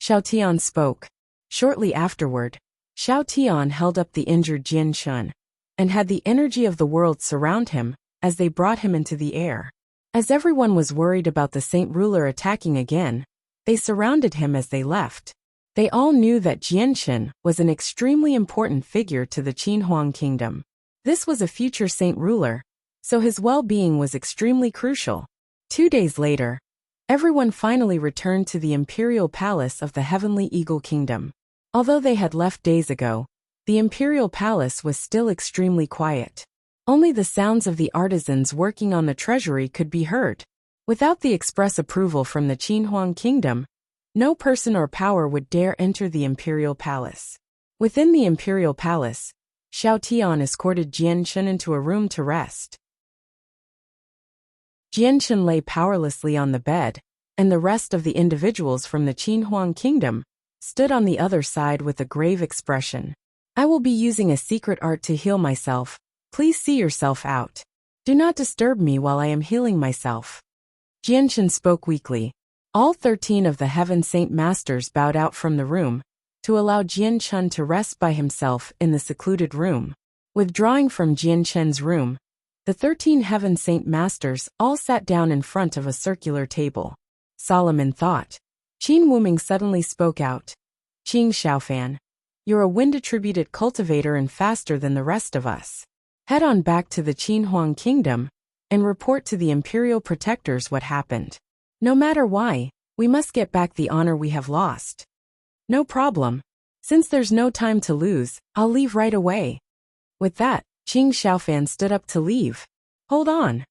Xiao Tian spoke. Shortly afterward, Xiao Tian held up the injured Jian Chen and had the energy of the world surround him as they brought him into the air. As everyone was worried about the saint ruler attacking again, they surrounded him as they left. They all knew that Jian Chen was an extremely important figure to the Qin Huang Kingdom. This was a future saint ruler, so his well-being was extremely crucial. 2 days later, everyone finally returned to the imperial palace of the Heavenly Eagle Kingdom. Although they had left days ago, the imperial palace was still extremely quiet. Only the sounds of the artisans working on the treasury could be heard. Without the express approval from the Qinhuang kingdom, no person or power would dare enter the imperial palace. Within the imperial palace, Xiao Tian escorted Jianchen into a room to rest. Jianchen lay powerlessly on the bed, and the rest of the individuals from the Qinhuang kingdom stood on the other side with a grave expression. I will be using a secret art to heal myself. Please see yourself out. Do not disturb me while I am healing myself. Jianchen spoke weakly. All 13 of the Heaven Saint Masters bowed out from the room to allow Jianchen to rest by himself in the secluded room. Withdrawing from Jianchen's room, the 13 Heaven Saint Masters all sat down in front of a circular table. Solomon thought. Qin Wuming suddenly spoke out. Qing Xiaofan, you're a wind-attributed cultivator and faster than the rest of us. Head on back to the Qinhuang kingdom and report to the imperial protectors what happened. No matter why, we must get back the honor we have lost. No problem. Since there's no time to lose, I'll leave right away. With that, Qing Xiaofan stood up to leave. Hold on.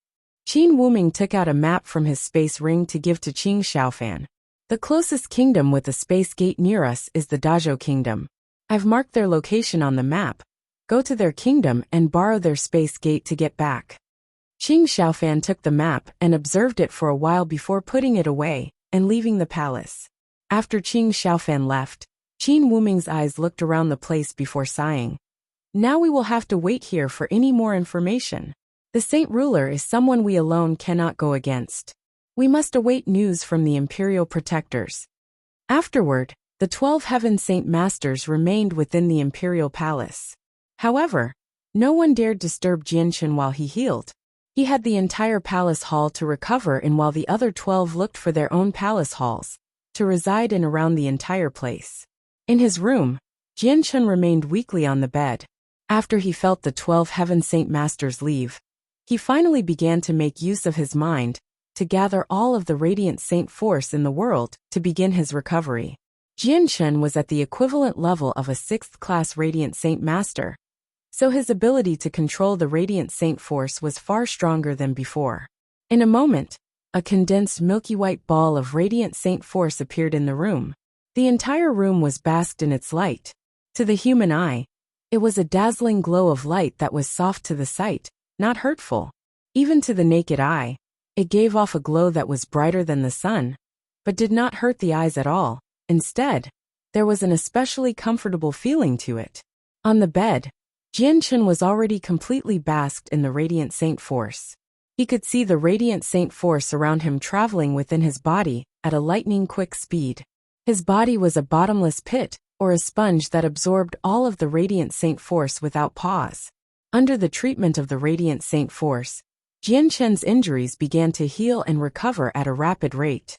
Qin Wuming took out a map from his space ring to give to Qing Xiaofan. The closest kingdom with a space gate near us is the Dazhou kingdom. I've marked their location on the map. Go to their kingdom and borrow their space gate to get back. Qing Xiaofan took the map and observed it for a while before putting it away and leaving the palace. After Qing Xiaofan left, Qin Wuming's eyes looked around the place before sighing. Now we will have to wait here for any more information. The Saint Ruler is someone we alone cannot go against. We must await news from the imperial protectors. Afterward, the 12 Heaven Saint Masters remained within the imperial palace. However, no one dared disturb Jianchen while he healed. He had the entire palace hall to recover in while the other 12 looked for their own palace halls to reside in around the entire place. In his room, Jianchen remained weakly on the bed. After he felt the 12 Heaven Saint Masters leave, he finally began to make use of his mind to gather all of the Radiant Saint force in the world to begin his recovery. Jianchen was at the equivalent level of a 6th-class Radiant Saint Master, so his ability to control the Radiant Saint force was far stronger than before. In a moment, a condensed milky white ball of Radiant Saint force appeared in the room. The entire room was basked in its light. To the human eye, it was a dazzling glow of light that was soft to the sight, not hurtful. Even to the naked eye, it gave off a glow that was brighter than the sun, but did not hurt the eyes at all. Instead, there was an especially comfortable feeling to it. On the bed, Jianchen was already completely basked in the Radiant Saint force. He could see the Radiant Saint force around him traveling within his body at a lightning-quick speed. His body was a bottomless pit, or a sponge that absorbed all of the Radiant Saint force without pause. Under the treatment of the Radiant Saint force, Jianchen's injuries began to heal and recover at a rapid rate.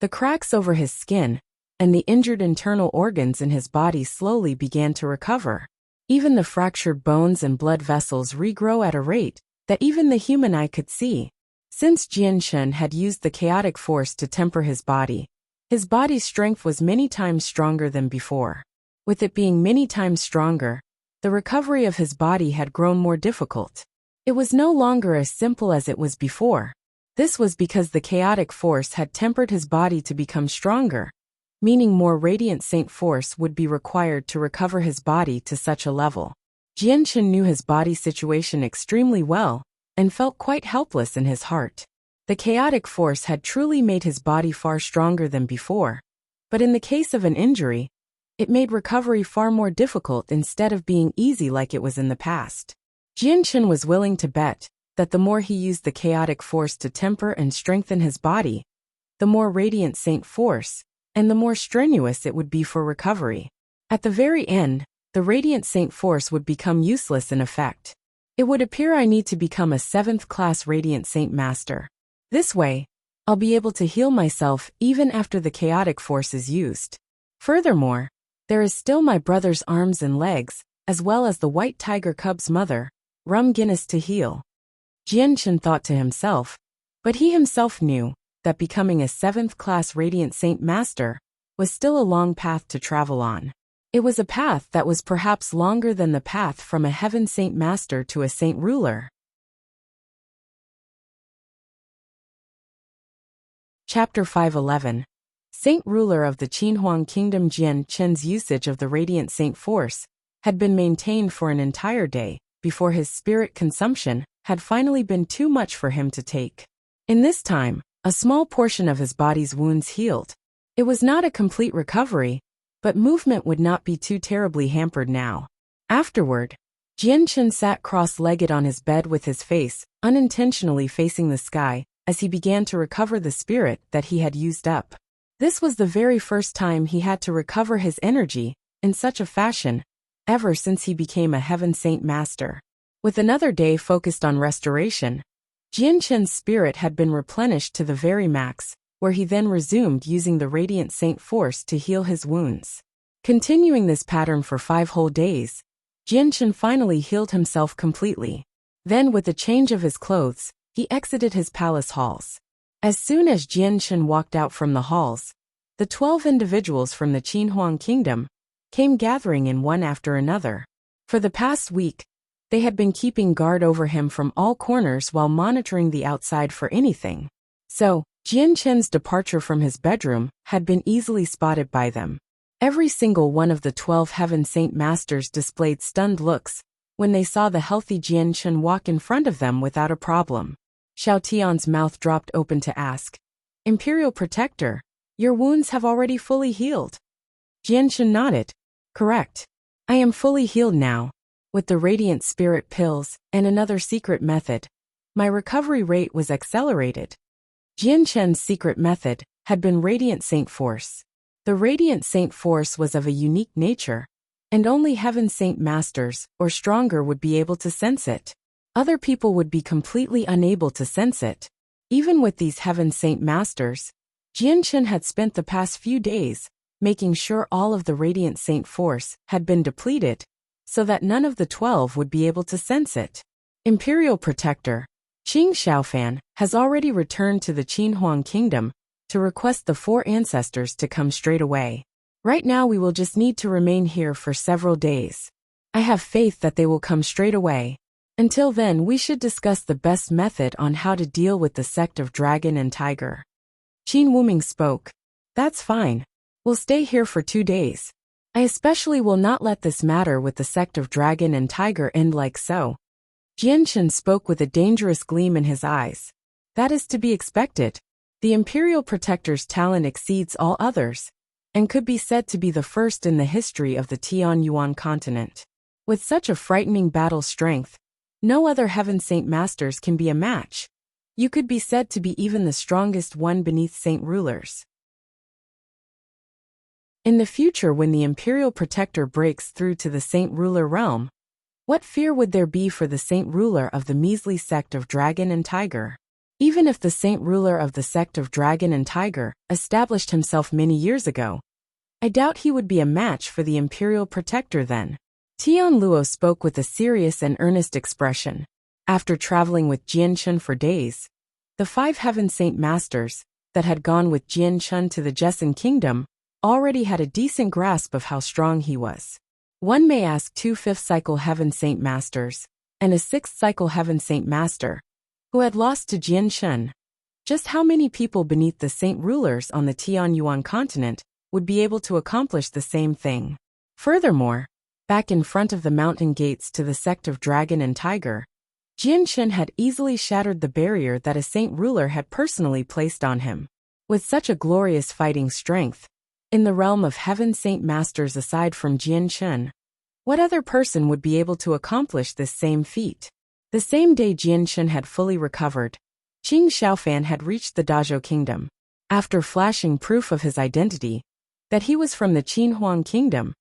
The cracks over his skin and the injured internal organs in his body slowly began to recover. Even the fractured bones and blood vessels regrow at a rate that even the human eye could see. Since Jianchen had used the chaotic force to temper his body's strength was many times stronger than before. With it being many times stronger, the recovery of his body had grown more difficult. It was no longer as simple as it was before. This was because the chaotic force had tempered his body to become stronger, meaning more Radiant Saint force would be required to recover his body to such a level. Jianchen knew his body situation extremely well and felt quite helpless in his heart. The chaotic force had truly made his body far stronger than before, but in the case of an injury, it made recovery far more difficult instead of being easy like it was in the past. Jianchen was willing to bet that the more he used the chaotic force to temper and strengthen his body, the more Radiant Saint force, and the more strenuous it would be for recovery. At the very end, the Radiant Saint force would become useless in effect. It would appear I need to become a 7th-class Radiant Saint Master. This way, I'll be able to heal myself even after the chaotic force is used. Furthermore, there is still my brother's arms and legs, as well as the white tiger cub's mother, Rum Guinness, to heal. Jianchen thought to himself, but he himself knew that becoming a 7th-class Radiant Saint Master was still a long path to travel on. It was a path that was perhaps longer than the path from a heaven saint master to a saint ruler. Chapter 5:11. Saint ruler of the Qinhuang Kingdom. Jian Chen's usage of the radiant saint force had been maintained for an entire day before his spirit consumption had finally been too much for him to take. In this time, a small portion of his body's wounds healed. It was not a complete recovery, but movement would not be too terribly hampered now. Afterward, Jian Chen sat cross-legged on his bed with his face unintentionally facing the sky as he began to recover the spirit that he had used up. This was the very first time he had to recover his energy in such a fashion ever since he became a heaven saint master. With another day focused on restoration, Jian Chen's spirit had been replenished to the very max, where he then resumed using the radiant saint force to heal his wounds. Continuing this pattern for 5 whole days, Jian Chen finally healed himself completely. Then, with a change of his clothes, he exited his palace halls. As soon as Jian Chen walked out from the halls, the 12 individuals from the Qinhuang Kingdom came gathering in one after another. For the past week, they had been keeping guard over him from all corners while monitoring the outside for anything. So, Jian Chen's departure from his bedroom had been easily spotted by them. Every single one of the 12 heaven saint masters displayed stunned looks when they saw the healthy Jian Chen walk in front of them without a problem. Xiao Tian's mouth dropped open to ask, "Imperial Protector, your wounds have already fully healed?" Jian Chen nodded. "Correct. I am fully healed now. With the radiant spirit pills and another secret method, my recovery rate was accelerated." Jian Chen's secret method had been radiant saint force. The radiant saint force was of a unique nature, and only heaven saint masters or stronger would be able to sense it. Other people would be completely unable to sense it. Even with these heaven saint masters, Jian Chen had spent the past few days making sure all of the radiant saint force had been depleted, so that none of the 12 would be able to sense it. Imperial Protector, Qing Xiaofan has already returned to the Qinhuang Kingdom to request the 4 ancestors to come straight away. Right now we will just need to remain here for several days. I have faith that they will come straight away. Until then, we should discuss the best method on how to deal with the sect of Dragon and Tiger. Qin Wuming spoke. That's fine. We'll stay here for 2 days. I especially will not let this matter with the sect of Dragon and Tiger end like so. Jian Chen spoke with a dangerous gleam in his eyes. That is to be expected. The Imperial Protector's talent exceeds all others, and could be said to be the first in the history of the Tianyuan continent. With such a frightening battle strength, no other heaven saint masters can be a match. You could be said to be even the strongest one beneath saint rulers. In the future, when the Imperial Protector breaks through to the saint ruler realm, what fear would there be for the saint ruler of the measly sect of Dragon and Tiger? Even if the saint ruler of the sect of Dragon and Tiger established himself many years ago, I doubt he would be a match for the Imperial Protector then. Tian Luo spoke with a serious and earnest expression. After traveling with Jian Chen for days, the 5 heaven saint masters that had gone with Jian Chen to the Jessan Kingdom already had a decent grasp of how strong he was. One may ask 2 5th-cycle heaven saint masters and a 6th-cycle heaven saint master, who had lost to Jian Chen, just how many people beneath the saint rulers on the Tianyuan continent would be able to accomplish the same thing. Furthermore, back in front of the mountain gates to the sect of Dragon and Tiger, Jian Chen had easily shattered the barrier that a saint ruler had personally placed on him. With such a glorious fighting strength, in the realm of heaven saint masters aside from Jian Chen, what other person would be able to accomplish this same feat? The same day Jian Chen had fully recovered, Qing Xiaofan had reached the Dazhou Kingdom. After flashing proof of his identity, that he was from the Qinhuang Kingdom,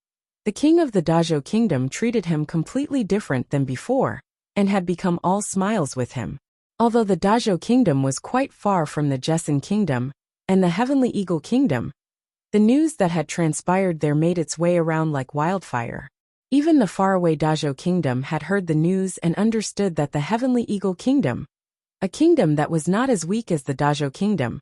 the king of the Dazhou Kingdom treated him completely different than before, and had become all smiles with him. Although the Dazhou Kingdom was quite far from the Jessan Kingdom and the Heavenly Eagle Kingdom, the news that had transpired there made its way around like wildfire. Even the faraway Dazhou Kingdom had heard the news and understood that the Heavenly Eagle Kingdom, a kingdom that was not as weak as the Dazhou Kingdom,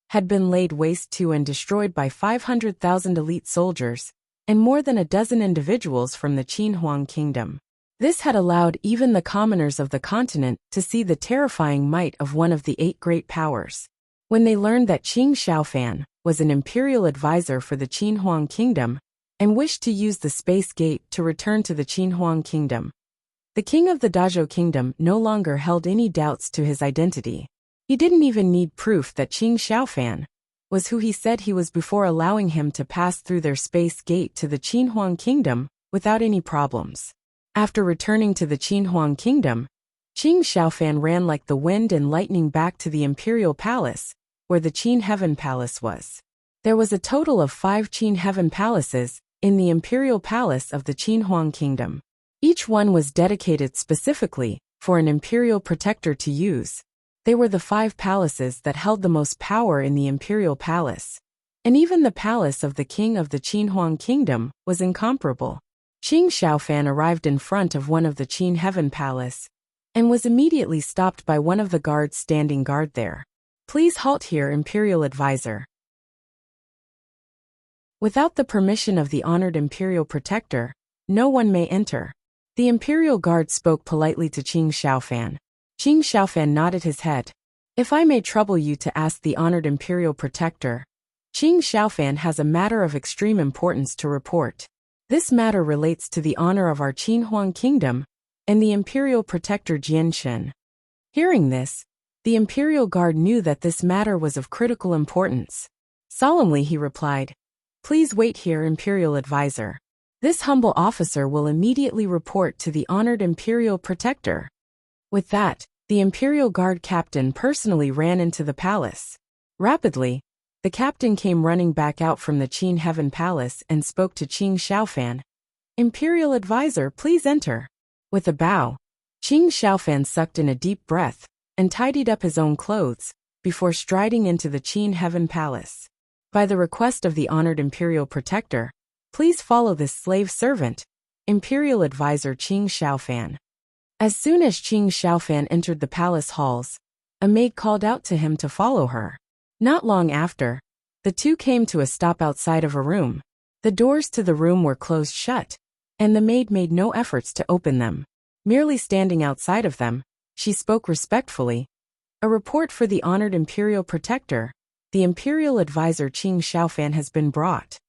had been laid waste to and destroyed by 500,000 elite soldiers and more than a dozen individuals from the Qin Huang kingdom. This had allowed even the commoners of the continent to see the terrifying might of one of the 8 great powers. When they learned that Qing Xiaofan was an imperial advisor for the Qin Huang kingdom and wished to use the space gate to return to the Qin Huang kingdom, the king of the Dazhou kingdom no longer held any doubts to his identity. He didn't even need proof that Qing Xiaofan was who he said he was before allowing him to pass through their space gate to the Qin Huang kingdom without any problems. After returning to the Qin Huang kingdom, Qing Xiaofan ran like the wind and lightning back to the imperial palace, where the Qin Heaven Palace was. There was a total of 5 Qin Heaven Palaces in the imperial palace of the Qin Huang kingdom. Each one was dedicated specifically for an imperial protector to use. They were the 5 palaces that held the most power in the imperial palace. And even the palace of the king of the Qin Huang kingdom was incomparable. Qing Xiaofan arrived in front of one of the Qin Heaven Palace and was immediately stopped by one of the guards standing guard there. "Please halt here, imperial advisor. Without the permission of the honored imperial protector, no one may enter." The imperial guard spoke politely to Qing Xiaofan. Qing Xiaofan nodded his head. "If I may trouble you to ask the honored imperial protector, Qing Xiaofan has a matter of extreme importance to report. This matter relates to the honor of our Qin Huang kingdom and the imperial protector Jianshen." Hearing this, the imperial guard knew that this matter was of critical importance. Solemnly he replied, "Please wait here, imperial advisor. This humble officer will immediately report to the honored imperial protector." With that, the imperial guard captain personally ran into the palace. Rapidly, the captain came running back out from the Qin Heaven Palace and spoke to Qing Xiaofan. "Imperial advisor, please enter." With a bow, Qing Xiaofan sucked in a deep breath and tidied up his own clothes before striding into the Qin Heaven Palace. "By the request of the honored imperial protector, please follow this slave servant, imperial advisor Qing Xiaofan." As soon as Qing Xiaofan entered the palace halls, a maid called out to him to follow her. Not long after, the two came to a stop outside of a room. The doors to the room were closed shut, and the maid made no efforts to open them. Merely standing outside of them, she spoke respectfully. "A report for the honored imperial protector, the imperial advisor Qing Xiaofan, has been brought.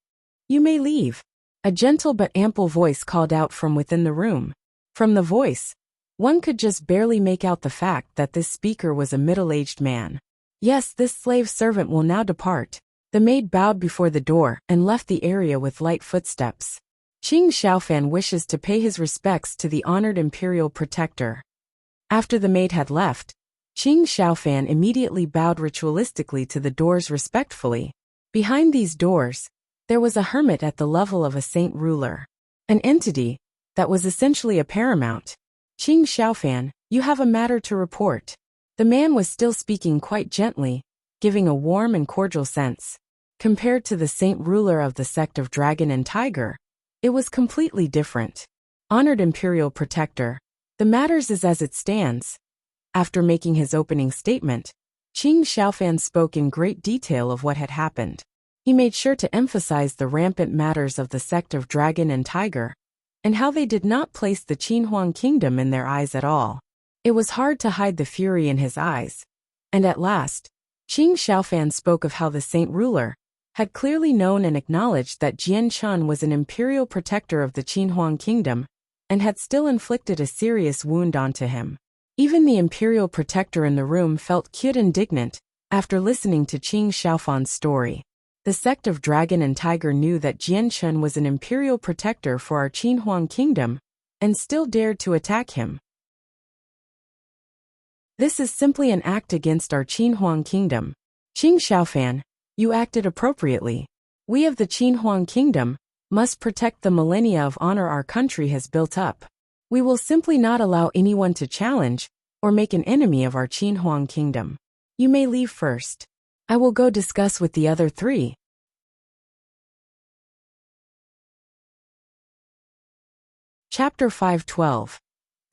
You may leave." A gentle but ample voice called out from within the room. From the voice, one could just barely make out the fact that this speaker was a middle-aged man. "Yes, this slave servant will now depart." The maid bowed before the door and left the area with light footsteps. Qing Xiaofan wishes to pay his respects to the honored imperial protector. After the maid had left, Qing Xiaofan immediately bowed ritualistically to the doors respectfully. Behind these doors, there was a hermit at the level of a saint ruler, an entity that was essentially a paramount. "Qing Xiaofan, you have a matter to report." The man was still speaking quite gently, giving a warm and cordial sense. Compared to the saint ruler of the sect of Dragon and Tiger, it was completely different. "Honored imperial protector, the matters is as it stands." After making his opening statement, Qing Xiaofan spoke in great detail of what had happened. He made sure to emphasize the rampant matters of the sect of Dragon and Tiger, and how they did not place the Qin Huang kingdom in their eyes at all. It was hard to hide the fury in his eyes. And at last, Qing Xiaofan spoke of how the saint ruler had clearly known and acknowledged that Jian Chun was an imperial protector of the Qin Huang kingdom, and had still inflicted a serious wound onto him. Even the imperial protector in the room felt quite indignant after listening to Qing Xiaofan's story. The sect of Dragon and Tiger knew that Jian Chun was an imperial protector for our Qin Huang kingdom, and still dared to attack him. "This is simply an act against our Qin Huang kingdom. Qing Xiaofan, you acted appropriately. We of the Qin Huang kingdom must protect the millennia of honor our country has built up. We will simply not allow anyone to challenge or make an enemy of our Qin Huang kingdom. You may leave first. I will go discuss with the other 3. Chapter 512.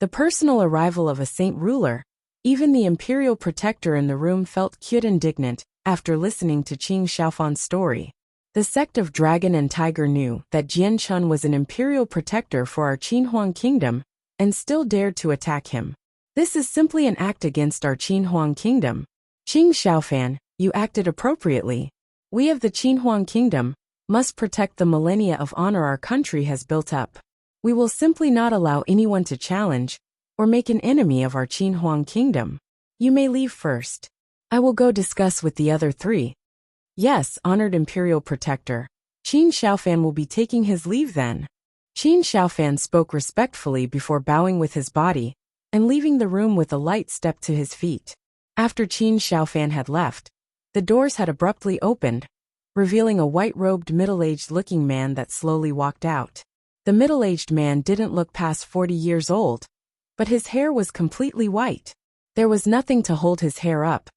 The personal arrival of a saint ruler. Even the imperial protector in the room felt quite indignant after listening to Qing Xiaofan's story. The sect of Dragon and Tiger knew that Jian Chun was an imperial protector for our Qinhuang kingdom and still dared to attack him. This is simply an act against our Qinhuang kingdom. Qing Xiaofan, you acted appropriately. We of the Qinhuang kingdom must protect the millennia of honor our country has built up. We will simply not allow anyone to challenge or make an enemy of our Qinhuang kingdom. You may leave first. I will go discuss with the other three. Yes, honored imperial protector. Qin Xiaofan will be taking his leave then. Qin Xiaofan spoke respectfully before bowing with his body and leaving the room with a light step to his feet. After Qin Xiaofan had left, the doors had abruptly opened, revealing a white-robed middle-aged-looking man that slowly walked out. The middle-aged man didn't look past 40 years old, but his hair was completely white. There was nothing to hold his hair up,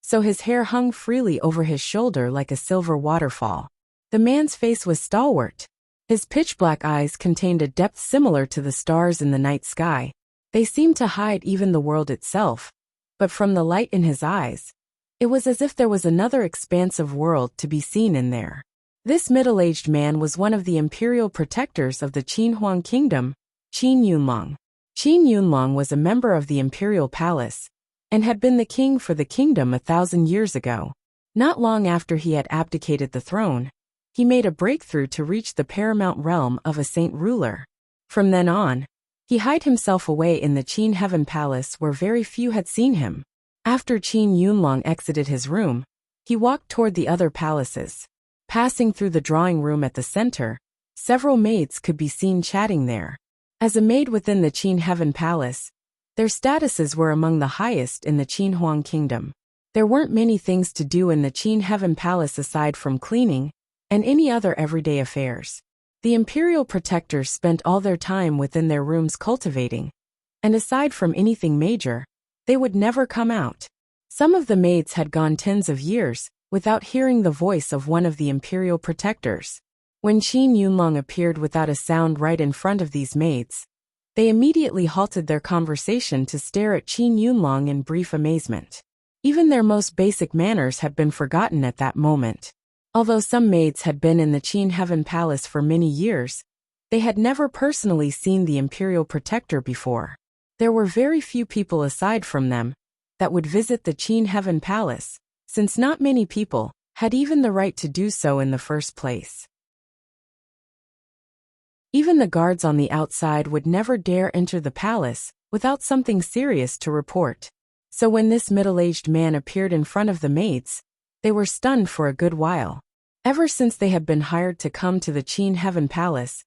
so his hair hung freely over his shoulder like a silver waterfall. The man's face was stalwart. His pitch-black eyes contained a depth similar to the stars in the night sky. They seemed to hide even the world itself, but from the light in his eyes, it was as if there was another expansive world to be seen in there. This middle-aged man was one of the imperial protectors of the Qinhuang kingdom, Qin Yunlong. Qin Yunlong was a member of the imperial palace and had been the king for the kingdom 1,000 years ago. Not long after he had abdicated the throne, he made a breakthrough to reach the paramount realm of a saint ruler. From then on, he hid himself away in the Qin Heaven Palace where very few had seen him. After Qin Yunlong exited his room, he walked toward the other palaces. Passing through the drawing room at the center, several maids could be seen chatting there. As a maid within the Qin Heaven Palace, their statuses were among the highest in the Qinhuang kingdom. There weren't many things to do in the Qin Heaven Palace aside from cleaning and any other everyday affairs. The imperial protectors spent all their time within their rooms cultivating, and aside from anything major, they would never come out. Some of the maids had gone tens of years without hearing the voice of one of the imperial protectors. When Qin Yunlong appeared without a sound right in front of these maids, they immediately halted their conversation to stare at Qin Yunlong in brief amazement. Even their most basic manners had been forgotten at that moment. Although some maids had been in the Qin Heaven Palace for many years, they had never personally seen the imperial protector before. There were very few people aside from them that would visit the Qin Heaven Palace, since not many people had even the right to do so in the first place. Even the guards on the outside would never dare enter the palace without something serious to report. So when this middle-aged man appeared in front of the maids, they were stunned for a good while. Ever since they had been hired to come to the Qin Heaven Palace,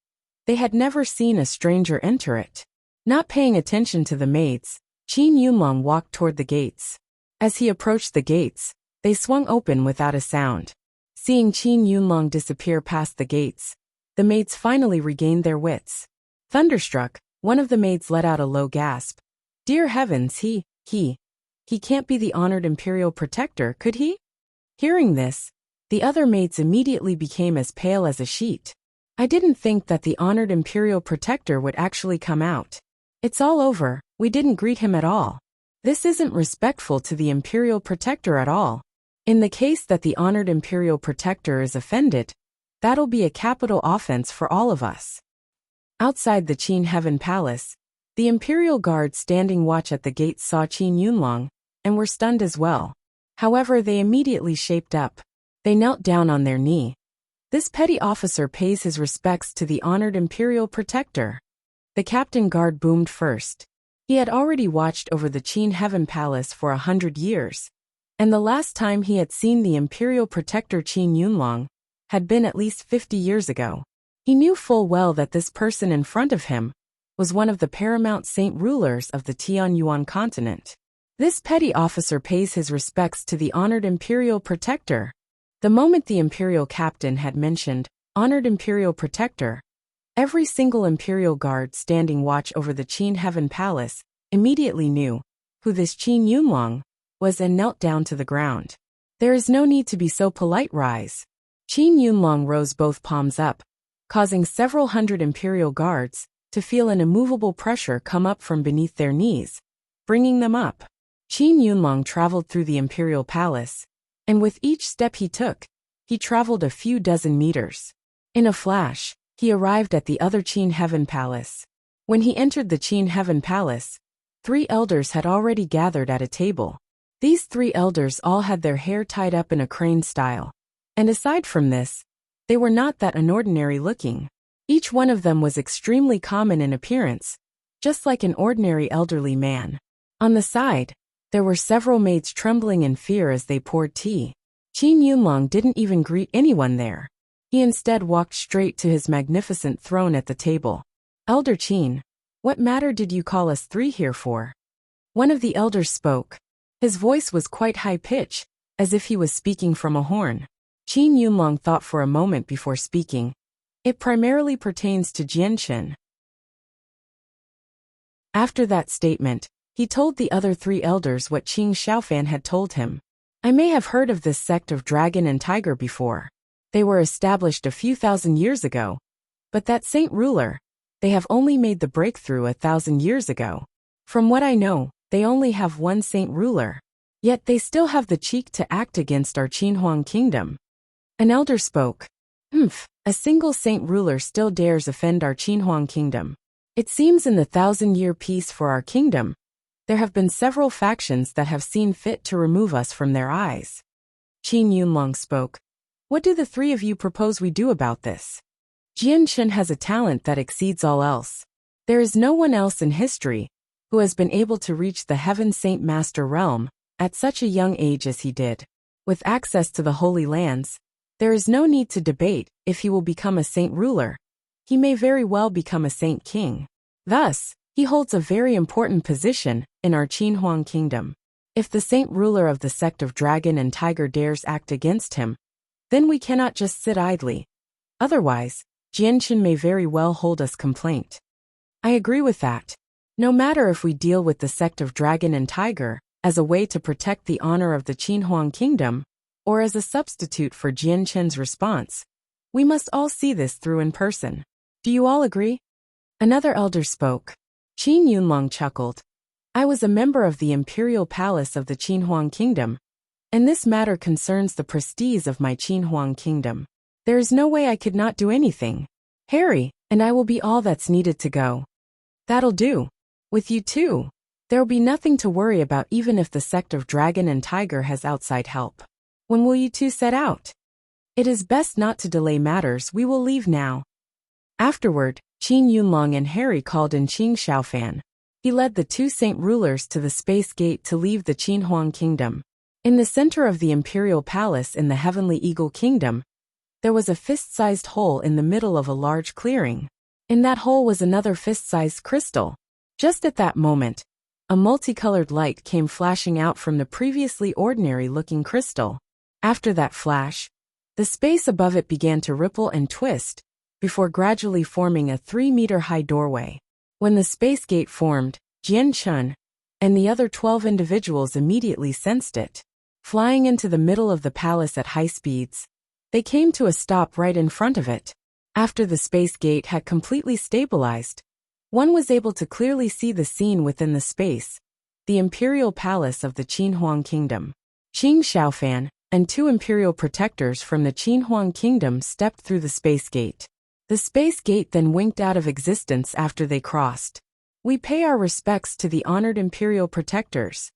they had never seen a stranger enter it. Not paying attention to the maids, Qin Yunlong walked toward the gates. As he approached the gates, they swung open without a sound. Seeing Qin Yunlong disappear past the gates, the maids finally regained their wits. Thunderstruck, one of the maids let out a low gasp. Dear heavens, he can't be the honored imperial protector, could he? Hearing this, the other maids immediately became as pale as a sheet. I didn't think that the honored imperial protector would actually come out. It's all over, we didn't greet him at all. This isn't respectful to the imperial protector at all. In the case that the honored imperial protector is offended, that'll be a capital offense for all of us. Outside the Qin Heaven Palace, the imperial guards standing watch at the gates saw Qin Yunlong and were stunned as well. However, they immediately shaped up. They knelt down on their knee. This petty officer pays his respects to the honored imperial protector. The captain guard boomed first. He had already watched over the Qin Heaven Palace for 100 years, and the last time he had seen the imperial protector Qin Yunlong had been at least 50 years ago. He knew full well that this person in front of him was one of the paramount saint rulers of the Tianyuan continent. This petty officer pays his respects to the honored imperial protector. The moment the imperial captain had mentioned honored imperial protector, every single imperial guard standing watch over the Qin Heaven Palace immediately knew who this Qin Yunlong was and knelt down to the ground. There is no need to be so polite, rise. Qin Yunlong rose both palms up, causing several hundred imperial guards to feel an immovable pressure come up from beneath their knees, bringing them up. Qin Yunlong traveled through the imperial palace, and with each step he took, he traveled a few dozen meters. In a flash, he arrived at the other Qin Heaven Palace. When he entered the Qin Heaven Palace, 3 elders had already gathered at a table. These 3 elders all had their hair tied up in a crane style. And aside from this, they were not that unordinary looking. Each one of them was extremely common in appearance, just like an ordinary elderly man. On the side, there were several maids trembling in fear as they poured tea. Qin Yunlong didn't even greet anyone there. He instead walked straight to his magnificent throne at the table. "Elder Qin, what matter did you call us 3 here for?" One of the elders spoke. His voice was quite high-pitched, as if he was speaking from a horn. Qin Yunlong thought for a moment before speaking. "It primarily pertains to Jianshen." After that statement, he told the other 3 elders what Qing Xiaofan had told him. "I may have heard of this sect of dragon and tiger before. They were established a few thousand years ago. But that saint ruler, they have only made the breakthrough 1,000 years ago. From what I know, they only have one saint ruler. Yet they still have the cheek to act against our Qinhuang kingdom." An elder spoke. A single saint ruler still dares offend our Qinhuang kingdom. It seems in the 1,000-year peace for our kingdom, there have been several factions that have seen fit to remove us from their eyes." Qin Yunlong spoke. "What do the 3 of you propose we do about this? Jianshen has a talent that exceeds all else. There is no one else in history who has been able to reach the Heaven Saint Master realm at such a young age as he did. With access to the Holy Lands, there is no need to debate if he will become a saint ruler. He may very well become a saint king. Thus, he holds a very important position in our Qinhuang kingdom. If the saint ruler of the sect of dragon and tiger dares act against him, then we cannot just sit idly. Otherwise, Jianshen may very well hold us complaint." "I agree with that. No matter if we deal with the sect of dragon and tiger as a way to protect the honor of the Qinhuang kingdom, or as a substitute for Jianshen's response, we must all see this through in person. Do you all agree?" Another elder spoke. Qin Yunlong chuckled. "I was a member of the imperial palace of the Qinhuang kingdom, and this matter concerns the prestige of my Qinhuang kingdom. There is no way I could not do anything. Harry and I will be all that's needed to go." "That'll do. With you too, there'll be nothing to worry about even if the sect of dragon and tiger has outside help. When will you 2 set out?" "It is best not to delay matters. We will leave now." Afterward, Qin Yunlong and Harry called in Qing Xiaofan. He led the 2 saint rulers to the space gate to leave the Qinhuang kingdom. In the center of the imperial palace in the Heavenly Eagle Kingdom, there was a fist-sized hole in the middle of a large clearing. In that hole was another fist-sized crystal. Just at that moment, a multicolored light came flashing out from the previously ordinary-looking crystal. After that flash, the space above it began to ripple and twist, before gradually forming a 3-meter-high doorway. When the space gate formed, Jianshen and the other 12 individuals immediately sensed it. Flying into the middle of the palace at high speeds, they came to a stop right in front of it. After the space gate had completely stabilized, one was able to clearly see the scene within the space, the imperial palace of the Qinhuang kingdom. Qing Xiaofan and 2 imperial protectors from the Qinhuang kingdom stepped through the space gate. The space gate then winked out of existence after they crossed. "We pay our respects to the honored imperial protectors."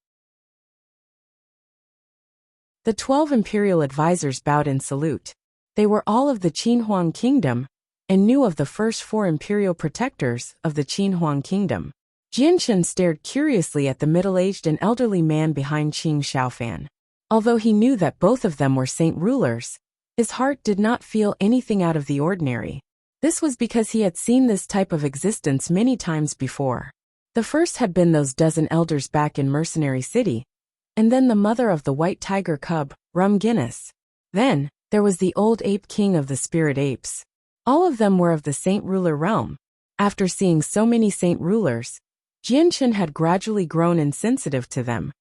The 12 imperial advisors bowed in salute. They were all of the Qinhuang kingdom and knew of the first 4 imperial protectors of the Qinhuang kingdom. Jianshen stared curiously at the middle-aged and elderly man behind Qing Xiaofan. Although he knew that both of them were saint rulers, his heart did not feel anything out of the ordinary. This was because he had seen this type of existence many times before. The first had been those dozen elders back in Mercenary City, and then the mother of the white tiger cub, Rum Guinness. Then, there was the old ape king of the spirit apes. All of them were of the saint ruler realm. After seeing so many saint rulers, Jianshen had gradually grown insensitive to them,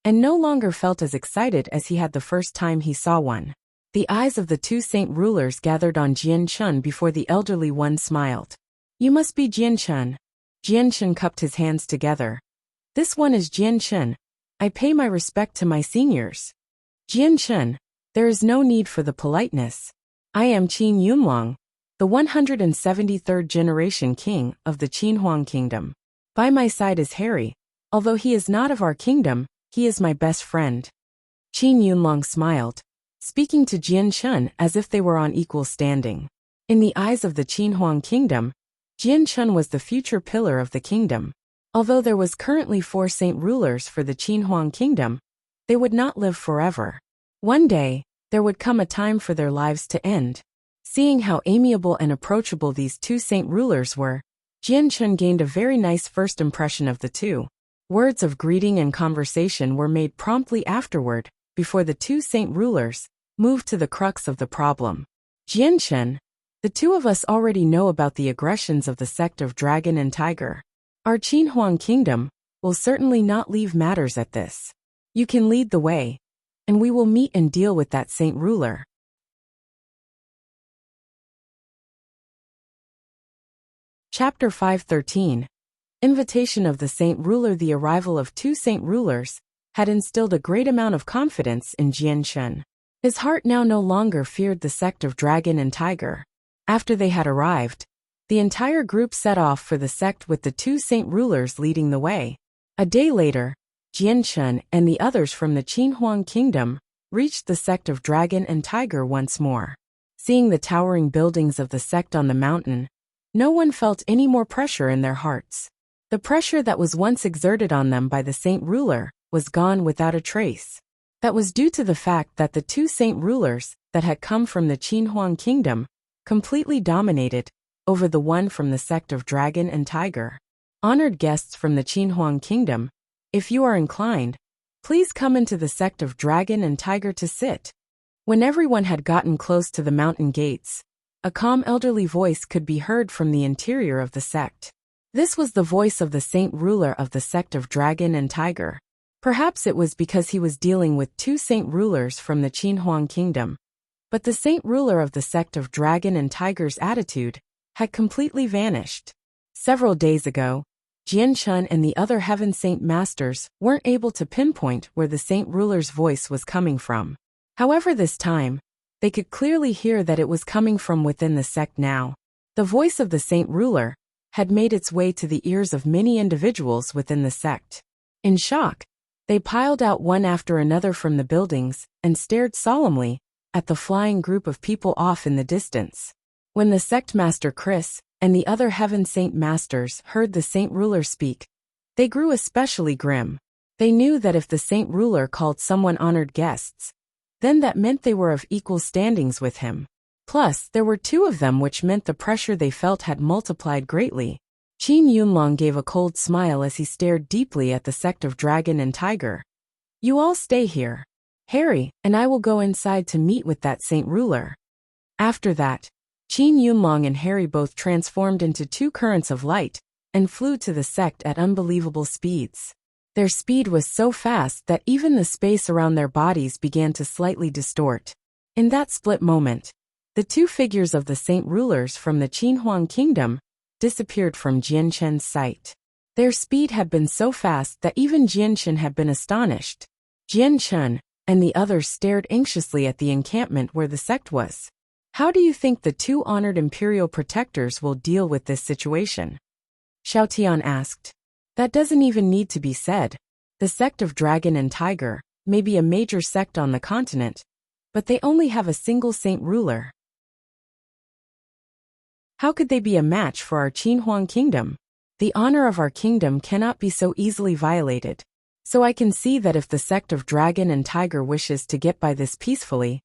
and no longer felt as excited as he had the first time he saw one. The eyes of the 2 saint rulers gathered on Jianshen before the elderly one smiled. "You must be Jianshen." Jianshen cupped his hands together. "This one is Jianshen. I pay my respect to my seniors." "Jianshen, There is no need for the politeness. I am Qin Yunlong, the 173rd generation king of the Qin Huang kingdom. By my side is Harry. Although he is not of our kingdom, he is my best friend. Qin Yunlong smiled, speaking to Jian Chun as if they were on equal standing. In the eyes of the Qin Huang kingdom, Jian Chun was the future pillar of the kingdom. Although there was currently 4 saint rulers for the Qin Huang kingdom, they would not live forever. One day, there would come a time for their lives to end. Seeing how amiable and approachable these 2 saint rulers were, Jian Chun gained a very nice first impression of the 2. Words of greeting and conversation were made promptly afterward, before the 2 saint rulers moved to the crux of the problem. Jian Chun, the 2 of us already know about the aggressions of the sect of Dragon and Tiger. Our Qin Huang kingdom will certainly not leave matters at this. You can lead the way, and we will meet and deal with that saint ruler. Chapter 5:13. Invitation of the saint ruler. The arrival of 2 saint rulers had instilled a great amount of confidence in Jian Chun. His heart now no longer feared the sect of Dragon and Tiger. After they had arrived, the entire group set off for the sect with the 2 saint rulers leading the way. A day later, Jian Chun and the others from the Qin Huang kingdom reached the sect of Dragon and Tiger once more. Seeing the towering buildings of the sect on the mountain, no one felt any more pressure in their hearts. The pressure that was once exerted on them by the saint ruler was gone without a trace. That was due to the fact that the 2 saint rulers that had come from the Qin Huang kingdom completely dominated over the one from the sect of Dragon and Tiger. Honored guests from the Qin Huang kingdom, if you are inclined, please come into the sect of Dragon and Tiger to sit. When everyone had gotten close to the mountain gates, a calm elderly voice could be heard from the interior of the sect. This was the voice of the saint ruler of the sect of Dragon and Tiger. Perhaps it was because he was dealing with 2 saint rulers from the Qin Huang kingdom. But the saint ruler of the sect of Dragon and Tiger's attitude had completely vanished. Several days ago, Jian Chun and the other heaven saint masters weren't able to pinpoint where the saint ruler's voice was coming from. However, this time, they could clearly hear that it was coming from within the sect now. The voice of the saint ruler had made its way to the ears of many individuals within the sect. In shock, they piled out one after another from the buildings and stared solemnly at the flying group of people off in the distance. When the sect master Chris and the other heaven saint masters heard the saint ruler speak, they grew especially grim. They knew that if the saint ruler called someone honored guests, then that meant they were of equal standings with him. Plus, there were 2 of them, which meant the pressure they felt had multiplied greatly. Qin Yunlong gave a cold smile as he stared deeply at the sect of Dragon and Tiger. You all stay here. Harry and I will go inside to meet with that saint ruler. After that, Qin Yunlong and Harry both transformed into 2 currents of light and flew to the sect at unbelievable speeds. Their speed was so fast that even the space around their bodies began to slightly distort. In that split moment, the 2 figures of the saint rulers from the Qin Huang kingdom disappeared from Jian Chun's sight. Their speed had been so fast that even Jian Chun had been astonished. Jian Chun and the others stared anxiously at the encampment where the sect was. How do you think the 2 honored imperial protectors will deal with this situation? Xiao Tian asked. That doesn't even need to be said. The sect of Dragon and Tiger may be a major sect on the continent, but they only have a single saint ruler. How could they be a match for our Qin Huang kingdom? The honor of our kingdom cannot be so easily violated. So I can see that if the sect of Dragon and Tiger wishes to get by this peacefully,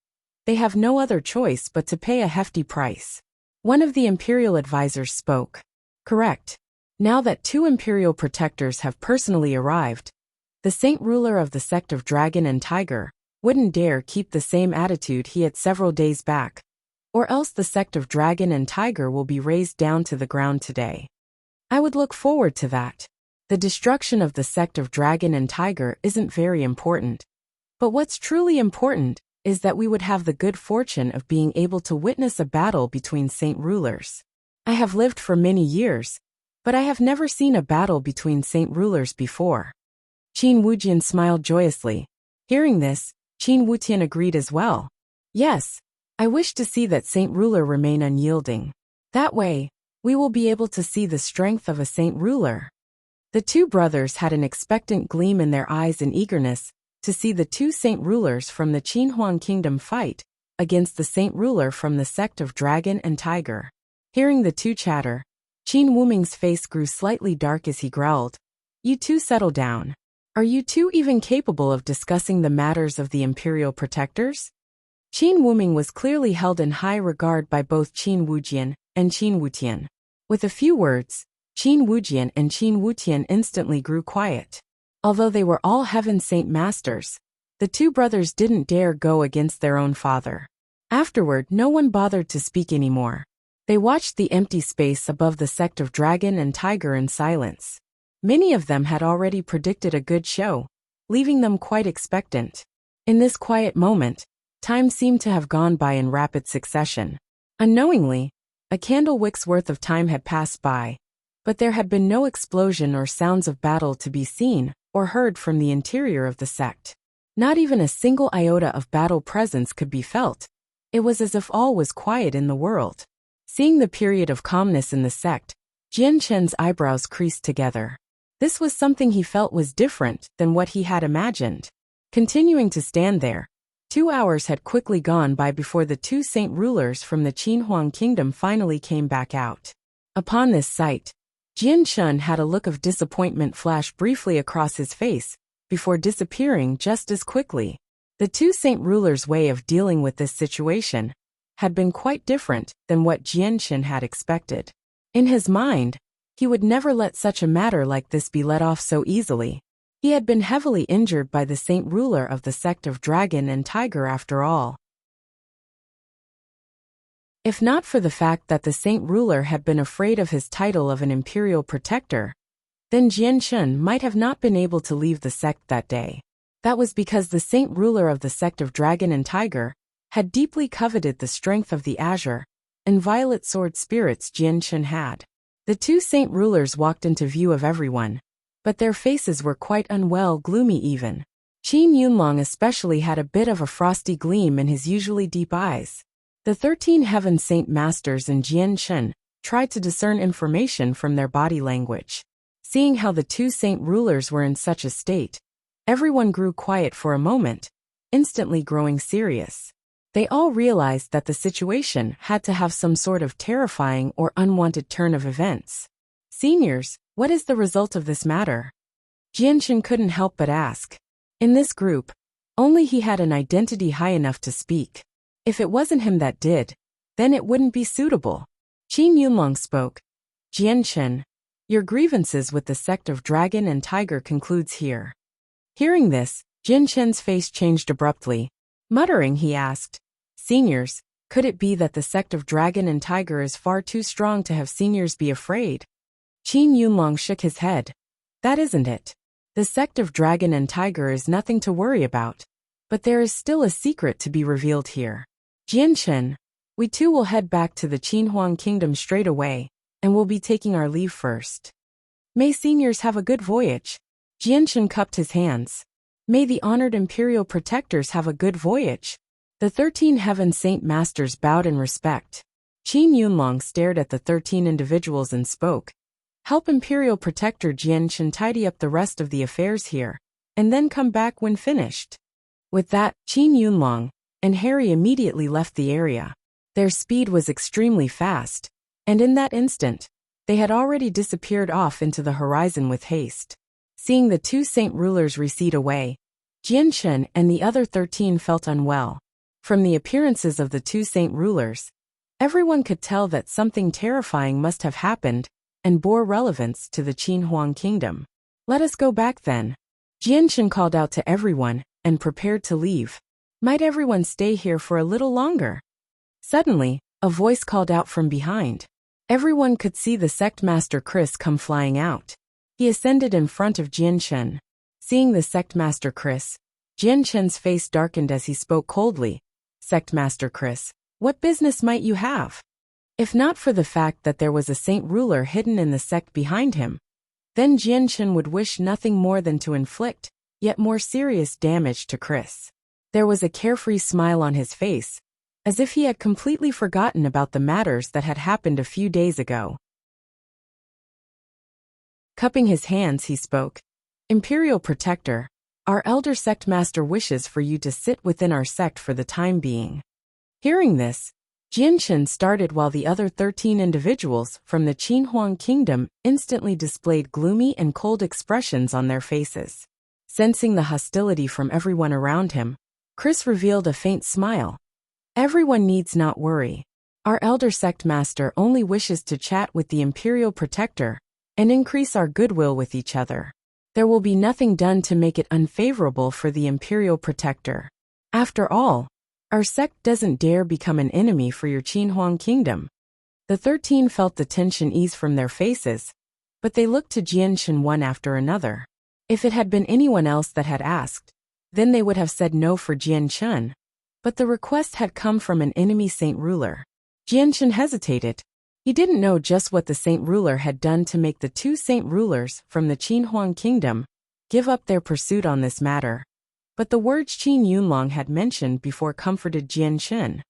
they have no other choice but to pay a hefty price. One of the imperial advisors spoke. Correct. Now that 2 imperial protectors have personally arrived, the saint ruler of the sect of Dragon and Tiger wouldn't dare keep the same attitude he had several days back, or else the sect of Dragon and Tiger will be razed down to the ground today. I would look forward to that. The destruction of the sect of Dragon and Tiger isn't very important. But what's truly important is that we would have the good fortune of being able to witness a battle between saint rulers. I have lived for many years, but I have never seen a battle between saint rulers before. Qin Wujian smiled joyously. Hearing this, Qin Wutian agreed as well. Yes, I wish to see that saint ruler remain unyielding. That way, we will be able to see the strength of a saint ruler. The two brothers had an expectant gleam in their eyes in eagerness to see the two saint rulers from the Qinhuang kingdom fight against the saint ruler from the sect of Dragon and Tiger. Hearing the two chatter, Qin Wuming's face grew slightly dark as he growled, "You two settle down. Are you two even capable of discussing the matters of the imperial protectors?" Qin Wuming was clearly held in high regard by both Qin Wujian and Qin Wutian. With a few words, Qin Wujian and Qin Wutian instantly grew quiet. Although they were all Heaven Saint Masters, the two brothers didn't dare go against their own father. Afterward, no one bothered to speak anymore. They watched the empty space above the sect of Dragon and Tiger in silence. Many of them had already predicted a good show, leaving them quite expectant. In this quiet moment, time seemed to have gone by in rapid succession. Unknowingly, a candle wick's worth of time had passed by, but there had been no explosion or sounds of battle to be seen or heard from the interior of the sect. Not even a single iota of battle presence could be felt. It was as if all was quiet in the world. Seeing the period of calmness in the sect, Jian Chen's eyebrows creased together. This was something he felt was different than what he had imagined. Continuing to stand there, 2 hours had quickly gone by before the two saint rulers from the Qinhuang kingdom finally came back out. Upon this sight, Jian Chen had a look of disappointment flash briefly across his face, before disappearing just as quickly. The two saint rulers' way of dealing with this situation had been quite different than what Jian Chen had expected. In his mind, he would never let such a matter like this be let off so easily. He had been heavily injured by the saint ruler of the sect of Dragon and Tiger after all. If not for the fact that the saint ruler had been afraid of his title of an imperial protector, then Jian Chen might have not been able to leave the sect that day. That was because the saint ruler of the sect of Dragon and Tiger had deeply coveted the strength of the azure and violet sword spirits Jian Chen had. The two saint rulers walked into view of everyone, but their faces were quite unwell, gloomy even. Qin Yunlong especially had a bit of a frosty gleam in his usually deep eyes. The 13 Heaven Saint Masters and Jian Chen tried to discern information from their body language. Seeing how the two saint rulers were in such a state, everyone grew quiet for a moment, instantly growing serious. They all realized that the situation had to have some sort of terrifying or unwanted turn of events. "Seniors, what is the result of this matter?" Jian Chen couldn't help but ask. In this group, only he had an identity high enough to speak. If it wasn't him that did, then it wouldn't be suitable. Qin Yunlong spoke. "Jian Chen, your grievances with the sect of Dragon and Tiger concludes here." Hearing this, Jian Chen's face changed abruptly. Muttering, he asked, "Seniors, could it be that the sect of Dragon and Tiger is far too strong to have seniors be afraid?" Qin Yunlong shook his head. "That isn't it. The sect of Dragon and Tiger is nothing to worry about. But there is still a secret to be revealed here. Jian Chen, we too will head back to the Qinhuang kingdom straight away, and will be taking our leave first. May seniors have a good voyage." Jian Chen cupped his hands. "May the honored imperial protectors have a good voyage." The 13 Heaven Saint Masters bowed in respect. Qin Yunlong stared at the 13 individuals and spoke. "Help Imperial Protector Jian Chen tidy up the rest of the affairs here, and then come back when finished." With that, Qin Yunlong and Harry immediately left the area. Their speed was extremely fast, and in that instant, they had already disappeared off into the horizon with haste. Seeing the two saint rulers recede away, Jian Chen and the other 13 felt unwell. From the appearances of the two saint rulers, everyone could tell that something terrifying must have happened and bore relevance to the Qinhuang kingdom. "Let us go back then." Jian Chen called out to everyone and prepared to leave. "Might everyone stay here for a little longer?" Suddenly, a voice called out from behind. Everyone could see the sect master Chris come flying out. He ascended in front of Jian Chen. Seeing the sect master Chris, Jian Chen's face darkened as he spoke coldly. "Sect master Chris, what business might you have?" If not for the fact that there was a saint ruler hidden in the sect behind him, then Jian Chen would wish nothing more than to inflict yet more serious damage to Chris. There was a carefree smile on his face as if he had completely forgotten about the matters that had happened a few days ago. Cupping his hands, he spoke. Imperial Protector, our elder sect master wishes for you to sit within our sect for the time being. Hearing this, Jianshan started while the other 13 individuals from the Qinhuang Kingdom instantly displayed gloomy and cold expressions on their faces. Sensing the hostility from everyone around him, Chris revealed a faint smile. Everyone needs not worry. Our elder sect master only wishes to chat with the Imperial Protector and increase our goodwill with each other. There will be nothing done to make it unfavorable for the Imperial Protector. After all, our sect doesn't dare become an enemy for your Qinhuang Kingdom. The 13 felt the tension ease from their faces, but they looked to Jianshan one after another. If it had been anyone else that had asked, then they would have said no for Jianshan, but the request had come from an enemy saint ruler. Jianshan hesitated. He didn't know just what the saint ruler had done to make the 2 saint rulers from the Qinhuang Kingdom give up their pursuit on this matter, but the words Qin Yunlong had mentioned before comforted Jianshan.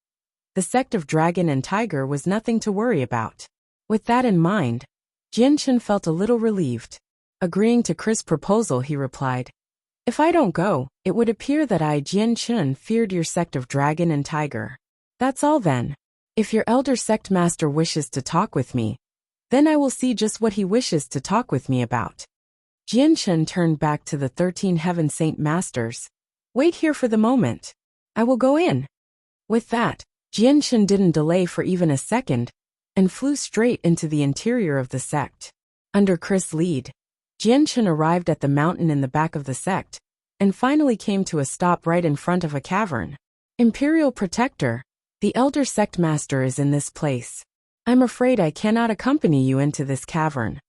The sect of Dragon and Tiger was nothing to worry about. With that in mind, Jianshan felt a little relieved. Agreeing to Chris' proposal, he replied, "If I don't go, it would appear that I, Jianshan, feared your sect of Dragon and Tiger. That's all then. If your elder sect master wishes to talk with me, then I will see just what he wishes to talk with me about." Jianshan turned back to the 13 Heaven Saint Masters. "Wait here for the moment. I will go in." With that, Jianshan didn't delay for even a second and flew straight into the interior of the sect. Under Chris' lead, Jianshan arrived at the mountain in the back of the sect and finally came to a stop right in front of a cavern. "Imperial Protector, the elder sect master is in this place. I'm afraid I cannot accompany you into this cavern."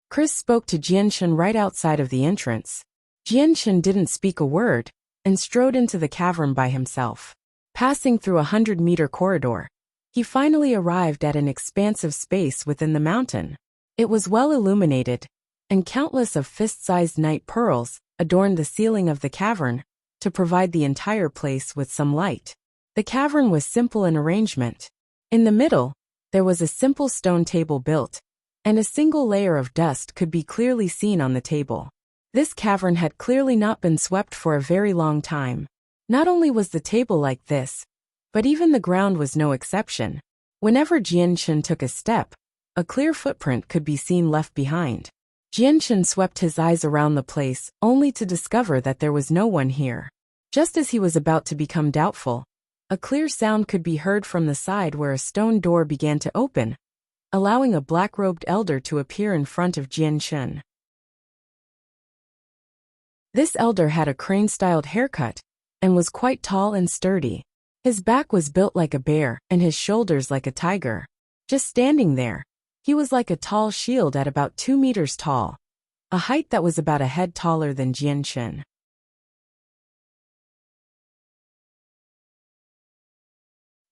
Chris spoke to Jianshan right outside of the entrance. Jianshan didn't speak a word and strode into the cavern by himself. Passing through a 100-meter corridor, he finally arrived at an expansive space within the mountain. It was well illuminated, and countless of fist-sized night pearls adorned the ceiling of the cavern to provide the entire place with some light. The cavern was simple in arrangement. In the middle, there was a simple stone table built, and a single layer of dust could be clearly seen on the table. This cavern had clearly not been swept for a very long time. Not only was the table like this, but even the ground was no exception. Whenever Jianshan took a step, a clear footprint could be seen left behind. Jianshan swept his eyes around the place only to discover that there was no one here. Just as he was about to become doubtful, a clear sound could be heard from the side where a stone door began to open, allowing a black-robed elder to appear in front of Jianshan. This elder had a crane-styled haircut and was quite tall and sturdy. His back was built like a bear and his shoulders like a tiger. Just standing there, he was like a tall shield at about 2 meters tall, a height that was about a head taller than Jianshan.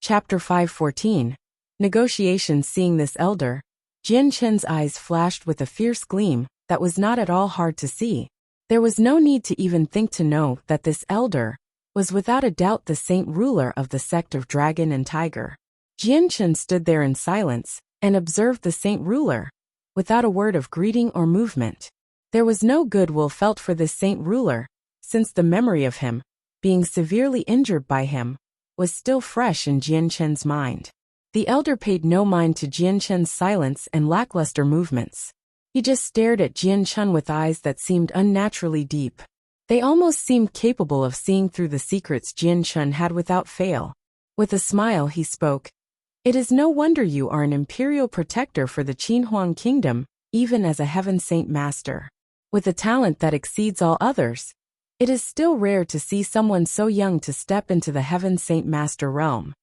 Chapter 5:14. Negotiations. Seeing this elder, Jianshan's eyes flashed with a fierce gleam that was not at all hard to see. There was no need to even think to know that this elder was without a doubt the saint ruler of the sect of Dragon and Tiger. Jianshan stood there in silence and observed the saint ruler, without a word of greeting or movement. There was no goodwill felt for this saint ruler, since the memory of him, being severely injured by him, was still fresh in Jianshan's mind. The elder paid no mind to Jianshan's silence and lackluster movements. He just stared at Jianshan with eyes that seemed unnaturally deep. They almost seemed capable of seeing through the secrets Jianshan had without fail. With a smile, he spoke. "It is no wonder you are an imperial protector for the Qinhuang Kingdom, even as a heaven saint master. With a talent that exceeds all others, it is still rare to see someone so young to step into the Heaven Saint Master realm."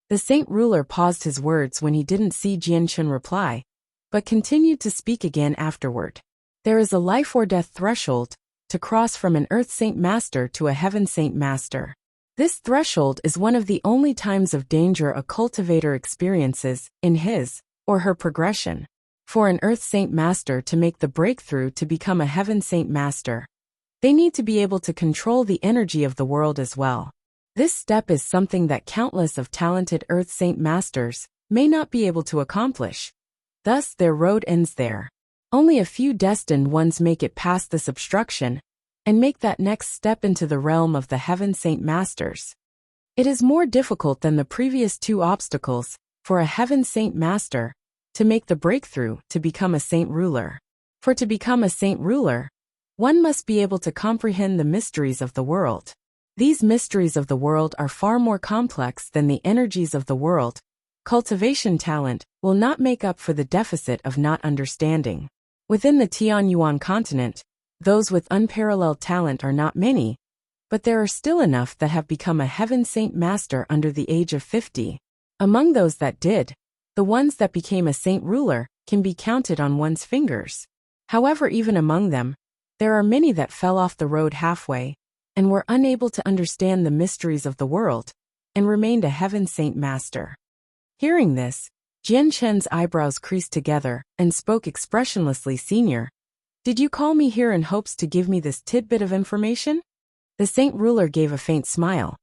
The Saint Ruler paused his words when he didn't see Jianshan reply, but continued to speak again afterward. "There is a life or death threshold to cross from an Earth Saint Master to a Heaven Saint Master. This threshold is one of the only times of danger a cultivator experiences in his or her progression. For an Earth Saint Master to make the breakthrough to become a Heaven Saint Master, they need to be able to control the energy of the world as well. This step is something that countless of talented Earth Saint Masters may not be able to accomplish. Thus, their road ends there. Only a few destined ones make it past this obstruction and make that next step into the realm of the Heaven Saint Masters. It is more difficult than the previous two obstacles for a Heaven Saint Master to make the breakthrough to become a Saint Ruler. For to become a Saint Ruler, one must be able to comprehend the mysteries of the world. These mysteries of the world are far more complex than the energies of the world. Cultivation talent will not make up for the deficit of not understanding. Within the Tianyuan continent, those with unparalleled talent are not many, but there are still enough that have become a Heaven Saint Master under the age of 50. Among those that did, the ones that became a Saint Ruler can be counted on one's fingers. However, even among them, there are many that fell off the road halfway and were unable to understand the mysteries of the world and remained a Heaven Saint Master. Hearing this, Jian Shen's eyebrows creased together and spoke expressionlessly. Senior, did you call me here in hopes to give me this tidbit of information? The Saint Ruler gave a faint smile.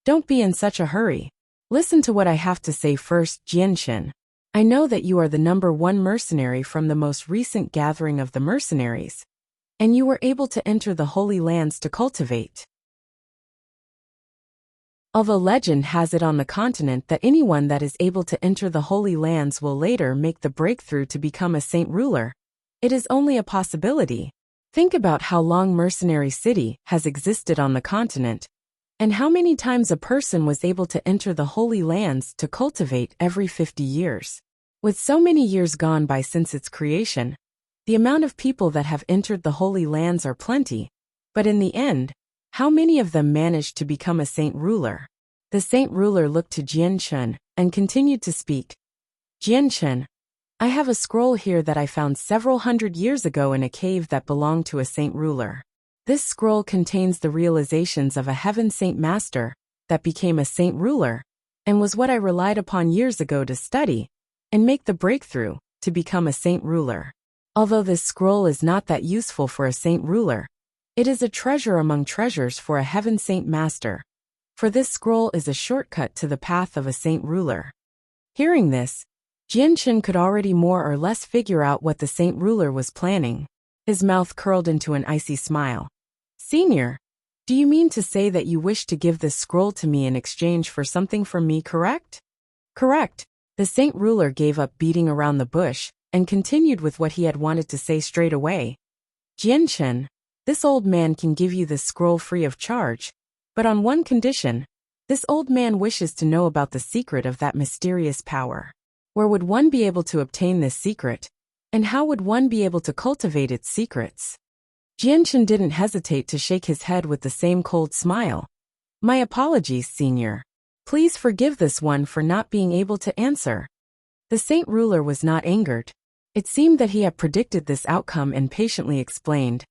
Don't be in such a hurry. Listen to what I have to say first, Jian Shen. I know that you are the #1 mercenary from the most recent gathering of the mercenaries, and you were able to enter the Holy Lands to cultivate. Although legend has it on the continent that anyone that is able to enter the Holy Lands will later make the breakthrough to become a Saint Ruler, it is only a possibility. Think about how long Mercenary City has existed on the continent, and how many times a person was able to enter the Holy Lands to cultivate every 50 years. With so many years gone by since its creation, the amount of people that have entered the Holy Lands are plenty, but in the end, how many of them managed to become a Saint Ruler? The Saint Ruler looked to Jian Shen and continued to speak. Jian Shen, I have a scroll here that I found several hundred years ago in a cave that belonged to a Saint Ruler. This scroll contains the realizations of a Heaven Saint Master that became a Saint Ruler, and was what I relied upon years ago to study and make the breakthrough to become a Saint Ruler. Although this scroll is not that useful for a Saint Ruler, it is a treasure among treasures for a Heaven Saint Master, for this scroll is a shortcut to the path of a Saint Ruler. Hearing this, Jian Shen could already more or less figure out what the Saint Ruler was planning. His mouth curled into an icy smile. Senior, do you mean to say that you wish to give this scroll to me in exchange for something from me, correct? Correct. The Saint Ruler gave up beating around the bush and continued with what he had wanted to say straight away. Jian Shen, this old man can give you this scroll free of charge, but on one condition. This old man wishes to know about the secret of that mysterious power. Where would one be able to obtain this secret, and how would one be able to cultivate its secrets? Jian Shen didn't hesitate to shake his head with the same cold smile. My apologies, Senior. Please forgive this one for not being able to answer. The Saint Ruler was not angered. It seemed that he had predicted this outcome and patiently explained.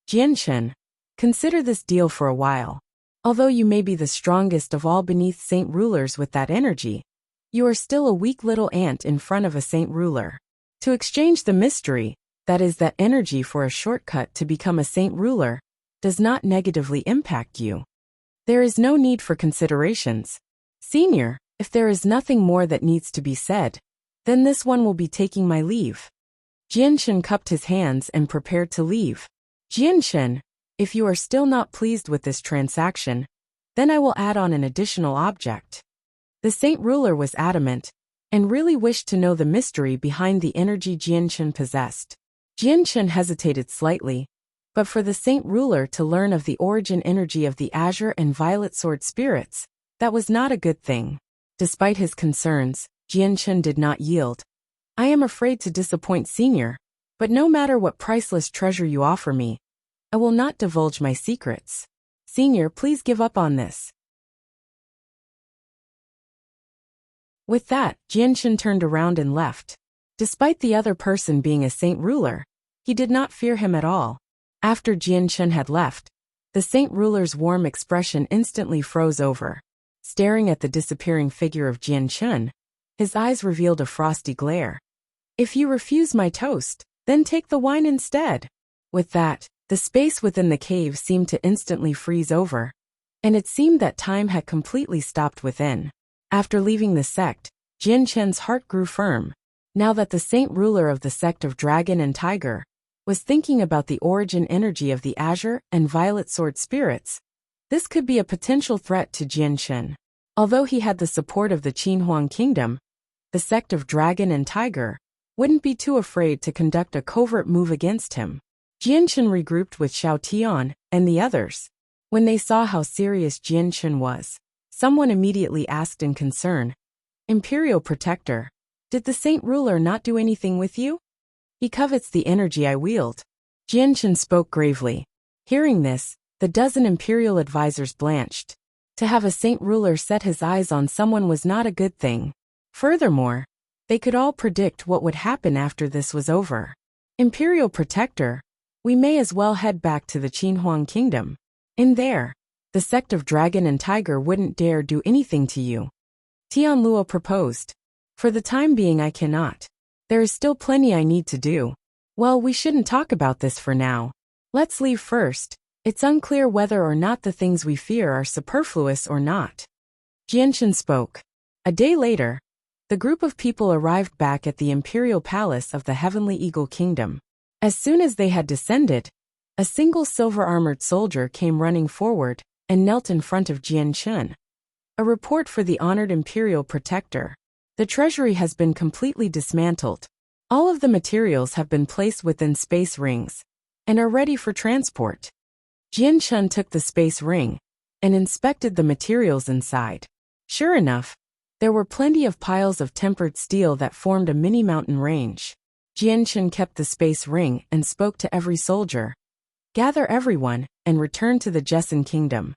Jian Shen, consider this deal for a while. Although you may be the strongest of all beneath Saint Rulers with that energy, you are still a weak little ant in front of a Saint Ruler. To exchange the mystery, that is that energy, for a shortcut to become a Saint Ruler, does not negatively impact you. There is no need for considerations. Senior, if there is nothing more that needs to be said, then this one will be taking my leave. Jian Shen cupped his hands and prepared to leave. Jian Shen, if you are still not pleased with this transaction, then I will add on an additional object. The Saint Ruler was adamant, and really wished to know the mystery behind the energy Jian Shen possessed. Jian Shen hesitated slightly, but for the Saint Ruler to learn of the origin energy of the Azure and Violet Sword spirits, that was not a good thing. Despite his concerns, Jian Shen did not yield. I am afraid to disappoint Senior, but no matter what priceless treasure you offer me, I will not divulge my secrets. Senior, please give up on this. With that, Jian Shen turned around and left. Despite the other person being a Saint Ruler, he did not fear him at all. After Jian Shen had left, the Saint Ruler's warm expression instantly froze over. Staring at the disappearing figure of Jian Shen, his eyes revealed a frosty glare. If you refuse my toast, then take the wine instead. With that, the space within the cave seemed to instantly freeze over, and it seemed that time had completely stopped within. After leaving the sect, Jian Chen's heart grew firm. Now that the saint ruler of the sect of Dragon and Tiger was thinking about the origin energy of the Azure and Violet Sword spirits, this could be a potential threat to Jian Chen. Although he had the support of the Qinhuang Kingdom, the sect of Dragon and Tiger wouldn't be too afraid to conduct a covert move against him. Jian Chen regrouped with Xiao Tian and the others. When they saw how serious Jian Chen was, someone immediately asked in concern, "Imperial Protector, did the saint ruler not do anything with you? He covets the energy I wield." Jian Chen spoke gravely. Hearing this, the dozen imperial advisors blanched. To have a saint ruler set his eyes on someone was not a good thing. Furthermore, they could all predict what would happen after this was over. "Imperial Protector, we may as well head back to the Qinhuang Kingdom. In there, the sect of Dragon and Tiger wouldn't dare do anything to you." Tian Luo proposed. "For the time being I cannot. There is still plenty I need to do." "Well, we shouldn't talk about this for now. Let's leave first. It's unclear whether or not the things we fear are superfluous or not." Jian Chen spoke. A day later, the group of people arrived back at the imperial palace of the Heavenly Eagle Kingdom. As soon as they had descended, a single silver-armored soldier came running forward and knelt in front of Jian Chen. "A report for the honored Imperial Protector. The treasury has been completely dismantled. All of the materials have been placed within space rings and are ready for transport." Jian Chen took the space ring and inspected the materials inside. Sure enough, there were plenty of piles of tempered steel that formed a mini mountain range. Jian Chen kept the space ring and spoke to every soldier. "Gather everyone and return to the Jessen Kingdom."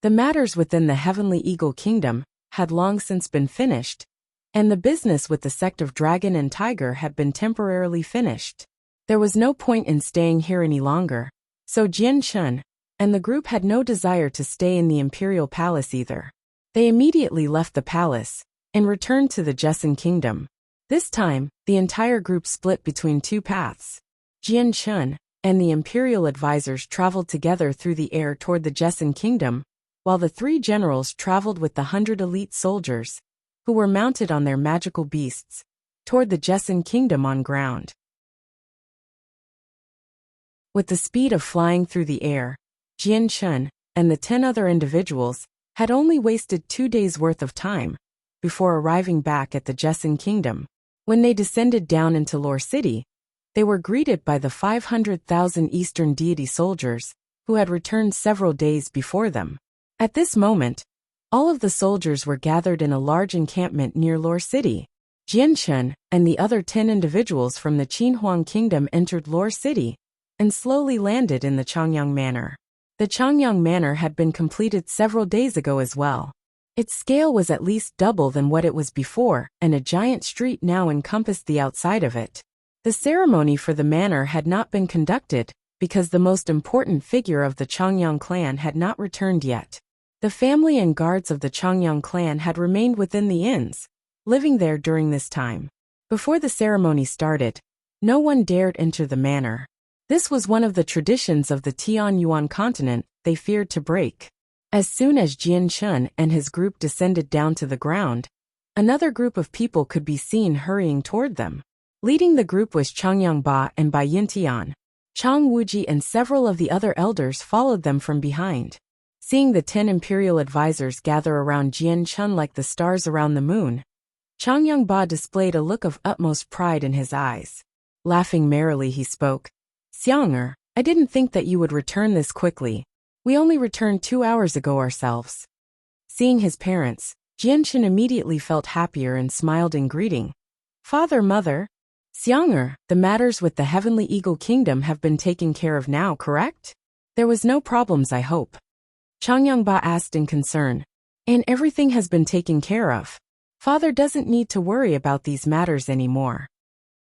The matters within the Heavenly Eagle Kingdom had long since been finished, and the business with the sect of Dragon and Tiger had been temporarily finished. There was no point in staying here any longer, so Jian Chen and the group had no desire to stay in the Imperial Palace either. They immediately left the palace and returned to the Jessen Kingdom. This time, the entire group split between two paths. Jian Chen and the Imperial advisors traveled together through the air toward the Jessen Kingdom, while the three generals traveled with the 100 elite soldiers, who were mounted on their magical beasts, toward the Jessen Kingdom on ground. With the speed of flying through the air, Jian Chen and the 10 other individuals had only wasted 2 days' worth of time before arriving back at the Jessen Kingdom. When they descended down into Lore City, they were greeted by the 500,000 Eastern deity soldiers who had returned several days before them. At this moment, all of the soldiers were gathered in a large encampment near Lore City. Jian Chen and the other 10 individuals from the Qinhuang Kingdom entered Lore City and slowly landed in the Changyang Manor. The Changyang Manor had been completed several days ago as well. Its scale was at least double than what it was before, and a giant street now encompassed the outside of it. The ceremony for the manor had not been conducted because the most important figure of the Changyang clan had not returned yet. The family and guards of the Changyang clan had remained within the inns, living there during this time. Before the ceremony started, no one dared enter the manor. This was one of the traditions of the Tianyuan continent they feared to break. As soon as Jian Chen and his group descended down to the ground, another group of people could be seen hurrying toward them. Leading the group was Changyang Ba and Bai Yintian. Chang Wuji and several of the other elders followed them from behind. Seeing the 10 imperial advisors gather around Jian Chen like the stars around the moon, Changyang Ba displayed a look of utmost pride in his eyes. Laughing merrily, he spoke. "Xiang'er, I didn't think that you would return this quickly. We only returned 2 hours ago ourselves." Seeing his parents, Jian Chen immediately felt happier and smiled in greeting. "Father, mother, Xiang'er, the matters with the Heavenly Eagle Kingdom have been taken care of now, correct? There was no problems, I hope?" Changyang Ba asked in concern. "And everything has been taken care of. Father doesn't need to worry about these matters anymore."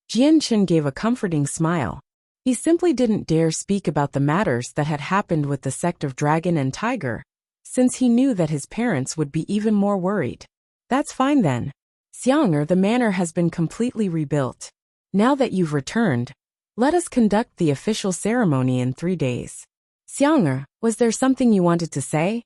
Jian Chen gave a comforting smile. He simply didn't dare speak about the matters that had happened with the sect of Dragon and Tiger, since he knew that his parents would be even more worried. "That's fine then. Xiang'er, the manor has been completely rebuilt. Now that you've returned, let us conduct the official ceremony in 3 days. Xiang'er, was there something you wanted to say?"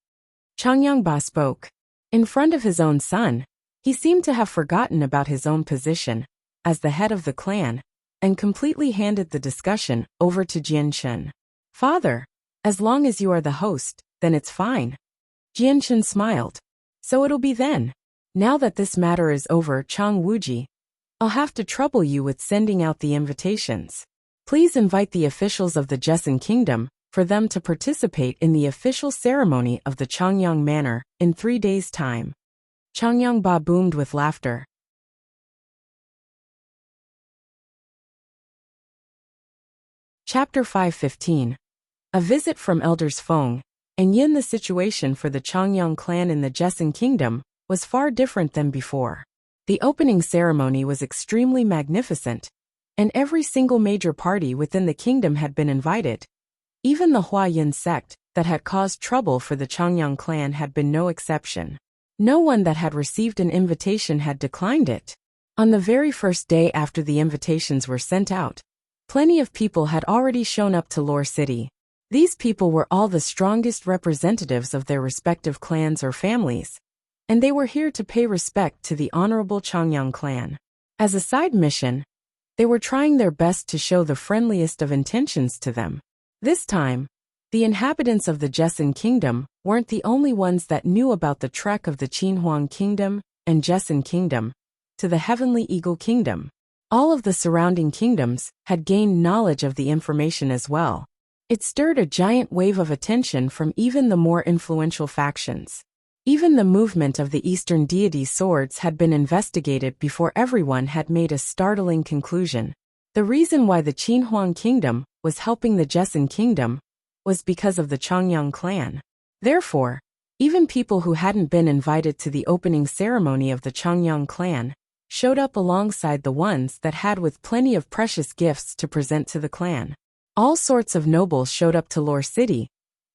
Changyangba spoke. In front of his own son, he seemed to have forgotten about his own position as the head of the clan and completely handed the discussion over to Jianchen. Father, as long as you are the host, then it's fine. Jianchen smiled. So it'll be then. Now that this matter is over, Chang Wuji, I'll have to trouble you with sending out the invitations. Please invite the officials of the Jesson Kingdom for them to participate in the official ceremony of the Changyang Manor in 3 days' time. Changyangba boomed with laughter. Chapter 5:15. A visit from Elders Feng and Yin. The situation for the Changyang clan in the Jesson Kingdom was far different than before. The opening ceremony was extremely magnificent, and every single major party within the kingdom had been invited. Even the Huayin sect that had caused trouble for the Changyang clan had been no exception. No one that had received an invitation had declined it. On the very first day after the invitations were sent out, plenty of people had already shown up to Lore City. These people were all the strongest representatives of their respective clans or families, and they were here to pay respect to the honorable Changyang clan. As a side mission, they were trying their best to show the friendliest of intentions to them. This time, the inhabitants of the Jesson Kingdom weren't the only ones that knew about the trek of the Qinhuang Kingdom and Jesson Kingdom to the Heavenly Eagle Kingdom. All of the surrounding kingdoms had gained knowledge of the information as well. It stirred a giant wave of attention from even the more influential factions. Even the movement of the Eastern deity swords had been investigated before everyone had made a startling conclusion. The reason why the Qinhuang Kingdom was helping the Jesson Kingdom was because of the Changyang clan. Therefore, even people who hadn't been invited to the opening ceremony of the Changyang clan showed up alongside the ones that had with plenty of precious gifts to present to the clan. All sorts of nobles showed up to Lore City,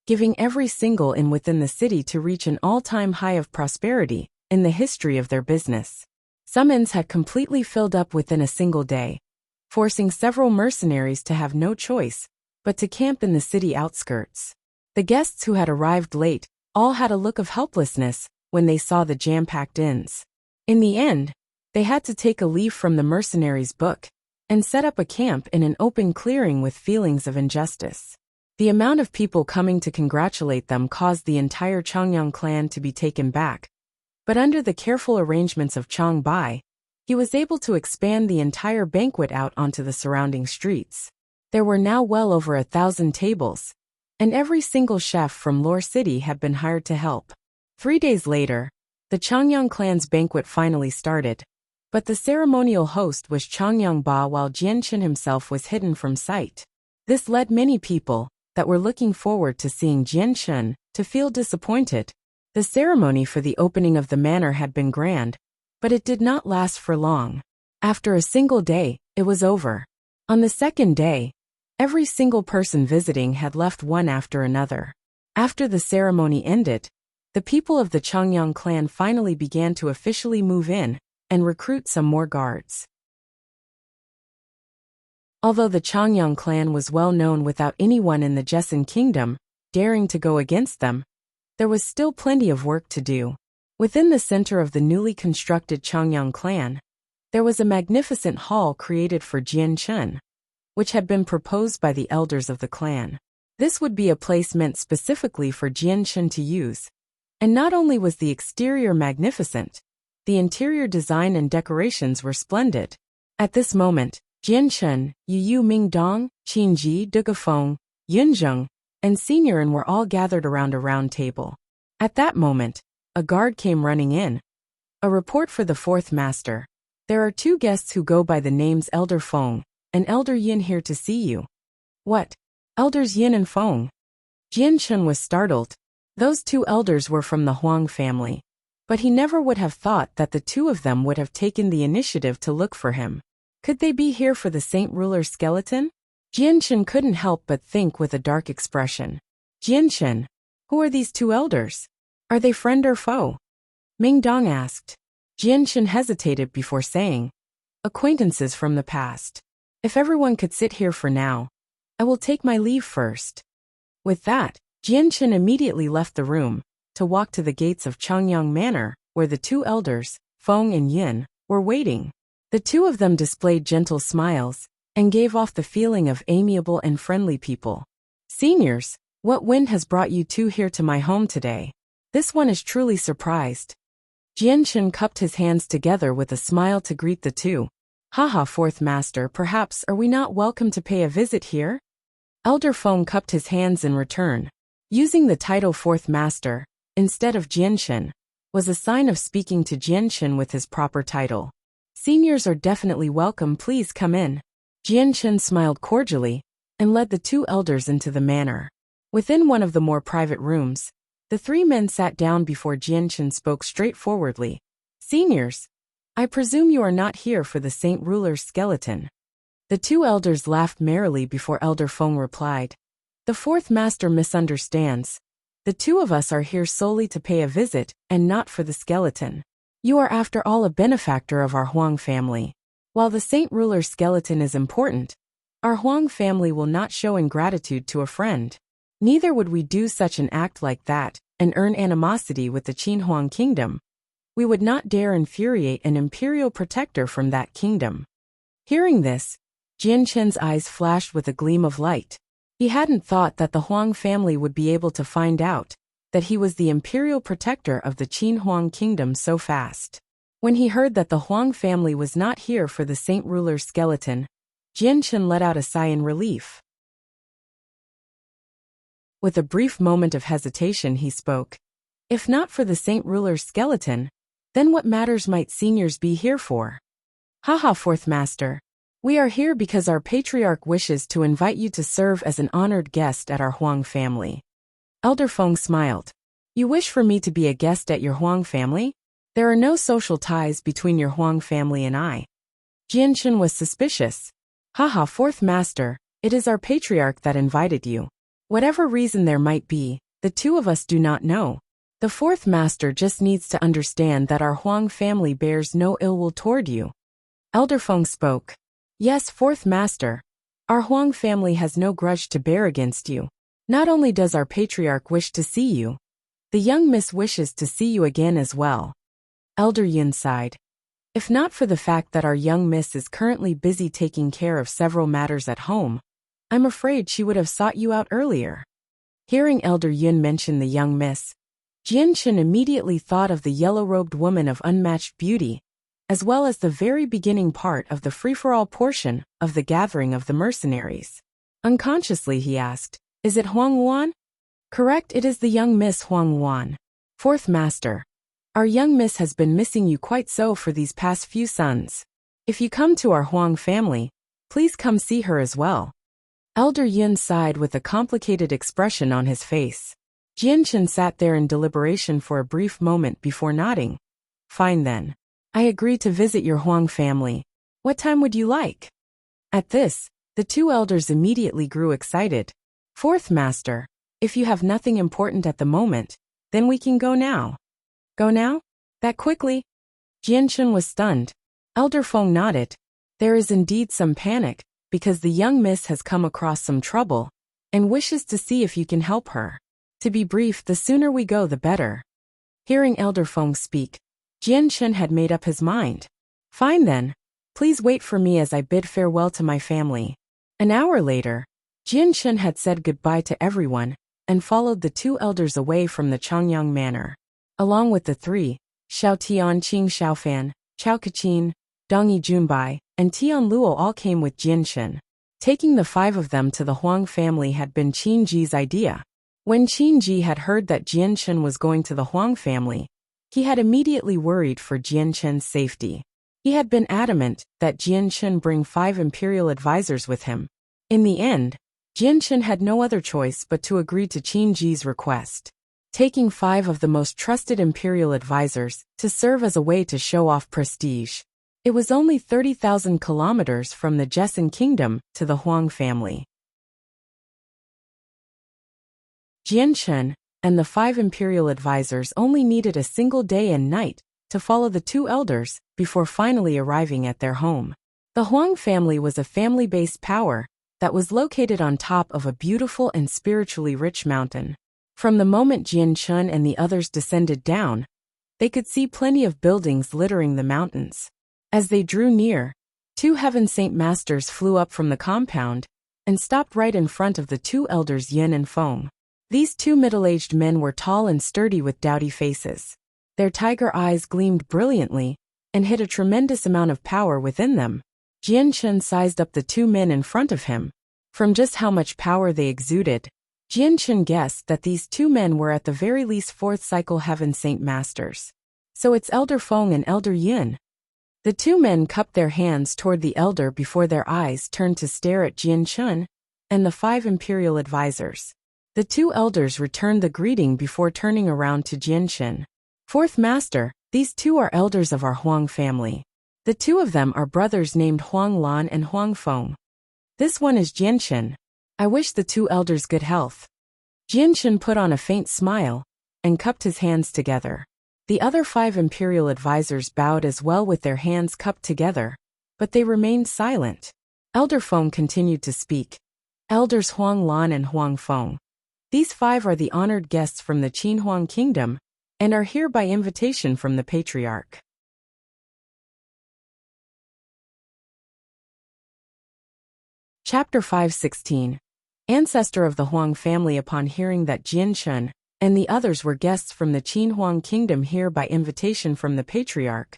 giving every single inn within the city to reach an all-time high of prosperity in the history of their business. Some inns had completely filled up within a single day, forcing several mercenaries to have no choice but to camp in the city outskirts. The guests who had arrived late all had a look of helplessness when they saw the jam-packed inns. In the end, they had to take a leaf from the mercenaries' book and set up a camp in an open clearing with feelings of injustice. The amount of people coming to congratulate them caused the entire Changyang clan to be taken back, but under the careful arrangements of Chang Bai, he was able to expand the entire banquet out onto the surrounding streets. There were now well over 1,000 tables, and every single chef from Lore City had been hired to help. 3 days later, the Changyang clan's banquet finally started, but the ceremonial host was Changyangba while Jianchen himself was hidden from sight. This led many people that were looking forward to seeing Jianchen to feel disappointed. The ceremony for the opening of the manor had been grand, but it did not last for long. After a single day, it was over. On the second day, every single person visiting had left one after another. After the ceremony ended, the people of the Changyang clan finally began to officially move in and recruit some more guards. Although the Changyang clan was well known without anyone in the Jesson Kingdom daring to go against them, there was still plenty of work to do. Within the center of the newly constructed Changyang clan, there was a magnificent hall created for Jianchen, which had been proposed by the elders of the clan. This would be a place meant specifically for Jianchen to use. And not only was the exterior magnificent, the interior design and decorations were splendid. At this moment, Jianchen, Yu Mingdong, Qinji, Dugafeng, Yunzheng, and Seniorin were all gathered around a round table. At that moment, a guard came running in. A report for the fourth master. There are 2 guests who go by the names Elder Feng and Elder Yin here to see you. What? Elders Yin and Feng? Jianchen was startled. Those 2 elders were from the Huang family, but he never would have thought that the 2 of them would have taken the initiative to look for him. Could they be here for the Saint Ruler's skeleton? Jianchen couldn't help but think with a dark expression. Jianchen, who are these 2 elders? Are they friend or foe? Mingdong asked. Jianchen hesitated before saying, acquaintances from the past. If everyone could sit here for now, I will take my leave first. With that, Jianchen immediately left the room, to walk to the gates of Changyang Manor, where the two elders, Feng and Yin, were waiting. The two of them displayed gentle smiles and gave off the feeling of amiable and friendly people. "Seniors, what wind has brought you two here to my home today? This one is truly surprised." Jianchen cupped his hands together with a smile to greet the two. "Haha, fourth master, perhaps are we not welcome to pay a visit here?" Elder Feng cupped his hands in return. Using the title fourth master, instead of Jianchen, was a sign of speaking to Jianchen with his proper title. "Seniors are definitely welcome, please come in." Jianchen smiled cordially and led the two elders into the manor. Within one of the more private rooms, the three men sat down before Jianchen spoke straightforwardly. "Seniors, I presume you are not here for the Saint Ruler's skeleton." The two elders laughed merrily before Elder Feng replied. "The fourth master misunderstands. The two of us are here solely to pay a visit and not for the skeleton. You are after all a benefactor of our Huang family. While the Saint Ruler's skeleton is important, our Huang family will not show ingratitude to a friend. Neither would we do such an act like that and earn animosity with the Qin Huang kingdom. We would not dare infuriate an imperial protector from that kingdom." Hearing this, Jianchen's eyes flashed with a gleam of light. He hadn't thought that the Huang family would be able to find out that he was the imperial protector of the Qin Huang kingdom so fast. When he heard that the Huang family was not here for the Saint Ruler's skeleton, Jianchen let out a sigh in relief. With a brief moment of hesitation, he spoke. "If not for the Saint Ruler's skeleton, then what matters might seniors be here for?" "Haha, fourth master. We are here because our patriarch wishes to invite you to serve as an honored guest at our Huang family." Elder Feng smiled. "You wish for me to be a guest at your Huang family? There are no social ties between your Huang family and I." Jianchen was suspicious. "Haha, fourth master, it is our patriarch that invited you. Whatever reason there might be, the two of us do not know. The fourth master just needs to understand that our Huang family bears no ill will toward you." Elder Feng spoke. "Yes, fourth master. Our Huang family has no grudge to bear against you. Not only does our patriarch wish to see you, the young miss wishes to see you again as well." Elder Yin sighed. "If not for the fact that our young miss is currently busy taking care of several matters at home, I'm afraid she would have sought you out earlier." Hearing Elder Yun mention the young miss, Jianchen immediately thought of the yellow-robed woman of unmatched beauty, as well as the very beginning part of the free-for-all portion of the gathering of the mercenaries. Unconsciously he asked, "Is it Huang Wan?" "Correct, it is the young Miss Huang Wan. Fourth master, our young miss has been missing you quite so for these past few suns. If you come to our Huang family, please come see her as well." Elder Yun sighed with a complicated expression on his face. Jianchen sat there in deliberation for a brief moment before nodding. "Fine then. I agree to visit your Huang family. What time would you like?" At this, the two elders immediately grew excited. "Fourth master, if you have nothing important at the moment, then we can go now." "Go now? That quickly?" Jianchen was stunned. Elder Feng nodded. "There is indeed some panic, because the young miss has come across some trouble, and wishes to see if you can help her. To be brief, the sooner we go the better." Hearing Elder Feng speak, Jianchen had made up his mind. "Fine then. Please wait for me as I bid farewell to my family." An hour later, Jianchen had said goodbye to everyone and followed the two elders away from the Changyang Manor. Along with the three, Xiao Tian Qing Xiaofan, Chao Kachin, Dong Yi Junbai, and Tian Luo all came with Jianchen. Taking the five of them to the Huang family had been Qin Ji's idea. When Qin Ji had heard that Jianchen was going to the Huang family, he had immediately worried for Jianchen's safety. He had been adamant that Jianchen bring 5 imperial advisors with him. In the end, Jianchen had no other choice but to agree to Qin Ji's request, taking 5 of the most trusted imperial advisors to serve as a way to show off prestige. It was only 30,000 kilometers from the Jessen kingdom to the Huang family. Jianchen and the 5 imperial advisors only needed a single day and night to follow the 2 elders before finally arriving at their home. The Huang family was a family-based power that was located on top of a beautiful and spiritually rich mountain. From the moment Jian Chun and the others descended down, they could see plenty of buildings littering the mountains. As they drew near, 2 Heaven Saint Masters flew up from the compound and stopped right in front of the 2 elders Yin and Feng. These 2 middle-aged men were tall and sturdy with dowdy faces. Their tiger eyes gleamed brilliantly and hid a tremendous amount of power within them. Jian Chun sized up the 2 men in front of him. From just how much power they exuded, Jian Chun guessed that these 2 men were at the very least 4th cycle Heaven Saint Masters. So it's Elder Feng and Elder Yin. The 2 men cupped their hands toward the elder before their eyes turned to stare at Jian Chun and the 5 imperial advisors. The 2 elders returned the greeting before turning around to Jian Chun. 4th Master, these 2 are elders of our Huang family. The 2 of them are brothers named Huang Lan and Huang Feng. This one is Jian Chun. I wish the 2 elders good health. Jian Chun put on a faint smile and cupped his hands together. The other 5 imperial advisors bowed as well with their hands cupped together, but they remained silent. Elder Feng continued to speak. Elders Huang Lan and Huang Feng. These 5 are the honored guests from the Qin Huang Kingdom and are here by invitation from the Patriarch. Chapter 5:16. Ancestor of the Huang family. Upon hearing that Jian Chun and the others were guests from the Qin Huang Kingdom here by invitation from the Patriarch,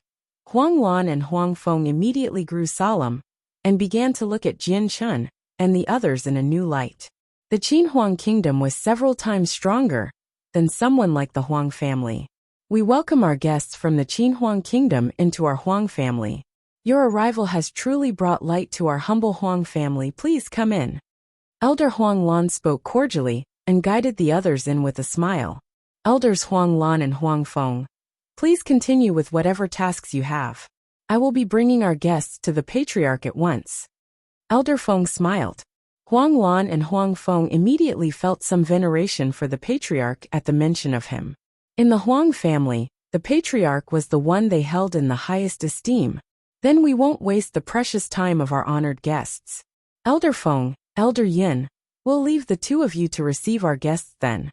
Huang Lan and Huang Feng immediately grew solemn and began to look at Jian Chun and the others in a new light. The Qin Huang Kingdom was several times stronger than someone like the Huang family. We welcome our guests from the Qin Huang Kingdom into our Huang family. Your arrival has truly brought light to our humble Huang family. Please come in. Elder Huang Lan spoke cordially and guided the others in with a smile. Elders Huang Lan and Huang Feng, please continue with whatever tasks you have. I will be bringing our guests to the Patriarch at once. Elder Feng smiled. Huang Lan and Huang Feng immediately felt some veneration for the Patriarch at the mention of him. In the Huang family, the Patriarch was the one they held in the highest esteem. Then we won't waste the precious time of our honored guests. Elder Feng, Elder Yin, we'll leave the 2 of you to receive our guests then.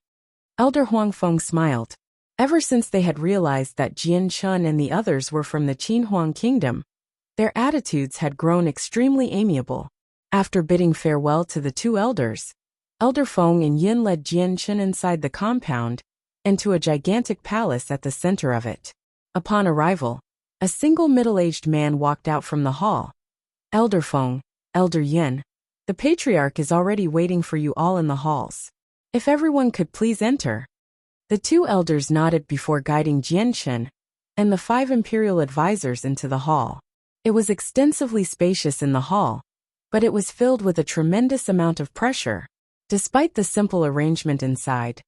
Elder Huang Feng smiled. Ever since they had realized that Jian Chun and the others were from the Qin Huang Kingdom, their attitudes had grown extremely amiable. After bidding farewell to the 2 elders, Elder Feng and Yin led Jian Chun inside the compound and to a gigantic palace at the center of it. Upon arrival, a single middle-aged man walked out from the hall. Elder Feng, Elder Yin, the Patriarch is already waiting for you all in the halls. If everyone could please enter. The 2 elders nodded before guiding Jian Chun and the 5 imperial advisors into the hall. It was extensively spacious in the hall, but it was filled with a tremendous amount of pressure. Despite the simple arrangement inside,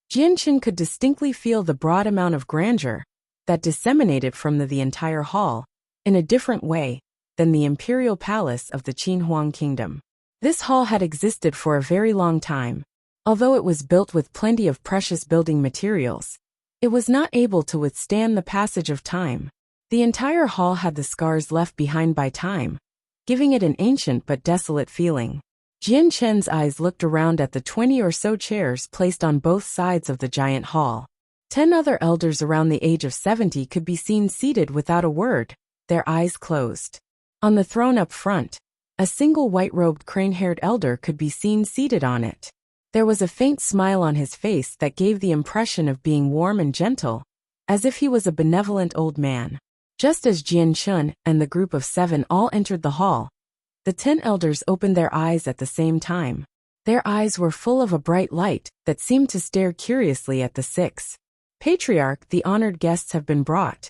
Jian Chun could distinctly feel the broad amount of grandeur that disseminated from the entire hall in a different way than the imperial palace of the Qin Huang Kingdom. This hall had existed for a very long time. Although it was built with plenty of precious building materials, it was not able to withstand the passage of time. The entire hall had the scars left behind by time, giving it an ancient but desolate feeling. Jian Chun's eyes looked around at the 20 or so chairs placed on both sides of the giant hall. 10 other elders around the age of 70 could be seen seated without a word, their eyes closed. On the throne up front, a single white-robed crane-haired elder could be seen seated on it. There was a faint smile on his face that gave the impression of being warm and gentle, as if he was a benevolent old man. Just as Jian Chun and the group of 7 all entered the hall, the 10 elders opened their eyes at the same time. Their eyes were full of a bright light that seemed to stare curiously at the 6. Patriarch, the honored guests have been brought.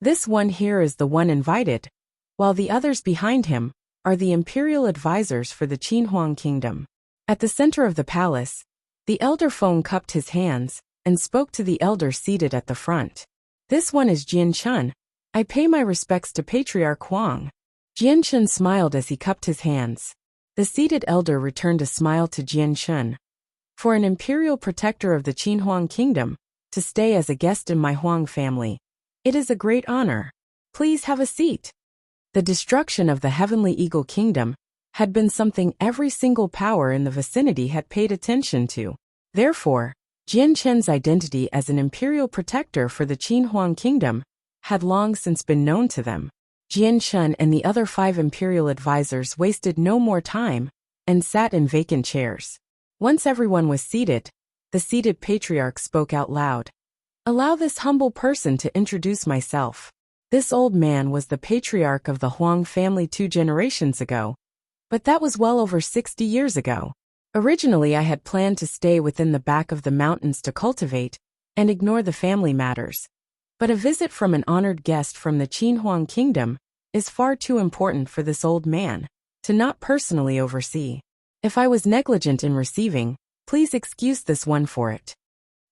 This one here is the one invited, while the others behind him are the imperial advisors for the Qin Huang Kingdom. At the center of the palace, the elder Feng cupped his hands and spoke to the elder seated at the front. This one is Jian Chun. I pay my respects to Patriarch Huang. Jian Chun smiled as he cupped his hands. The seated elder returned a smile to Jian Chun. For an imperial protector of the Qin Huang Kingdom to stay as a guest in my Huang family, it is a great honor. Please have a seat. The destruction of the Heavenly Eagle Kingdom had been something every single power in the vicinity had paid attention to. Therefore, Jian Chen's identity as an imperial protector for the Qin Huang kingdom had long since been known to them. Jian Chen and the other 5 imperial advisors wasted no more time and sat in vacant chairs. Once everyone was seated, the seated patriarch spoke out loud. "Allow this humble person to introduce myself." This old man was the patriarch of the Huang family 2 generations ago, but that was well over 60 years ago. Originally, I had planned to stay within the back of the mountains to cultivate and ignore the family matters. But a visit from an honored guest from the Qin Huang kingdom is far too important for this old man to not personally oversee. If I was negligent in receiving, please excuse this one for it.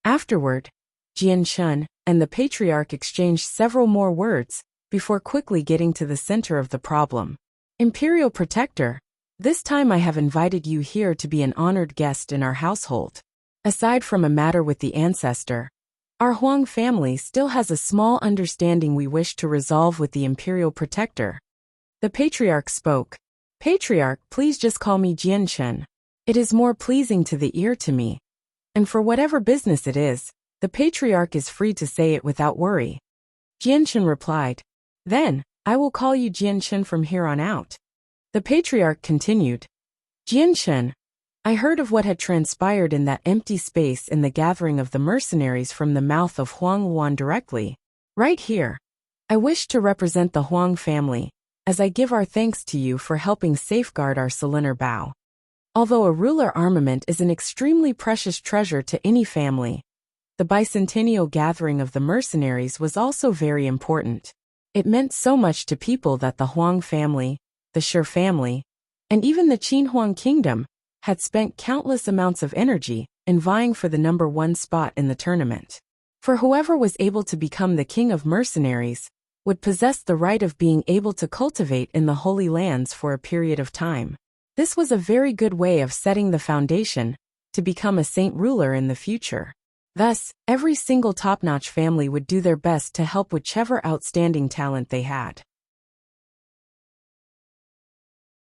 Afterward, Jian Chen and the patriarch exchanged several more words before quickly getting to the center of the problem. "Imperial protector, this time I have invited you here to be an honored guest in our household. Aside from a matter with the ancestor, our Huang family still has a small understanding we wish to resolve with the imperial protector." The patriarch spoke. "Patriarch, please just call me Jian Chen. It is more pleasing to the ear to me. And for whatever business it is, the patriarch is free to say it without worry." Jian Chen replied. "Then, I will call you Jian Chen from here on out." The patriarch continued. "Jian Chen, I heard of what had transpired in that empty space in the gathering of the mercenaries from the mouth of Huang Yuan directly. Right here. I wish to represent the Huang family, as I give our thanks to you for helping safeguard our Salinar Bao. Although a ruler armament is an extremely precious treasure to any family, the bicentennial gathering of the mercenaries was also very important. It meant so much to people that the Huang family, the Shi family, and even the Qin Huang kingdom had spent countless amounts of energy in vying for the #1 spot in the tournament. For whoever was able to become the king of mercenaries would possess the right of being able to cultivate in the Holy Lands for a period of time. This was a very good way of setting the foundation to become a saint ruler in the future. Thus, every single top-notch family would do their best to help whichever outstanding talent they had.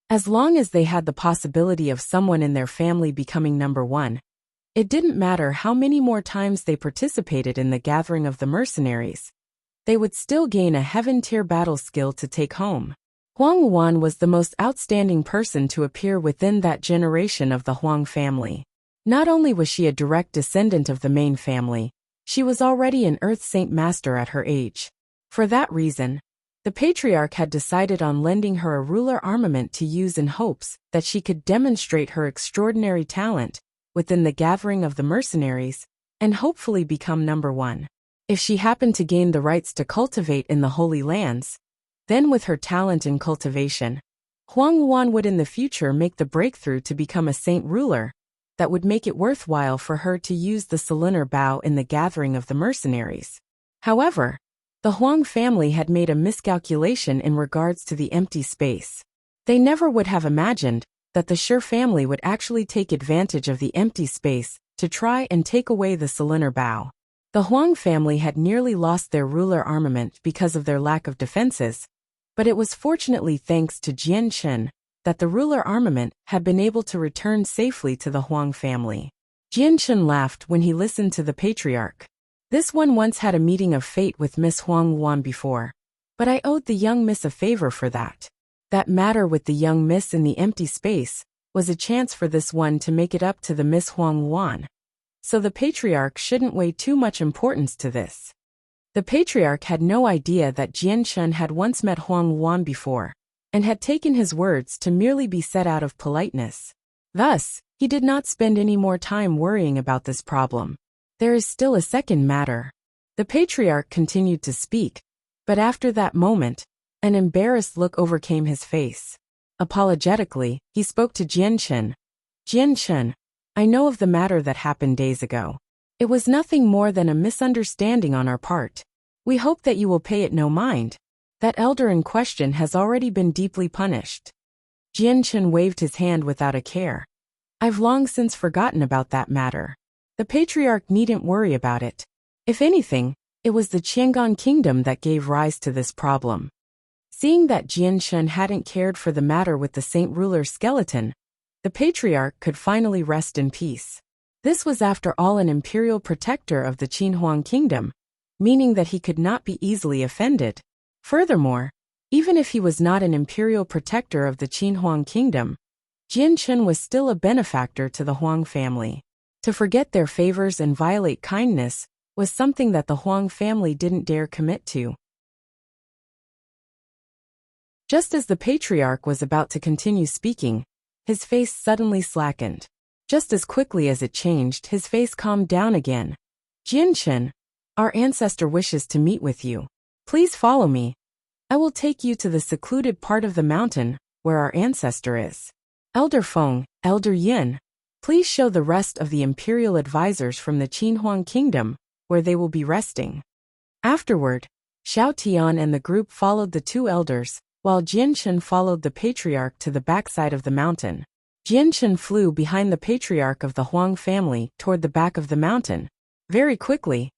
As long as they had the possibility of someone in their family becoming #1, it didn't matter how many more times they participated in the gathering of the mercenaries. They would still gain a heaven-tier battle skill to take home. Huang Yuan was the most outstanding person to appear within that generation of the Huang family. Not only was she a direct descendant of the main family, she was already an Earth Saint Master at her age. For that reason, the patriarch had decided on lending her a ruler armament to use in hopes that she could demonstrate her extraordinary talent within the gathering of the mercenaries and hopefully become #1. If she happened to gain the rights to cultivate in the Holy Lands, then with her talent in cultivation, Huang Yuan would in the future make the breakthrough to become a saint ruler that would make it worthwhile for her to use the Salinar Bao in the gathering of the mercenaries. However, the Huang family had made a miscalculation in regards to the empty space. They never would have imagined that the Shi family would actually take advantage of the empty space to try and take away the Salinar Bao. The Huang family had nearly lost their ruler armament because of their lack of defenses, but it was fortunately thanks to Jian Chen that the ruler armament had been able to return safely to the Huang family. Jian Chen laughed when he listened to the patriarch. This one once had a meeting of fate with Miss Huang Yuan before, but I owed the young miss a favor for that. That matter with the young miss in the empty space was a chance for this one to make it up to the Miss Huang Yuan. So the patriarch shouldn't weigh too much importance to this. The patriarch had no idea that Jian Chen had once met Huang Yuan before, and had taken his words to merely be said out of politeness. Thus, he did not spend any more time worrying about this problem. There is still a second matter. The patriarch continued to speak, but after that moment, an embarrassed look overcame his face. Apologetically, he spoke to Jian Chen. "Jian Chen, I know of the matter that happened days ago. It was nothing more than a misunderstanding on our part. We hope that you will pay it no mind. That elder in question has already been deeply punished." Jian Chen waved his hand without a care. "I've long since forgotten about that matter. The patriarch needn't worry about it. If anything, it was the Qiangan kingdom that gave rise to this problem." Seeing that Jianshun hadn't cared for the matter with the Saint Ruler's skeleton, the patriarch could finally rest in peace. This was after all an imperial protector of the Qinhuang kingdom, meaning that he could not be easily offended. Furthermore, even if he was not an imperial protector of the Qinhuang kingdom, Jianshun was still a benefactor to the Huang family. To forget their favors and violate kindness was something that the Huang family didn't dare commit to. Just as the patriarch was about to continue speaking, his face suddenly slackened. Just as quickly as it changed, his face calmed down again. Jianshun, our ancestor wishes to meet with you. Please follow me. I will take you to the secluded part of the mountain where our ancestor is. Elder Feng, Elder Yin, please show the rest of the imperial advisors from the Qinhuang kingdom where they will be resting. Afterward, Xiao Tian and the group followed the two elders, while Jianshun followed the patriarch to the backside of the mountain. Jianshun flew behind the patriarch of the Huang family toward the back of the mountain. Very quickly,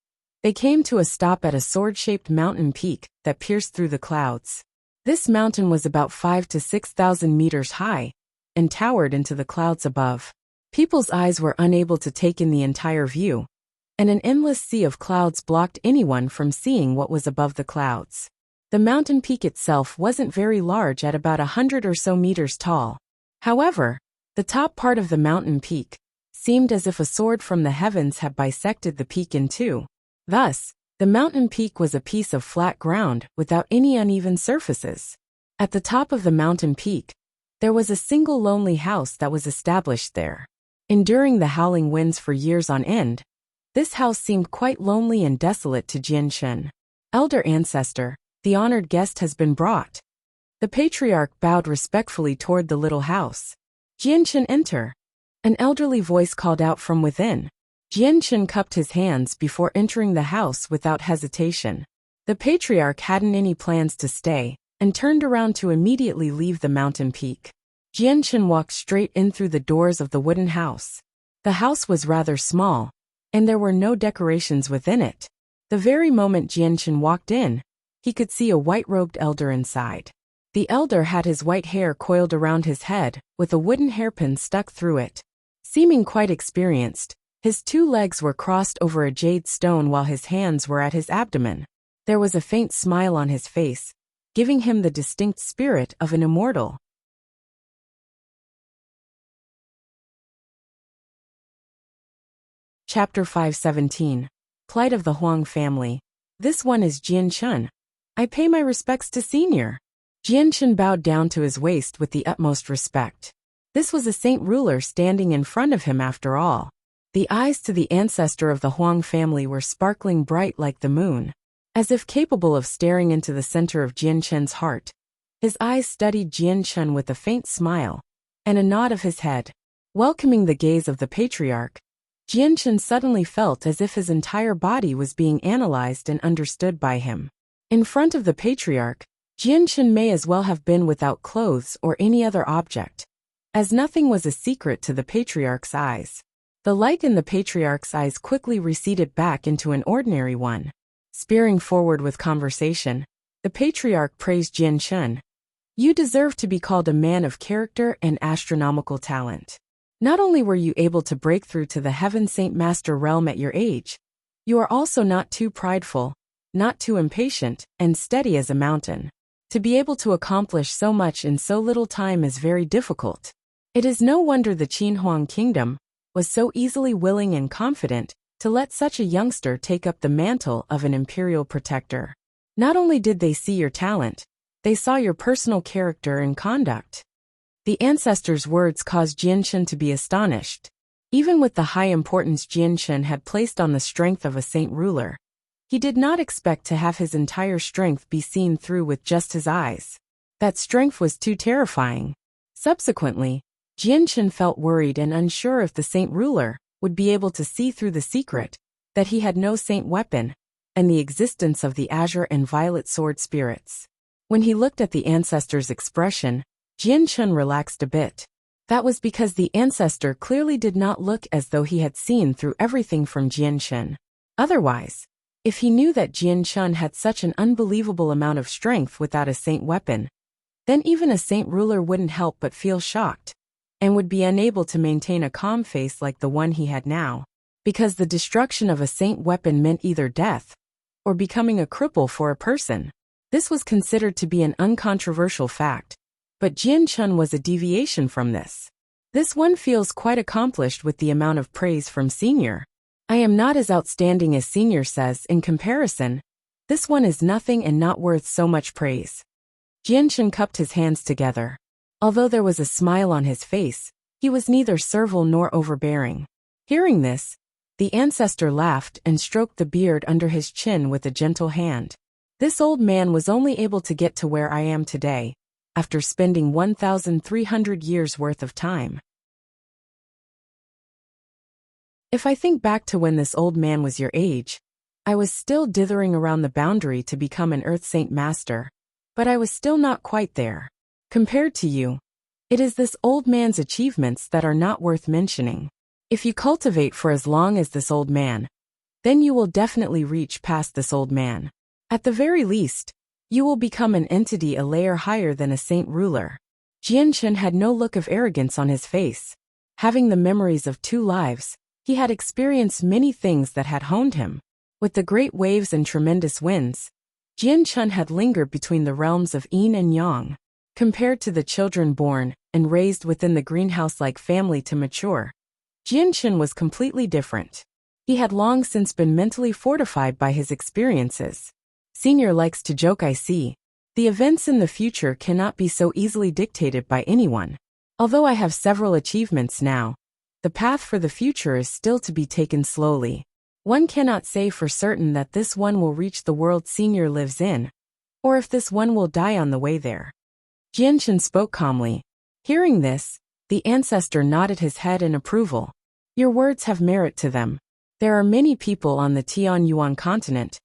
they came to a stop at a sword-shaped mountain peak that pierced through the clouds. This mountain was about 5,000 to 6,000 meters high and towered into the clouds above. People's eyes were unable to take in the entire view, and an endless sea of clouds blocked anyone from seeing what was above the clouds. The mountain peak itself wasn't very large at about 100 or so meters tall. However, the top part of the mountain peak seemed as if a sword from the heavens had bisected the peak in two. Thus, the mountain peak was a piece of flat ground without any uneven surfaces. At the top of the mountain peak, there was a single lonely house that was established there. Enduring the howling winds for years on end, this house seemed quite lonely and desolate to Jianshun. Elder ancestor, the honored guest has been brought. The patriarch bowed respectfully toward the little house. Jianshun, enter. An elderly voice called out from within. Jianshun cupped his hands before entering the house without hesitation. The patriarch hadn't any plans to stay, and turned around to immediately leave the mountain peak. Jianshun walked straight in through the doors of the wooden house. The house was rather small, and there were no decorations within it. The very moment Jianshun walked in, he could see a white-robed elder inside. The elder had his white hair coiled around his head, with a wooden hairpin stuck through it. Seeming quite experienced, his two legs were crossed over a jade stone while his hands were at his abdomen. There was a faint smile on his face, giving him the distinct spirit of an immortal. Chapter 517. Plight of the Huang family. This one is Jianshun. I pay my respects to senior. Jianshun bowed down to his waist with the utmost respect. This was a saint ruler standing in front of him after all. The eyes to the ancestor of the Huang family were sparkling bright like the moon. As if capable of staring into the center of Jianshun's heart, his eyes studied Jianshun with a faint smile and a nod of his head. Welcoming the gaze of the patriarch, Jianshun suddenly felt as if his entire body was being analyzed and understood by him. In front of the patriarch, Jianshun may as well have been without clothes or any other object, as nothing was a secret to the patriarch's eyes. The light in the patriarch's eyes quickly receded back into an ordinary one. Spearing forward with conversation, the patriarch praised Jianshun. You deserve to be called a man of character and astronomical talent. Not only were you able to break through to the Heaven Saint Master realm at your age, you are also not too prideful, not too impatient, and steady as a mountain. To be able to accomplish so much in so little time is very difficult. It is no wonder the Qinhuang kingdom was so easily willing and confident to let such a youngster take up the mantle of an imperial protector. Not only did they see your talent, they saw your personal character and conduct. The ancestor's words caused Jianshun to be astonished. Even with the high importance Jianshun had placed on the strength of a saint ruler, he did not expect to have his entire strength be seen through with just his eyes. That strength was too terrifying. Subsequently, Jianshun felt worried and unsure if the saint ruler would be able to see through the secret that he had no saint weapon and the existence of the azure and violet sword spirits. When he looked at the ancestor's expression, Jianshun relaxed a bit. That was because the ancestor clearly did not look as though he had seen through everything from Jianshun. Otherwise, If he knew that Jian Chun had such an unbelievable amount of strength without a saint weapon, then even a saint ruler wouldn't help but feel shocked, and would be unable to maintain a calm face like the one he had now, because the destruction of a saint weapon meant either death or becoming a cripple for a person. This was considered to be an uncontroversial fact, but Jian Chun was a deviation from this. This one feels quite accomplished with the amount of praise from Senior. I am not as outstanding as Senior says in comparison. This one is nothing and not worth so much praise. Jian Chun cupped his hands together. Although there was a smile on his face, he was neither servile nor overbearing. Hearing this, the ancestor laughed and stroked the beard under his chin with a gentle hand. This old man was only able to get to where I am today, after spending 1,300 years worth of time. If I think back to when this old man was your age, I was still dithering around the boundary to become an Earth Saint Master, but I was still not quite there. Compared to you, it is this old man's achievements that are not worth mentioning. If you cultivate for as long as this old man, then you will definitely reach past this old man. At the very least, you will become an entity a layer higher than a saint ruler. Jian Chun had no look of arrogance on his face. Having the memories of 2 lives, he had experienced many things that had honed him. With the great waves and tremendous winds, Jian Chun had lingered between the realms of yin and yang. Compared to the children born and raised within the greenhouse-like family to mature, Jian Chun was completely different. He had long since been mentally fortified by his experiences. Senior likes to joke, I see. The events in the future cannot be so easily dictated by anyone. Although I have several achievements now, the path for the future is still to be taken slowly. One cannot say for certain that this one will reach the world Senior lives in, or if this one will die on the way there. Jian Chun spoke calmly. Hearing this, the ancestor nodded his head in approval. Your words have merit to them. There are many people on the Tianyuan continent,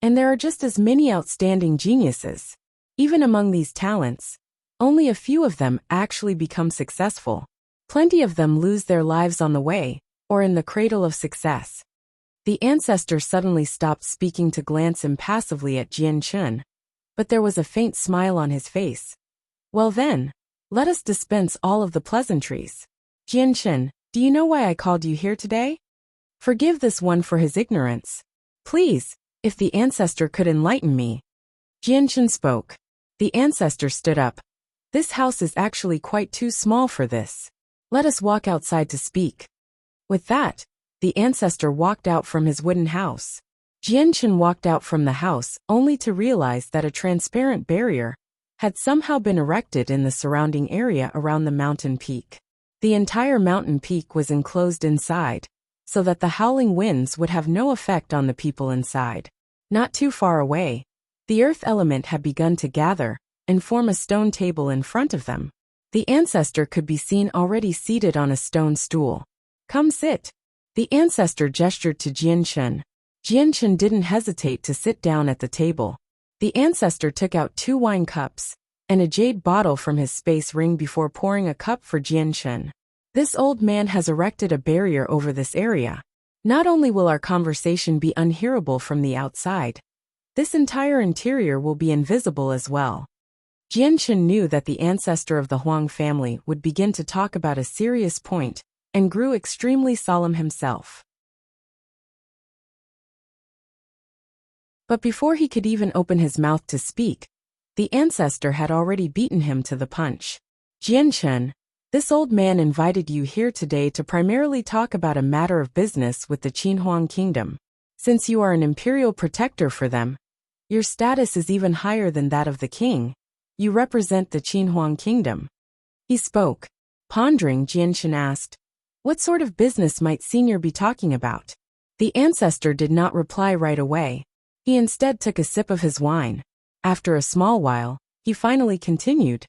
and there are just as many outstanding geniuses. Even among these talents, only a few of them actually become successful. Plenty of them lose their lives on the way, or in the cradle of success. The ancestor suddenly stopped speaking to glance impassively at Jian Chun, but there was a faint smile on his face. Well then, let us dispense all of the pleasantries. Jian Chun, do you know why I called you here today? Forgive this one for his ignorance. Please, if the ancestor could enlighten me. Jian Chun spoke. The ancestor stood up. This house is actually quite too small for this. Let us walk outside to speak. With that, the ancestor walked out from his wooden house. Jian Chun walked out from the house only to realize that a transparent barrier had somehow been erected in the surrounding area around the mountain peak. The entire mountain peak was enclosed inside, so that the howling winds would have no effect on the people inside. Not too far away, the earth element had begun to gather and form a stone table in front of them. The ancestor could be seen already seated on a stone stool. Come sit. The ancestor gestured to Jian Chun. Jian Chun didn't hesitate to sit down at the table. The ancestor took out 2 wine cups and a jade bottle from his space ring before pouring a cup for Jian Chun. This old man has erected a barrier over this area. Not only will our conversation be unhearable from the outside, this entire interior will be invisible as well. Jian Chun knew that the ancestor of the Huang family would begin to talk about a serious point, and grew extremely solemn himself. But before he could even open his mouth to speak, the ancestor had already beaten him to the punch. Jian Chun, this old man invited you here today to primarily talk about a matter of business with the Qinhuang kingdom. Since you are an imperial protector for them, your status is even higher than that of the king. You represent the Qinhuang kingdom. He spoke. Pondering, Jian Chun asked, what sort of business might Senior be talking about? The ancestor did not reply right away. He instead took a sip of his wine. After a small while, he finally continued.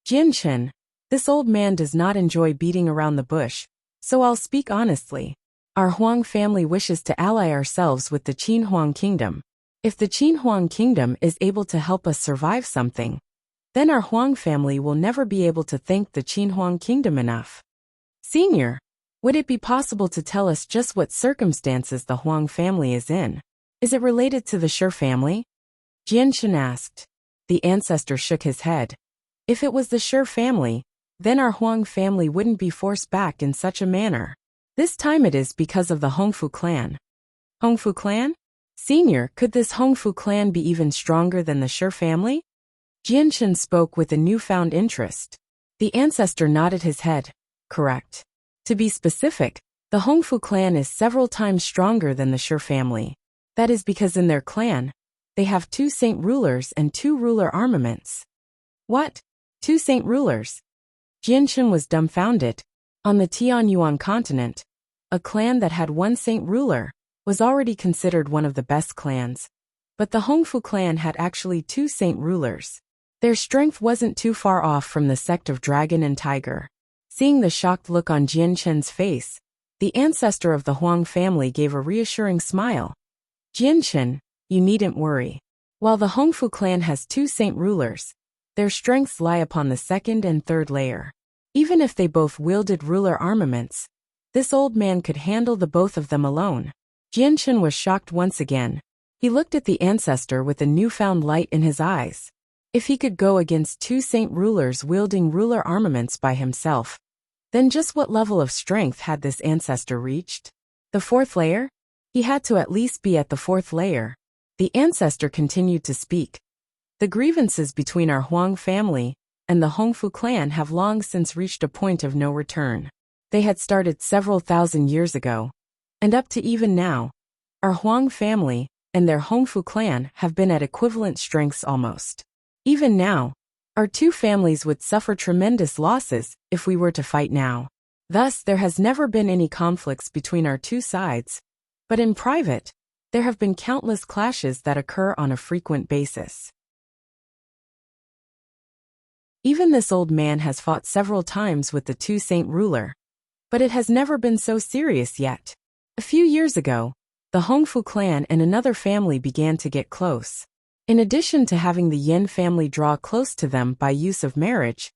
Jian Chun, this old man does not enjoy beating around the bush, so I'll speak honestly. Our Huang family wishes to ally ourselves with the Qinhuang kingdom. If the Qinhuang kingdom is able to help us survive something, then our Huang family will never be able to thank the Qinhuang kingdom enough. Senior, would it be possible to tell us just what circumstances the Huang family is in? Is it related to the Shi family? Jianshan asked. The ancestor shook his head. If it was the Shi family, then our Huang family wouldn't be forced back in such a manner. This time it is because of the Hongfu clan. Hongfu clan? Senior, could this Hongfu clan be even stronger than the Shi family? Jianshan spoke with a newfound interest. The ancestor nodded his head. Correct. To be specific, the Hongfu clan is several times stronger than the Shi family. That is because in their clan, they have 2 saint rulers and 2 ruler armaments. What? 2 saint rulers? Jianshan was dumbfounded. On the Tianyuan continent, a clan that had 1 saint ruler was already considered one of the best clans. But the Hongfu clan had actually 2 saint rulers. Their strength wasn't too far off from the sect of Dragon and Tiger. Seeing the shocked look on Jianshan's face, the ancestor of the Huang family gave a reassuring smile. Jianshan, you needn't worry. While the Hongfu clan has 2 saint rulers, their strengths lie upon the 2nd and 3rd layer. Even if they both wielded ruler armaments, this old man could handle the both of them alone. Jianshan was shocked once again. He looked at the ancestor with a newfound light in his eyes. If he could go against 2 saint rulers wielding ruler armaments by himself, then just what level of strength had this ancestor reached? The 4th layer? He had to at least be at the 4th layer. The ancestor continued to speak. The grievances between our Huang family and the Hongfu clan have long since reached a point of no return. They had started several thousand years ago, and up to even now, our Huang family and their Hongfu clan have been at equivalent strengths almost. Even now, our 2 families would suffer tremendous losses if we were to fight now. Thus, there has never been any conflicts between our 2 sides, but in private, there have been countless clashes that occur on a frequent basis. Even this old man has fought several times with the 2 saint ruler, but it has never been so serious yet. A few years ago, the Hongfu clan and another family began to get close. In addition to having the Yin family draw close to them by use of marriage,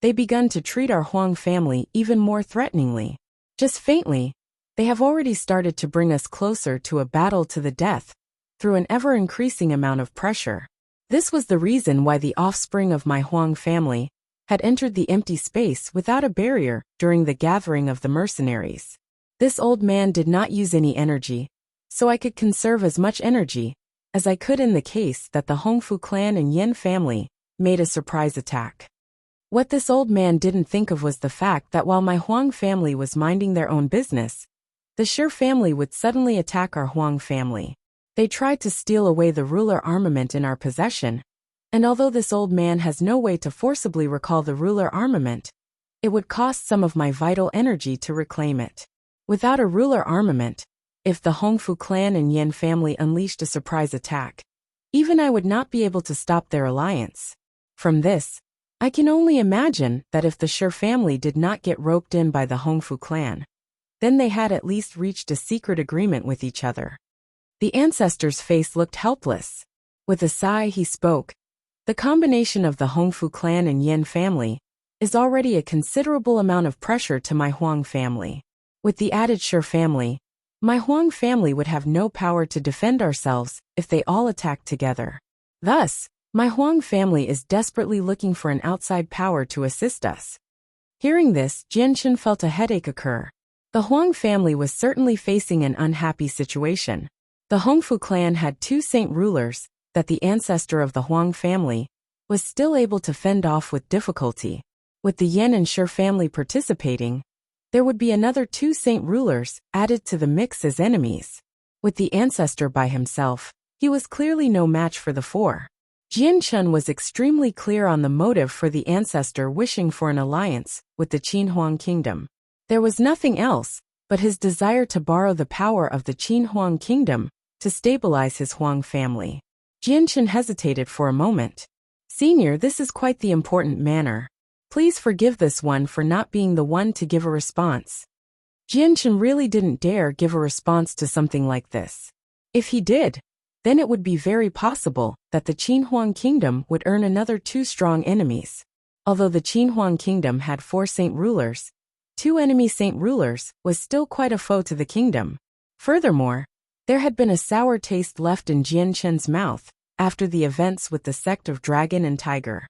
they begun to treat our Huang family even more threateningly. Just faintly, they have already started to bring us closer to a battle to the death, through an ever-increasing amount of pressure. This was the reason why the offspring of my Huang family had entered the empty space without a barrier during the gathering of the mercenaries. This old man did not use any energy, so I could conserve as much energy as I could in the case that the Hongfu clan and Yin family made a surprise attack. What this old man didn't think of was the fact that while my Huang family was minding their own business, the Shi family would suddenly attack our Huang family. They tried to steal away the ruler armament in our possession, and although this old man has no way to forcibly recall the ruler armament, it would cost some of my vital energy to reclaim it. Without a ruler armament, if the Hongfu clan and Yin family unleashed a surprise attack, even I would not be able to stop their alliance. From this, I can only imagine that if the Shi family did not get roped in by the Hongfu clan, then they had at least reached a secret agreement with each other. The ancestor's face looked helpless. With a sigh he spoke. The combination of the Hongfu clan and Yin family is already a considerable amount of pressure to my Huang family. With the added Shi family, my Huang family would have no power to defend ourselves if they all attacked together. Thus, my Huang family is desperately looking for an outside power to assist us. Hearing this, Jianshan felt a headache occur. The Huang family was certainly facing an unhappy situation. The Hongfu clan had 2 saint rulers that the ancestor of the Huang family was still able to fend off with difficulty. With the Yin and Shi family participating, there would be another 2 saint rulers added to the mix as enemies. With the ancestor by himself, he was clearly no match for the 4. Jianshan was extremely clear on the motive for the ancestor wishing for an alliance with the Qin Huang kingdom. There was nothing else but his desire to borrow the power of the Qin Huang kingdom to stabilize his Huang family. Jianshan hesitated for a moment. Senior, this is quite the important matter. Please forgive this one for not being the one to give a response. Jianshan really didn't dare give a response to something like this. If he did, then it would be very possible that the Qin Huang kingdom would earn another 2 strong enemies. Although the Qin Huang kingdom had 4 saint rulers, 2 enemy saint rulers was still quite a foe to the kingdom. Furthermore, There had been a sour taste left in Jian Chen's mouth after the events with the sect of Dragon and Tiger.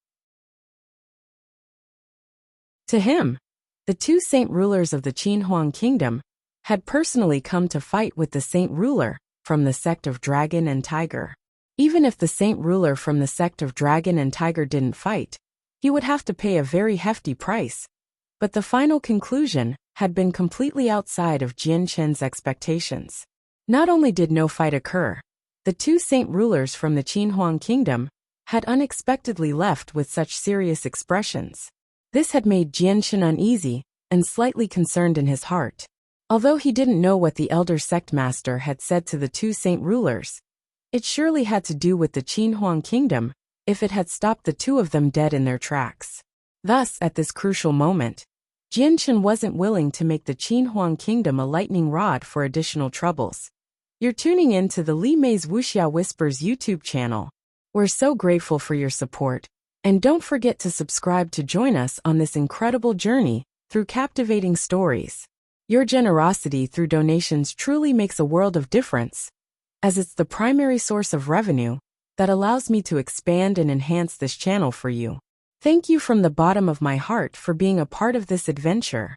To him, the two saint rulers of the Qin Huang Kingdom had personally come to fight with the saint ruler from the sect of Dragon and Tiger. Even if the saint ruler from the sect of Dragon and Tiger didn't fight, he would have to pay a very hefty price. But the final conclusion had been completely outside of Jian Chen's expectations. Not only did no fight occur, the two saint rulers from the Qin Huang Kingdom had unexpectedly left with such serious expressions. This had made Jian Chen uneasy and slightly concerned in his heart. Although he didn't know what the elder sect master had said to the two saint rulers, it surely had to do with the Qin Huang Kingdom if it had stopped the two of them dead in their tracks. Thus, at this crucial moment, Jian Chen wasn't willing to make the Qin Huang Kingdom a lightning rod for additional troubles. You're tuning in to the Li Mei's Wuxia Whispers YouTube channel. We're so grateful for your support, and don't forget to subscribe to join us on this incredible journey through captivating stories. Your generosity through donations truly makes a world of difference, as it's the primary source of revenue that allows me to expand and enhance this channel for you. Thank you from the bottom of my heart for being a part of this adventure.